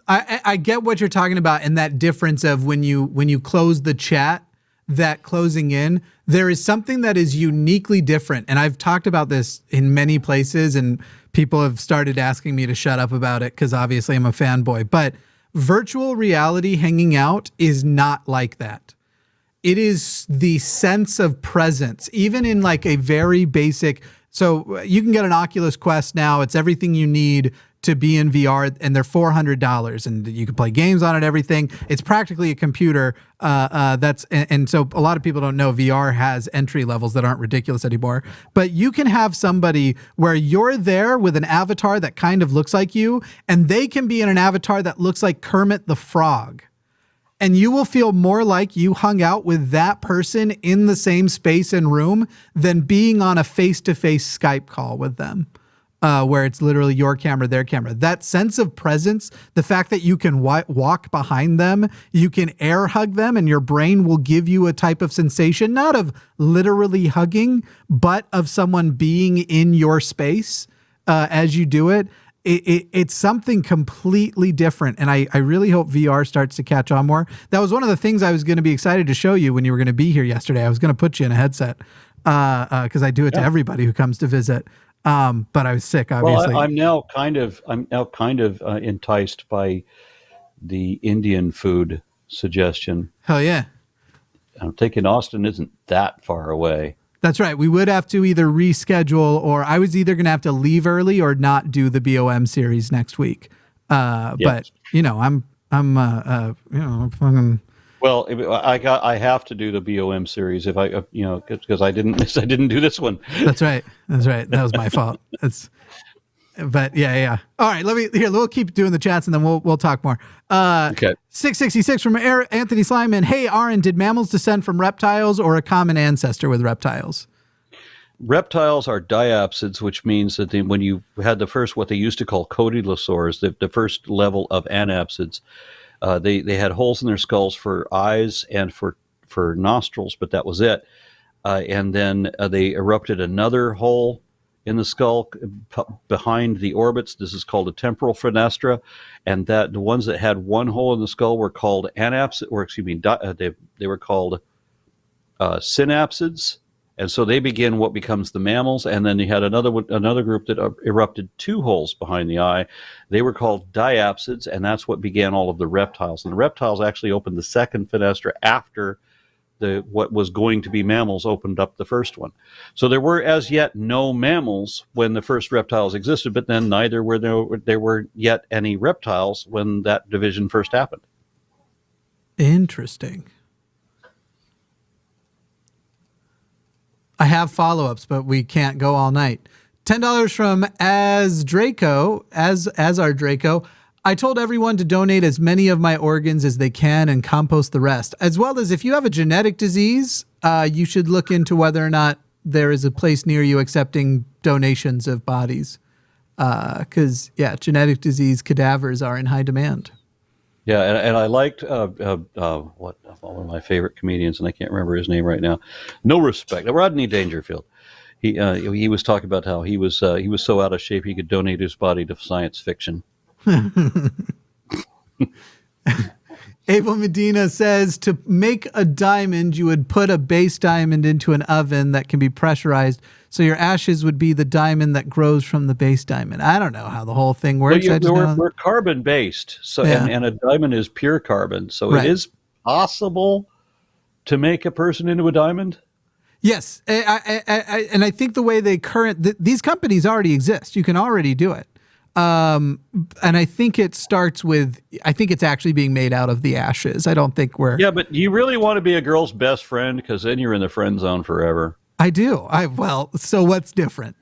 I get what you're talking about, and that difference of when you close the chat, that closing in, there is something that is uniquely different. And I've talked about this in many places, and people have started asking me to shut up about it because obviously I'm a fanboy. But virtual reality hanging out is not like that. It is the sense of presence, even in a very basic. So you can get an Oculus Quest now. It's everything you need to be in VR, and they're $400, and you can play games on it, everything. It's practically a computer. And so a lot of people don't know VR has entry levels that aren't ridiculous anymore. But you can have somebody where you're there with an avatar that kind of looks like you, and they can be in an avatar that looks like Kermit the Frog. And you will feel more like you hung out with that person in the same space and room than being on a face-to-face Skype call with them. Where it's literally your camera, their camera. That sense of presence, the fact that you can walk behind them, you can air hug them, and your brain will give you a type of sensation, not of literally hugging, but of someone being in your space as you do it. It's something completely different, and I really hope VR starts to catch on more. That was one of the things I was going to be excited to show you when you were going to be here yesterday. I was going to put you in a headset because I do it to everybody who comes to visit. But I was sick, obviously. Well, I'm now kind of enticed by the Indian food suggestion. Hell yeah. I'm thinking Austin isn't that far away. That's right. We would have to either reschedule, or I was either going to have to leave early or not do the BOM series next week. Yes. But I'm fucking. Well, I have to do the BOM series if because I didn't do this one. That's right. That was my fault. But yeah. All right, we'll keep doing the chats and then we'll talk more. Okay. 666 from Anthony Slyman. Hey, Aron, did mammals descend from reptiles or a common ancestor with reptiles? Reptiles are diapsids, which means that when you had the first, what they used to call cotylosaurs, the first level of anapsids, they had holes in their skulls for eyes and for nostrils, but that was it. And then they erupted another hole in the skull behind the orbits. This is called a temporal fenestra, and that the ones that had one hole in the skull were called they were called synapsids, and so they begin what becomes the mammals. And then you had another group that erupted two holes behind the eye. They were called diapsids, and that's what began all of the reptiles. And the reptiles actually opened the second fenestra after what was going to be mammals opened up the first one. So there were as yet no mammals when the first reptiles existed, but then neither were there were yet any reptiles when that division first happened. Interesting. I have follow-ups, but we can't go all night. $10 from As our Draco. I told everyone to donate as many of my organs as they can and compost the rest. As well as if you have a genetic disease, you should look into whether or not there is a place near you accepting donations of bodies. Because, genetic disease cadavers are in high demand. Yeah, and I liked one of my favorite comedians, and I can't remember his name right now. No respect, Rodney Dangerfield. He was talking about how he was so out of shape he could donate his body to science fiction. Abel Medina says to make a diamond, you would put a base diamond into an oven that can be pressurized. So your ashes would be the diamond that grows from the base diamond. I don't know how the whole thing works. We're carbon based. So, and a diamond is pure carbon. So It is possible to make a person into a diamond. Yes. And I think the way these companies already exist, you can already do it. And I think it starts with, I think it's actually being made out of the ashes. I don't think we're... Yeah, but do you really want to be a girl's best friend? Because then you're in the friend zone forever. I do. So what's different?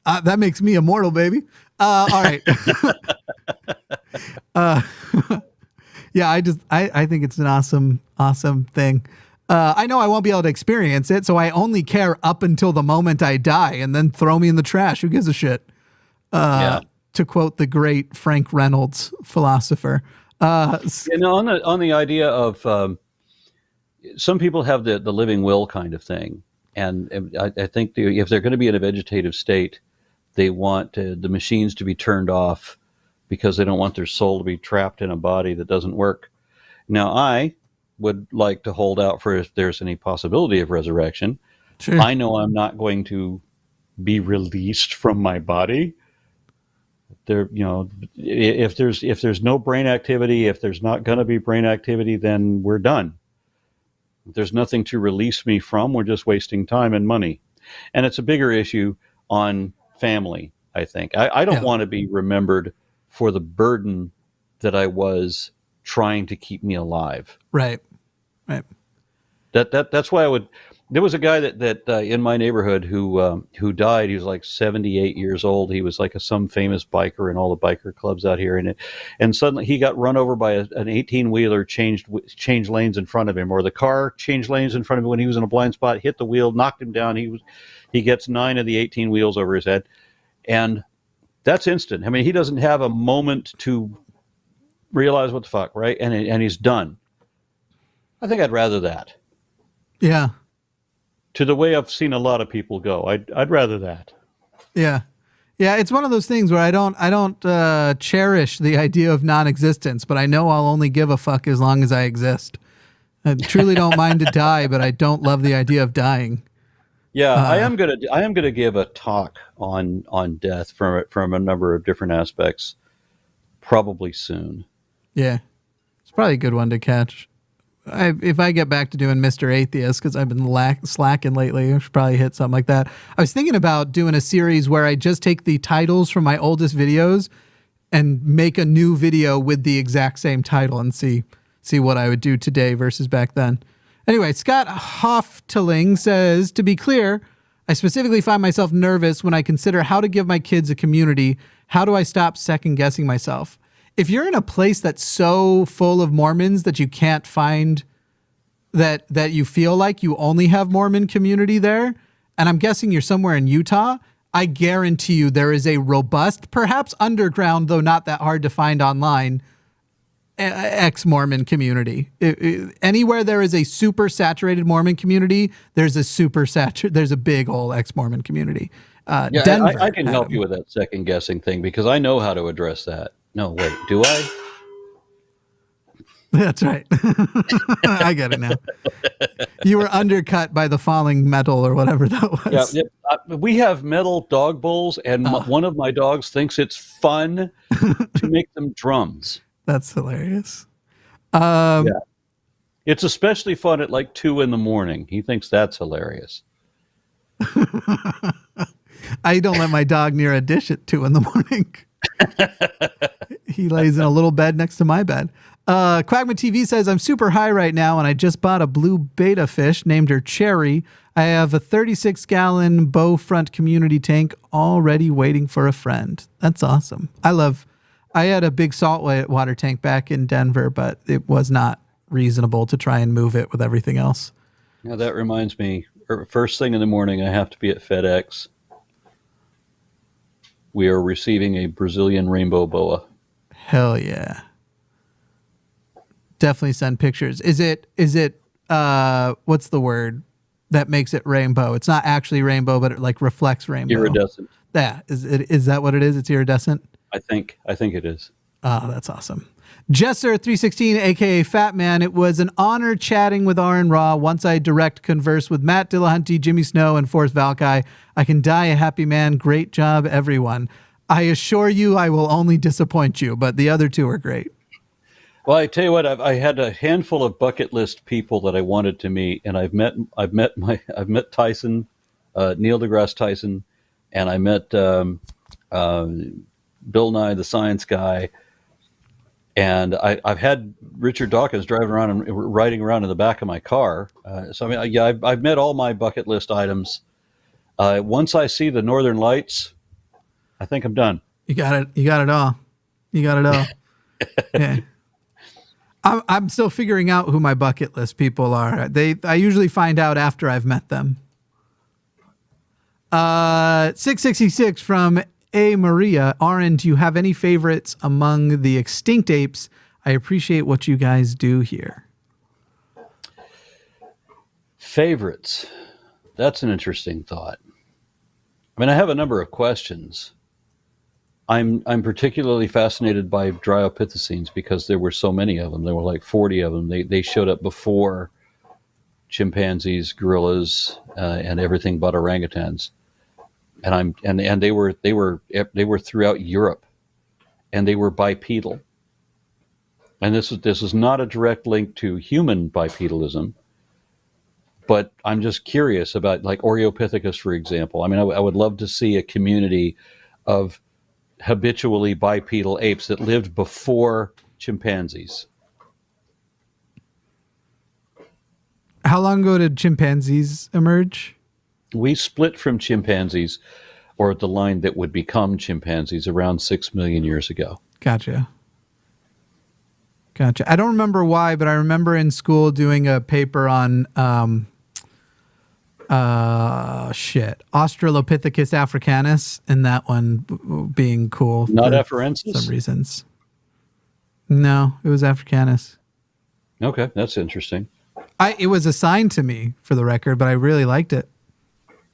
That makes me immortal, baby. All right. I think it's an awesome thing. I know I won't be able to experience it, so I only care up until the moment I die, and then throw me in the trash. Who gives a shit? To quote the great Frank Reynolds, philosopher. On the idea of some people have the living will kind of thing, and I think if they're going to be in a vegetative state, they want the machines to be turned off because they don't want their soul to be trapped in a body that doesn't work. Now, I would like to hold out for if there's any possibility of resurrection. Sure. I know I'm not going to be released from my body. If there's no brain activity, if there's not going to be brain activity, then we're done. If there's nothing to release me from, we're just wasting time and money. And it's a bigger issue on family, I think. I don't want to be remembered for the burden that I was trying to keep me alive. Right. That's why there was a guy that in my neighborhood who died. He was like 78 years old. He was like some famous biker in all the biker clubs out here. And suddenly he got run over by an 18-wheeler changed lanes in front of him, or the car changed lanes in front of him when he was in a blind spot, hit the wheel, knocked him down. He gets 9 of the 18 wheels over his head. And that's instant. I mean, he doesn't have a moment to realize what the fuck, right? And he's done. I think I'd rather that. Yeah. To the way I've seen a lot of people go, I'd rather that. Yeah. Yeah, it's one of those things where I don't cherish the idea of non-existence, but I know I'll only give a fuck as long as I exist. I truly don't mind to die, but I don't love the idea of dying. Yeah, I am gonna give a talk on death from a number of different aspects, probably soon. Yeah, it's probably a good one to catch. If I get back to doing Mr. Atheist, because I've been slacking lately, I should probably hit something like that. I was thinking about doing a series where I just take the titles from my oldest videos and make a new video with the exact same title and see what I would do today versus back then. Anyway, Scott HOSTility says, to be clear, I specifically find myself nervous when I consider how to give my kids a community. How do I stop second guessing myself? If you're in a place that's so full of Mormons that you can't find that you feel like you only have Mormon community there, and I'm guessing you're somewhere in Utah, I guarantee you there is a robust, perhaps underground, though not that hard to find online, ex-Mormon community. Anywhere there is a super saturated Mormon community, there's a big old ex-Mormon community. Denver, I can help you with that second guessing thing because I know how to address that. No, wait, do I? That's right. I get it now. You were undercut by the falling metal or whatever that was. Yeah, we have metal dog bowls, and one of my dogs thinks it's fun to make them drums. That's hilarious. Yeah. It's especially fun at like 2 a.m. He thinks that's hilarious. I don't let my dog near a dish at 2 a.m. He lays in a little bed next to my bed. Quagman TV says, I'm super high right now, and I just bought a blue betta fish, named her Cherry. I have a 36-gallon bow front community tank already waiting for a friend. That's awesome. I had a big saltwater tank back in Denver, but it was not reasonable to try and move it with everything else. Now that reminds me, first thing in the morning, I have to be at FedEx. We are receiving a Brazilian rainbow boa. Hell yeah. Definitely send pictures. Is it what's the word that makes it rainbow? It's not actually rainbow, but it like reflects rainbow. Iridescent. Yeah. Is that what it is? It's iridescent? I think it is. Oh, that's awesome. Jesser316, aka Fat Man, it was an honor chatting with Aron Ra. Once I direct converse with Matt Dillahunty, Jimmy Snow, and Forrest Valkai, I can die a happy man. Great job, everyone. I assure you I will only disappoint you, but the other two are great. Well, I tell you what, I had a handful of bucket list people that I wanted to meet, and I've met Tyson, Neil deGrasse Tyson, and I met Bill Nye, the science guy, and I've had Richard Dawkins driving around and riding around in the back of my car. So I mean, I've met all my bucket list items. Once I see the Northern Lights, I think I'm done. You got it. You got it all. You got it all. Yeah. I'm still figuring out who my bucket list people are. I usually find out after I've met them. 666 from A. Maria. Aron, do you have any favorites among the extinct apes? I appreciate what you guys do here. Favorites. That's an interesting thought. I mean, I have a number of questions. I'm particularly fascinated by Dryopithecines because there were so many of them. There were like 40 of them. They showed up before chimpanzees, gorillas, and everything but orangutans. And they were throughout Europe, and they were bipedal. And this is not a direct link to human bipedalism, but I'm just curious about like Oreopithecus, for example. I mean, I would love to see a community of habitually bipedal apes that lived before chimpanzees. How long ago did chimpanzees emerge? We split from chimpanzees, or the line that would become chimpanzees, around 6 million years ago. Gotcha. I don't remember why, but I remember in school doing a paper on Australopithecus africanus, and that one being cool. Not Afarensis? Some reasons. No, it was africanus. Okay, that's interesting. It was assigned to me for the record, but I really liked it.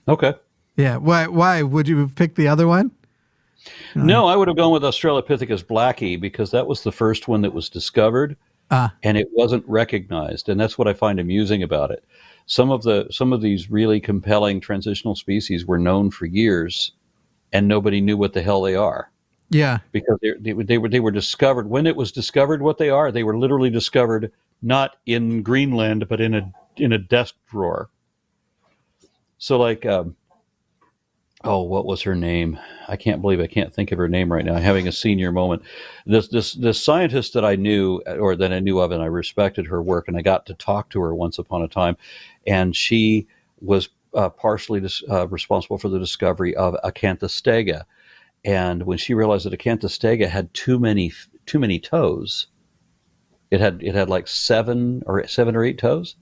Okay. Yeah. Why would you pick the other one? No, I would have gone with Australopithecus blacki because that was the first one that was discovered, and it wasn't recognized, and that's what I find amusing about it. Some of these really compelling transitional species were known for years, and nobody knew what the hell they are. Yeah, because they were discovered when it was discovered what they are. They were literally discovered not in Greenland, but in a desk drawer. So like, what was her name? I can't believe I can't think of her name right now. I'm having a senior moment. This scientist that I knew, or that I knew of, and I respected her work, and I got to talk to her once upon a time, and she was partially responsible for the discovery of Acanthostega. And when she realized that Acanthostega had too many toes, it had like seven or 8 toes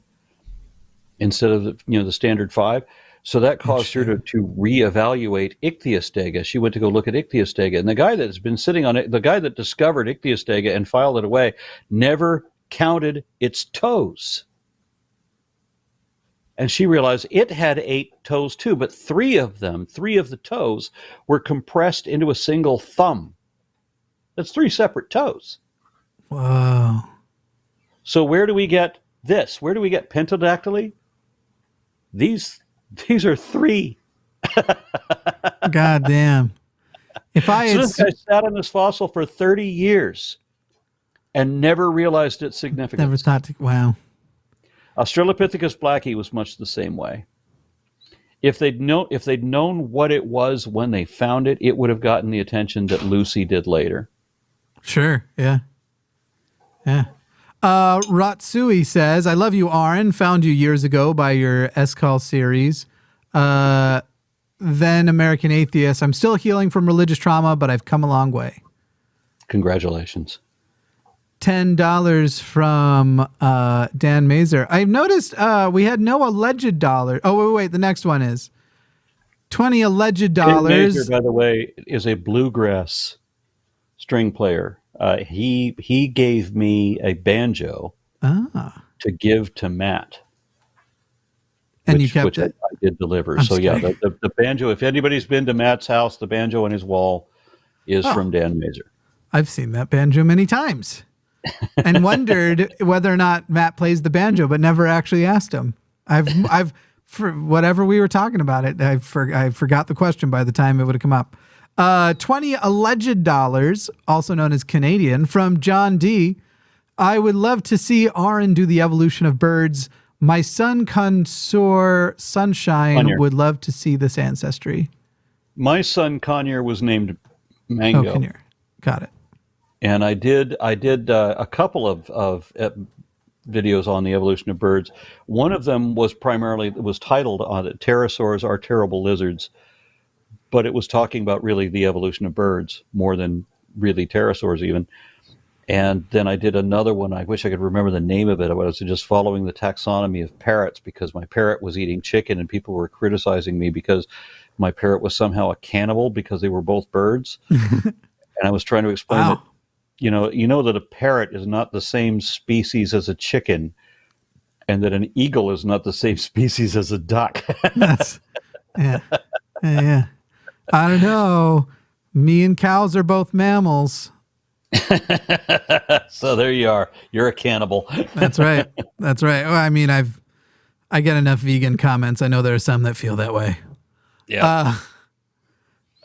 instead of the standard 5. So that caused her to reevaluate ichthyostega. She went to go look at ichthyostega, and the guy that's been sitting on it, the guy that discovered ichthyostega and filed it away, never counted its toes. And she realized it had 8 toes too, but 3 of the toes were compressed into a single thumb. That's 3 separate toes. Wow. So where do we get this? Where do we get pentadactyly? These are 3. God damn. If I had This guy sat on this fossil for 30 years and never realized its significance. never thought to, wow. Australopithecus blacki was much the same way. If they'd known what it was when they found it, it would have gotten the attention that Lucy did later. Sure. Yeah. Yeah. Ratsui says, I love you, Aron. Found you years ago by your S-Call series. Then American Atheist. I'm still healing from religious trauma, but I've come a long way. Congratulations. $10 from Dan Mazer. I've noticed we had no alleged dollar. Oh, wait. The next one is 20 alleged dollars. Dan Mazer, by the way, is a bluegrass string player. He gave me a banjo to give to Matt. And you kept it? I did deliver. The banjo, if anybody's been to Matt's house, the banjo on his wall is from Dan Mazer. I've seen that banjo many times and wondered whether or not Matt plays the banjo, but never actually asked him. I've for whatever we were talking about it, I forgot the question by the time it would have come up. 20 alleged dollars, also known as Canadian, from John D. I would love to see Aron do the evolution of birds. My son consort Sunshine would love to see this ancestry. My son Conyer was named Mango. Oh, Conyer. Got it. And I did a couple of videos on the evolution of birds. One of them was titled on it, Pterosaurs Are Terrible Lizards, but it was talking about really the evolution of birds more than really pterosaurs even. And then I did another one. I wish I could remember the name of it. I was just following the taxonomy of parrots because my parrot was eating chicken and people were criticizing me because my parrot was somehow a cannibal because they were both birds. And I was trying to explain that, you know that a parrot is not the same species as a chicken and that an eagle is not the same species as a duck. Yeah. I don't know. Me and cows are both mammals. So there you are. You're a cannibal. That's right. That's right. Well, I mean, I get enough vegan comments. I know there are some that feel that way. Yeah.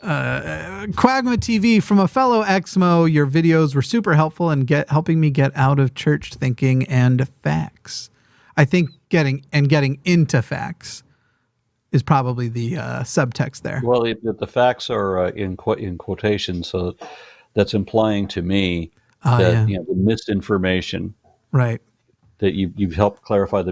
Quagma TV, from a fellow Exmo, your videos were super helpful in helping me get out of church thinking and facts. I think getting into facts is probably the subtext there. Well, the facts are in quotation, so that's implying to me that the misinformation, right? That you've helped clarify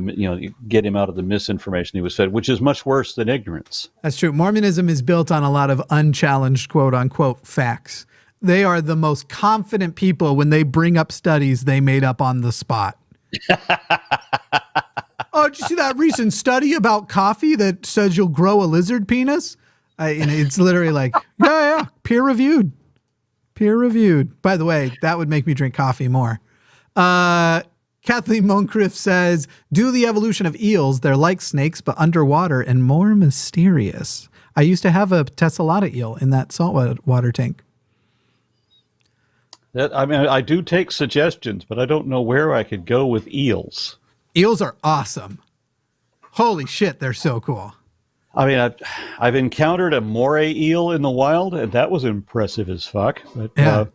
get him out of the misinformation he was fed, which is much worse than ignorance. That's true. Mormonism is built on a lot of unchallenged quote unquote facts. They are the most confident people when they bring up studies they made up on the spot. Oh, did you see that recent study about coffee that says you'll grow a lizard penis? It's literally like, yeah, peer reviewed. By the way, that would make me drink coffee more. Kathleen Moncrief says, do the evolution of eels. They're like snakes, but underwater and more mysterious. I used to have a tessellata eel in that saltwater tank. I do take suggestions, but I don't know where I could go with eels. Eels are awesome. Holy shit, they're so cool. I mean, I've encountered a moray eel in the wild, and that was impressive as fuck. But, I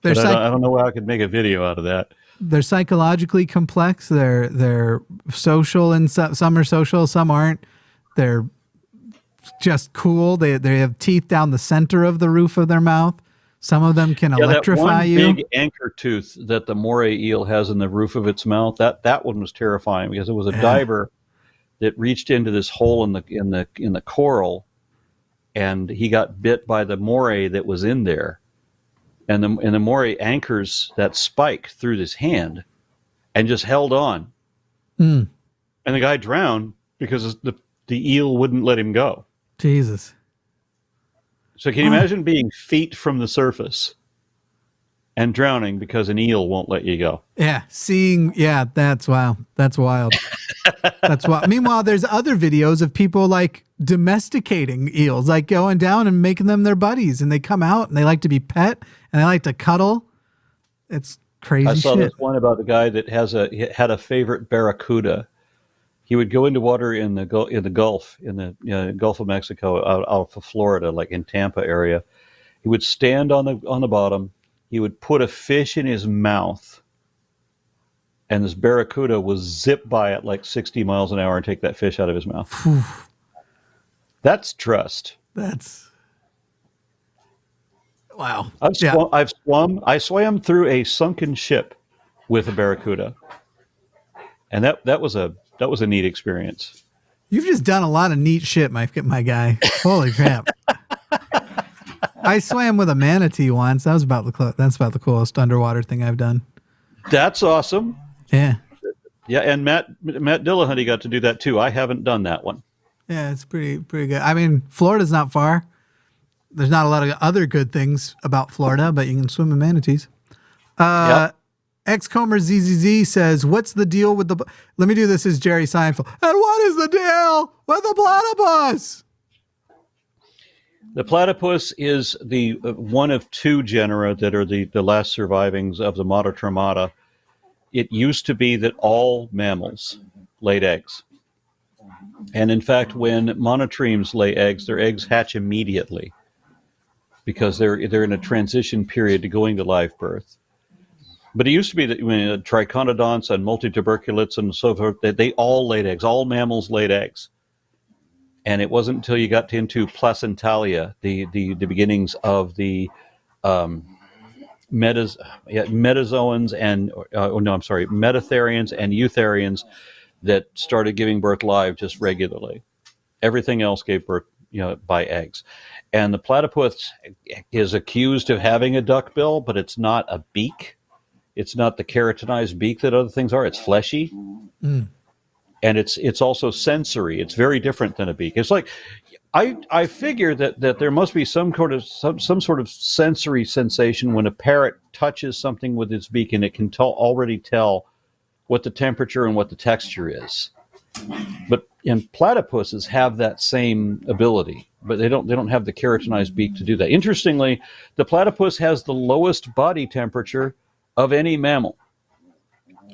don't know how I could make a video out of that. They're psychologically complex. They're social, and some are social, some aren't. They're just cool. They have teeth down the center of the roof of their mouth. Some of them can electrify you. That one big anchor tooth that the moray eel has in the roof of its mouth, that one was terrifying because it was a diver that reached into this hole in the coral, and he got bit by the moray that was in there, and the moray anchors that spike through his hand, and just held on, and the guy drowned because the the eel wouldn't let him go. Jesus. So can you imagine being feet from the surface and drowning because an eel won't let you go? Yeah, that's wow. That's wild. That's wild. Meanwhile, there's other videos of people like domesticating eels, like going down and making them their buddies, and they come out and they like to be pet and they like to cuddle. It's crazy shit. I saw this one about the guy that had a favorite barracuda. He would go into water in the Gulf, in the Gulf of Mexico, out of Florida, like in Tampa area. He would stand on the bottom. He would put a fish in his mouth, and this barracuda would zip by at like 60 miles an hour and take that fish out of his mouth. That's trust. That's wow. I swam through a sunken ship with a barracuda, and that was a neat experience. You've just done a lot of neat shit, my guy. Holy crap. I swam with a manatee once. That's about the coolest underwater thing I've done. That's awesome. Yeah. Yeah, and Matt Dillahunty got to do that too. I haven't done that one. Yeah, it's pretty good. I mean, Florida's not far. There's not a lot of other good things about Florida, but you can swim with manatees. Yep. Xcomer ZZZ says, what's the deal with the... Let me do this as Jerry Seinfeld. And what is the deal with the platypus? The platypus is the one of two genera that are the last survivings of the Monotremata. It used to be that all mammals laid eggs. And in fact, when monotremes lay eggs, their eggs hatch immediately because they're in a transition period to going to live birth. But it used to be that when triconodonts and multituberculates and so forth, they all laid eggs. All mammals laid eggs. And it wasn't until you got into placentalia, the beginnings of the metazoans and metatherians and eutherians that started giving birth live just regularly. Everything else gave birth, by eggs. And the platypus is accused of having a duckbill, but it's not a beak. It's not the keratinized beak that other things are. It's fleshy. Mm. And it's also sensory. It's very different than a beak. It's like I figure that there must be some sort of sensory sensation when a parrot touches something with its beak, and it can already tell what the temperature and what the texture is. But platypuses have that same ability, but they don't have the keratinized beak to do that. Interestingly, the platypus has the lowest body temperature of any mammal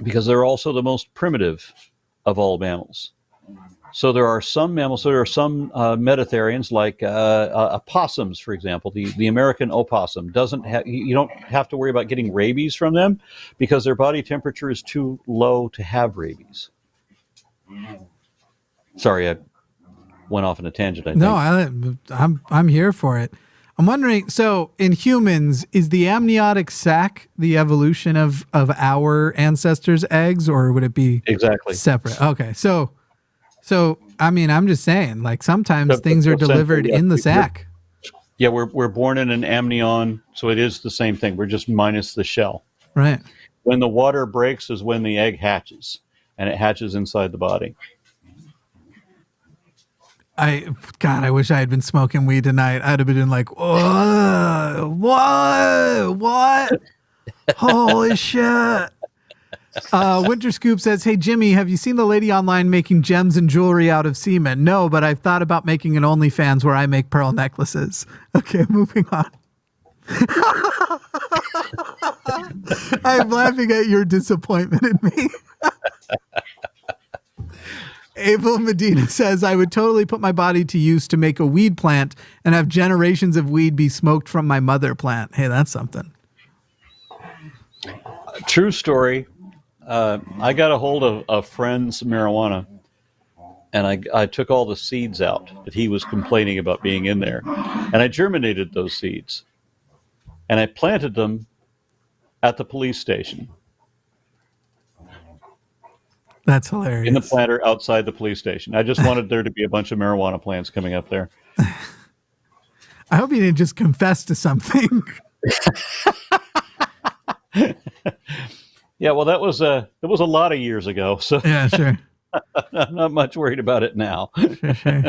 because they're also the most primitive of all mammals. So there are some mammals, metatherians like opossums, for example. The American opossum you don't have to worry about getting rabies from them because their body temperature is too low to have rabies. Sorry, I went off on a tangent, I think. No, I'm here for it. I'm wondering, so in humans, is the amniotic sac the evolution of our ancestors' eggs, or would it be exactly separate? Okay, so I mean, I'm just saying, like sometimes things are delivered in the sac. Yeah, we're born in an amnion, so it is the same thing. We're just minus the shell. Right. When the water breaks is when the egg hatches, and it hatches inside the body. I wish I had been smoking weed tonight. I'd have been like, whoa, what? Holy shit. Winter Scoop says, hey, Jimmy, have you seen the lady online making gems and jewelry out of semen? No, but I've thought about making an OnlyFans where I make pearl necklaces. Okay, moving on. I'm laughing at your disappointment in me. Abel Medina says, I would totally put my body to use to make a weed plant and have generations of weed be smoked from my mother plant. Hey, that's something. True story. I got a hold of a friend's marijuana, and I took all the seeds out that he was complaining about being in there, and I germinated those seeds, and I planted them at the police station. That's hilarious. In the planter outside the police station. I just wanted there to be a bunch of marijuana plants coming up there. I hope you didn't just confess to something. Yeah, well, that was a lot of years ago. So yeah, sure. I'm not much worried about it now. Sure.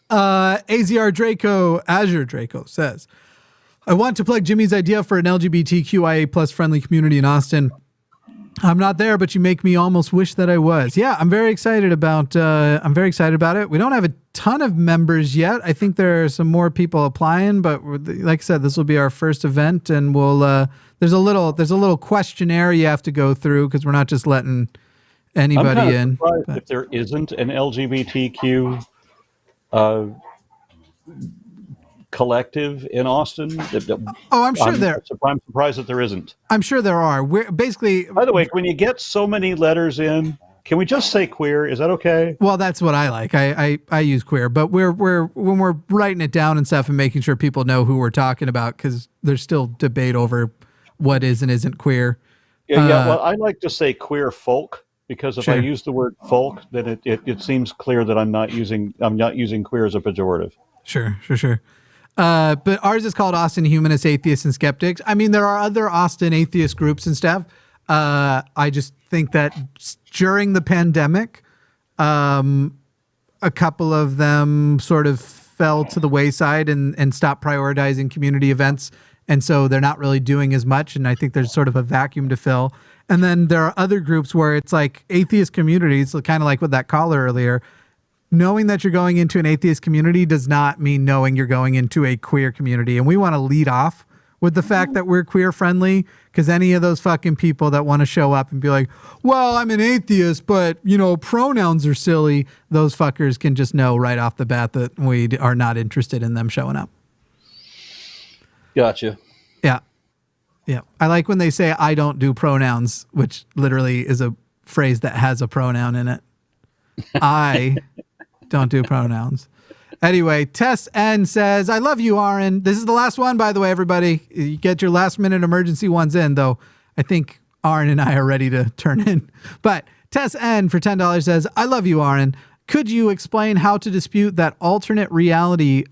AZR Draco, Azure Draco says, I want to plug Jimmy's idea for an LGBTQIA plus friendly community in Austin. I'm not there, but you make me almost wish that I was. Yeah, I'm very excited about it. We don't have a ton of members yet. I think there are some more people applying, but like I said, this will be our first event, and we'll there's a little questionnaire you have to go through because we're not just letting anybody in. If there isn't an LGBTQ collective in Austin. I'm sure there. I'm surprised that there isn't. I'm sure there are. We're basically. By the way, when you get so many letters in, can we just say queer? Is that okay? Well, that's what I like. I use queer, but we're when we're writing it down and stuff and making sure people know who we're talking about because there's still debate over what is and isn't queer. Yeah. Well, I like to say queer folk because if I use the word folk, then it seems clear that I'm not using queer as a pejorative. Sure. But ours is called Austin Humanists, Atheists, and Skeptics. I mean, there are other Austin atheist groups and stuff. I just think that during the pandemic, a couple of them sort of fell to the wayside and stopped prioritizing community events. And so they're not really doing as much. And I think there's sort of a vacuum to fill. And then there are other groups where it's like atheist communities, kind of like with that caller earlier. Knowing that you're going into an atheist community does not mean knowing you're going into a queer community. And we want to lead off with the fact that we're queer friendly because any of those fucking people that want to show up and be like, well, I'm an atheist, but, pronouns are silly. Those fuckers can just know right off the bat that we are not interested in them showing up. Gotcha. Yeah. I like when they say, I don't do pronouns, which literally is a phrase that has a pronoun in it. I don't do pronouns. Anyway, Tess N says, I love you, Aron. This is the last one, by the way, everybody. You get your last minute emergency ones in, though I think Aron and I are ready to turn in. But Tess N for $10 says, I love you, Aron. Could you explain how to dispute that alternate reality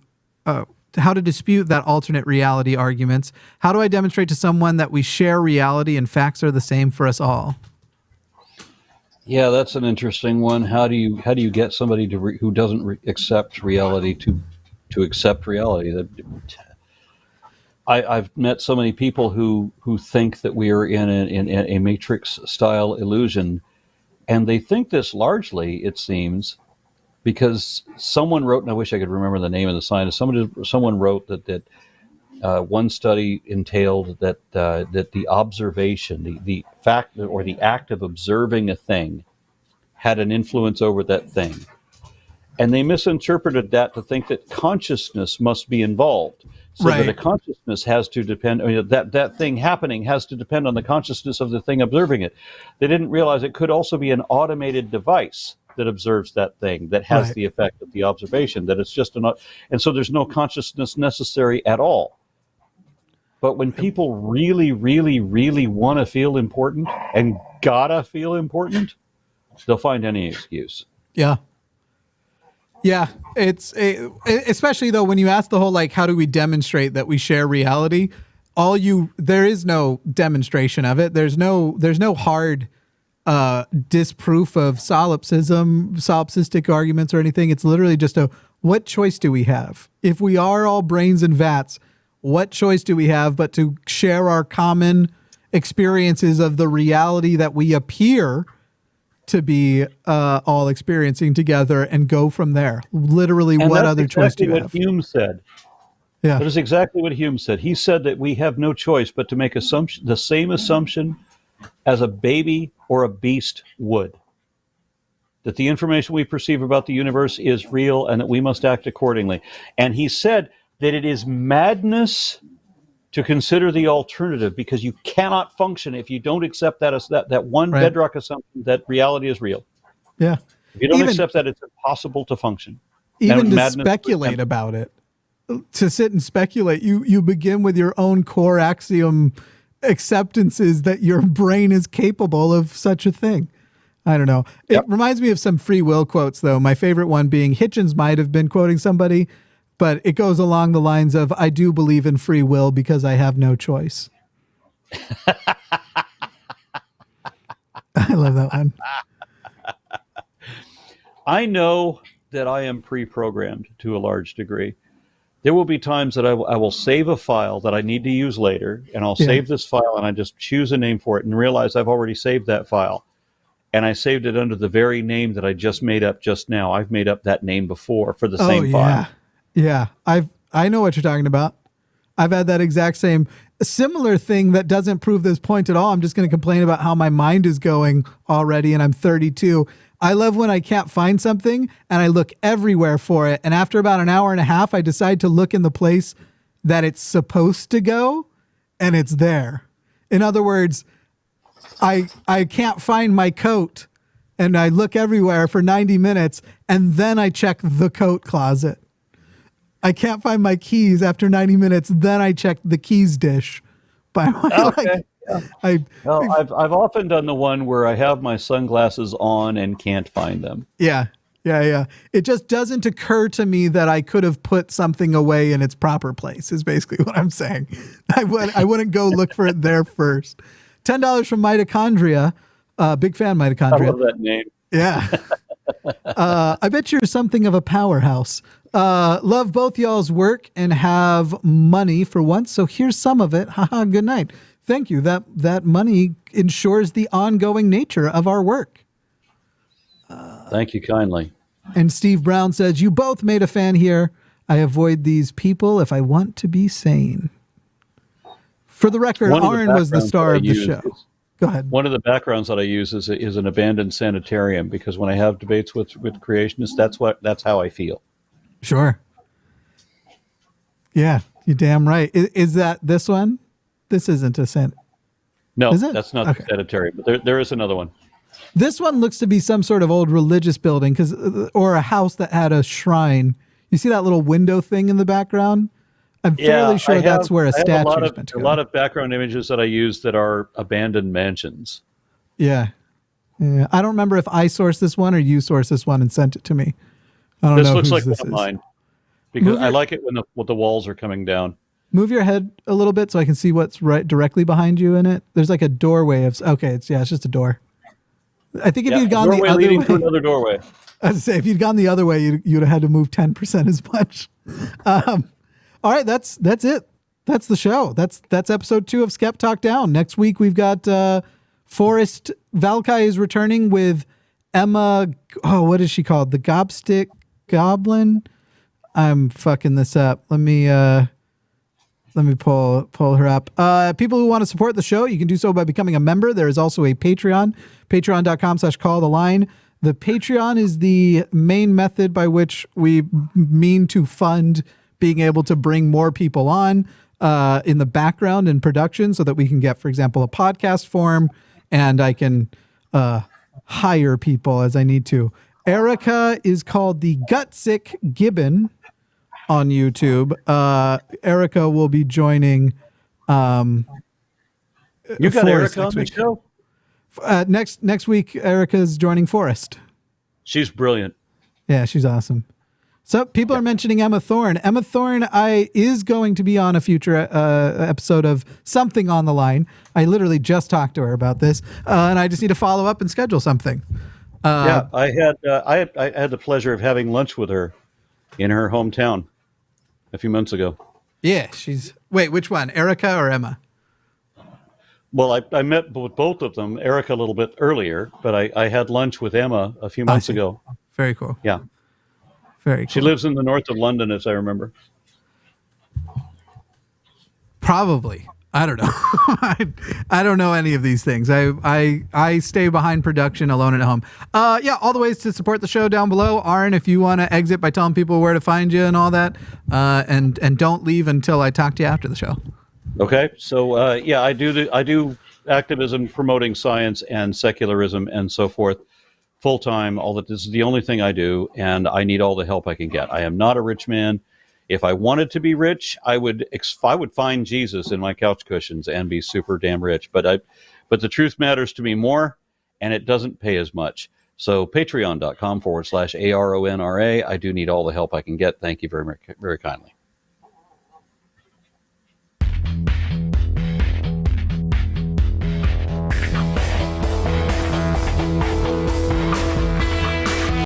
arguments? How do I demonstrate to someone that we share reality and facts are the same for us all? Yeah, that's an interesting one. How do you get somebody who doesn't accept reality to accept reality? I've met so many people who think that we are in a Matrix style illusion, and they think this largely, it seems, because someone wrote, and I wish I could remember the name of the scientist. Someone wrote that one study entailed that the observation, the fact or the act of observing a thing, had an influence over that thing, and they misinterpreted that to think that consciousness must be involved. So that a consciousness has to depend. That thing happening has to depend on the consciousness of the thing observing it. They didn't realize it could also be an automated device that observes that thing that has the effect of the observation. That it's just and so there's no consciousness necessary at all. But when people really, really, really want to feel important and gotta feel important, they'll find any excuse. Yeah. It's especially though when you ask the whole how do we demonstrate that we share reality? There is no demonstration of it. There's no hard disproof of solipsistic arguments or anything. It's literally just what choice do we have? If we are all brains and vats, what choice do we have but to share our common experiences of the reality that we appear to be all experiencing together and go from there? Literally, and what other choice do you have? That's exactly what Hume said. Yeah. That is exactly what Hume said. He said that we have no choice but to make the same assumption as a baby or a beast would. That the information we perceive about the universe is real and that we must act accordingly. And he said that it is madness to consider the alternative because you cannot function if you don't accept that one bedrock assumption that reality is real. Yeah. If you don't accept that, it's impossible to function. Even to speculate about it, to sit and speculate, you begin with your own core axiom acceptances that your brain is capable of such a thing. I don't know. It reminds me of some free will quotes, though. My favorite one being Hitchens might have been quoting somebody, but it goes along the lines of, I do believe in free will because I have no choice. I love that one. I know that I am pre-programmed to a large degree. There will be times that I will save a file that I need to use later, and I'll save this file, and I just choose a name for it and realize I've already saved that file. And I saved it under the very name that I just made up just now. I've made up that name before for the same file. Yeah. I know what you're talking about. I've had that exact same similar thing that doesn't prove this point at all. I'm just going to complain about how my mind is going already, and I'm 32. I love when I can't find something and I look everywhere for it. And after about an hour and a half, I decide to look in the place that it's supposed to go, and it's there. In other words, I can't find my coat, and I look everywhere for 90 minutes, and then I check the coat closet. I can't find my keys after 90 minutes, then I check the keys dish. I've often done the one where I have my sunglasses on and can't find them. Yeah. It just doesn't occur to me that I could have put something away in its proper place, is basically what I'm saying. I wouldn't go look for it there first. $10 from Mitochondria. Big fan, Mitochondria. I love that name. Yeah. I bet you're something of a powerhouse. Love both y'all's work and have money for once, so here's some of it. Haha, good night. Thank you. That money ensures the ongoing nature of our work. Thank you kindly. And Steve Brown says, you both made a fan here. I avoid these people if I want to be sane. For the record, Aron was the star of the show. Go ahead. One of the backgrounds that I use is an abandoned sanitarium, because when I have debates with creationists, that's how I feel. Sure. Yeah, you're damn right. Is that this one? This isn't a sanitarium. No, that's not the sanitarium, but there is another one. This one looks to be some sort of old religious building, or a house that had a shrine. You see that little window thing in the background? I'm fairly sure that's where a statue is meant to go. A lot of background images that I use that are abandoned mansions. Yeah. I don't remember if I sourced this one or you sourced this one and sent it to me. I don't know. This looks like one of mine, because I like it when the walls are coming down. Move your head a little bit so I can see what's right directly behind you in it. There's like a doorway of. Okay, it's just a door. I think if you'd gone the other way, to another doorway. I was say if you'd gone the other way, you'd have had to move 10% as much. All right, that's it. That's the show. That's episode 2 of SkepTalk Down. Next week we've got Forrest Valkai is returning with Emma. Oh, what is she called? The Gobstick Goblin. I'm fucking this up. Let me pull her up. People who want to support the show, you can do so by becoming a member. There is also a Patreon, patreon.com/calltheline. The Patreon is the main method by which we mean to fund being able to bring more people on in the background and production, so that we can get, for example, a podcast form, and I can hire people as I need to. Erica is called the Gutsick Gibbon on YouTube. Erica will be joining. You got Erica on the show? Next week, Erica's joining Forrest. She's brilliant. Yeah, she's awesome. So people are mentioning Emma Thorne. Emma Thorne is going to be on a future episode of Something on the Line. I literally just talked to her about this, and I just need to follow up and schedule something. I had the pleasure of having lunch with her in her hometown a few months ago. Yeah, wait, which one, Erica or Emma? Well, I met with both of them, Erica a little bit earlier, but I had lunch with Emma a few months ago. Very cool. Yeah. Very cool. She lives in the north of London, as I remember. Probably. I don't know. I don't know any of these things. I stay behind production alone at home. All the ways to support the show down below. Aron, if you want to exit by telling people where to find you and all that, and don't leave until I talk to you after the show. Okay. So, I do activism promoting science and secularism and so forth full time. This is the only thing I do, and I need all the help I can get. I am not a rich man. If I wanted to be rich, I would find Jesus in my couch cushions and be super damn rich. But the truth matters to me more, and it doesn't pay as much. So patreon.com/ARONRA. I do need all the help I can get. Thank you very, very kindly.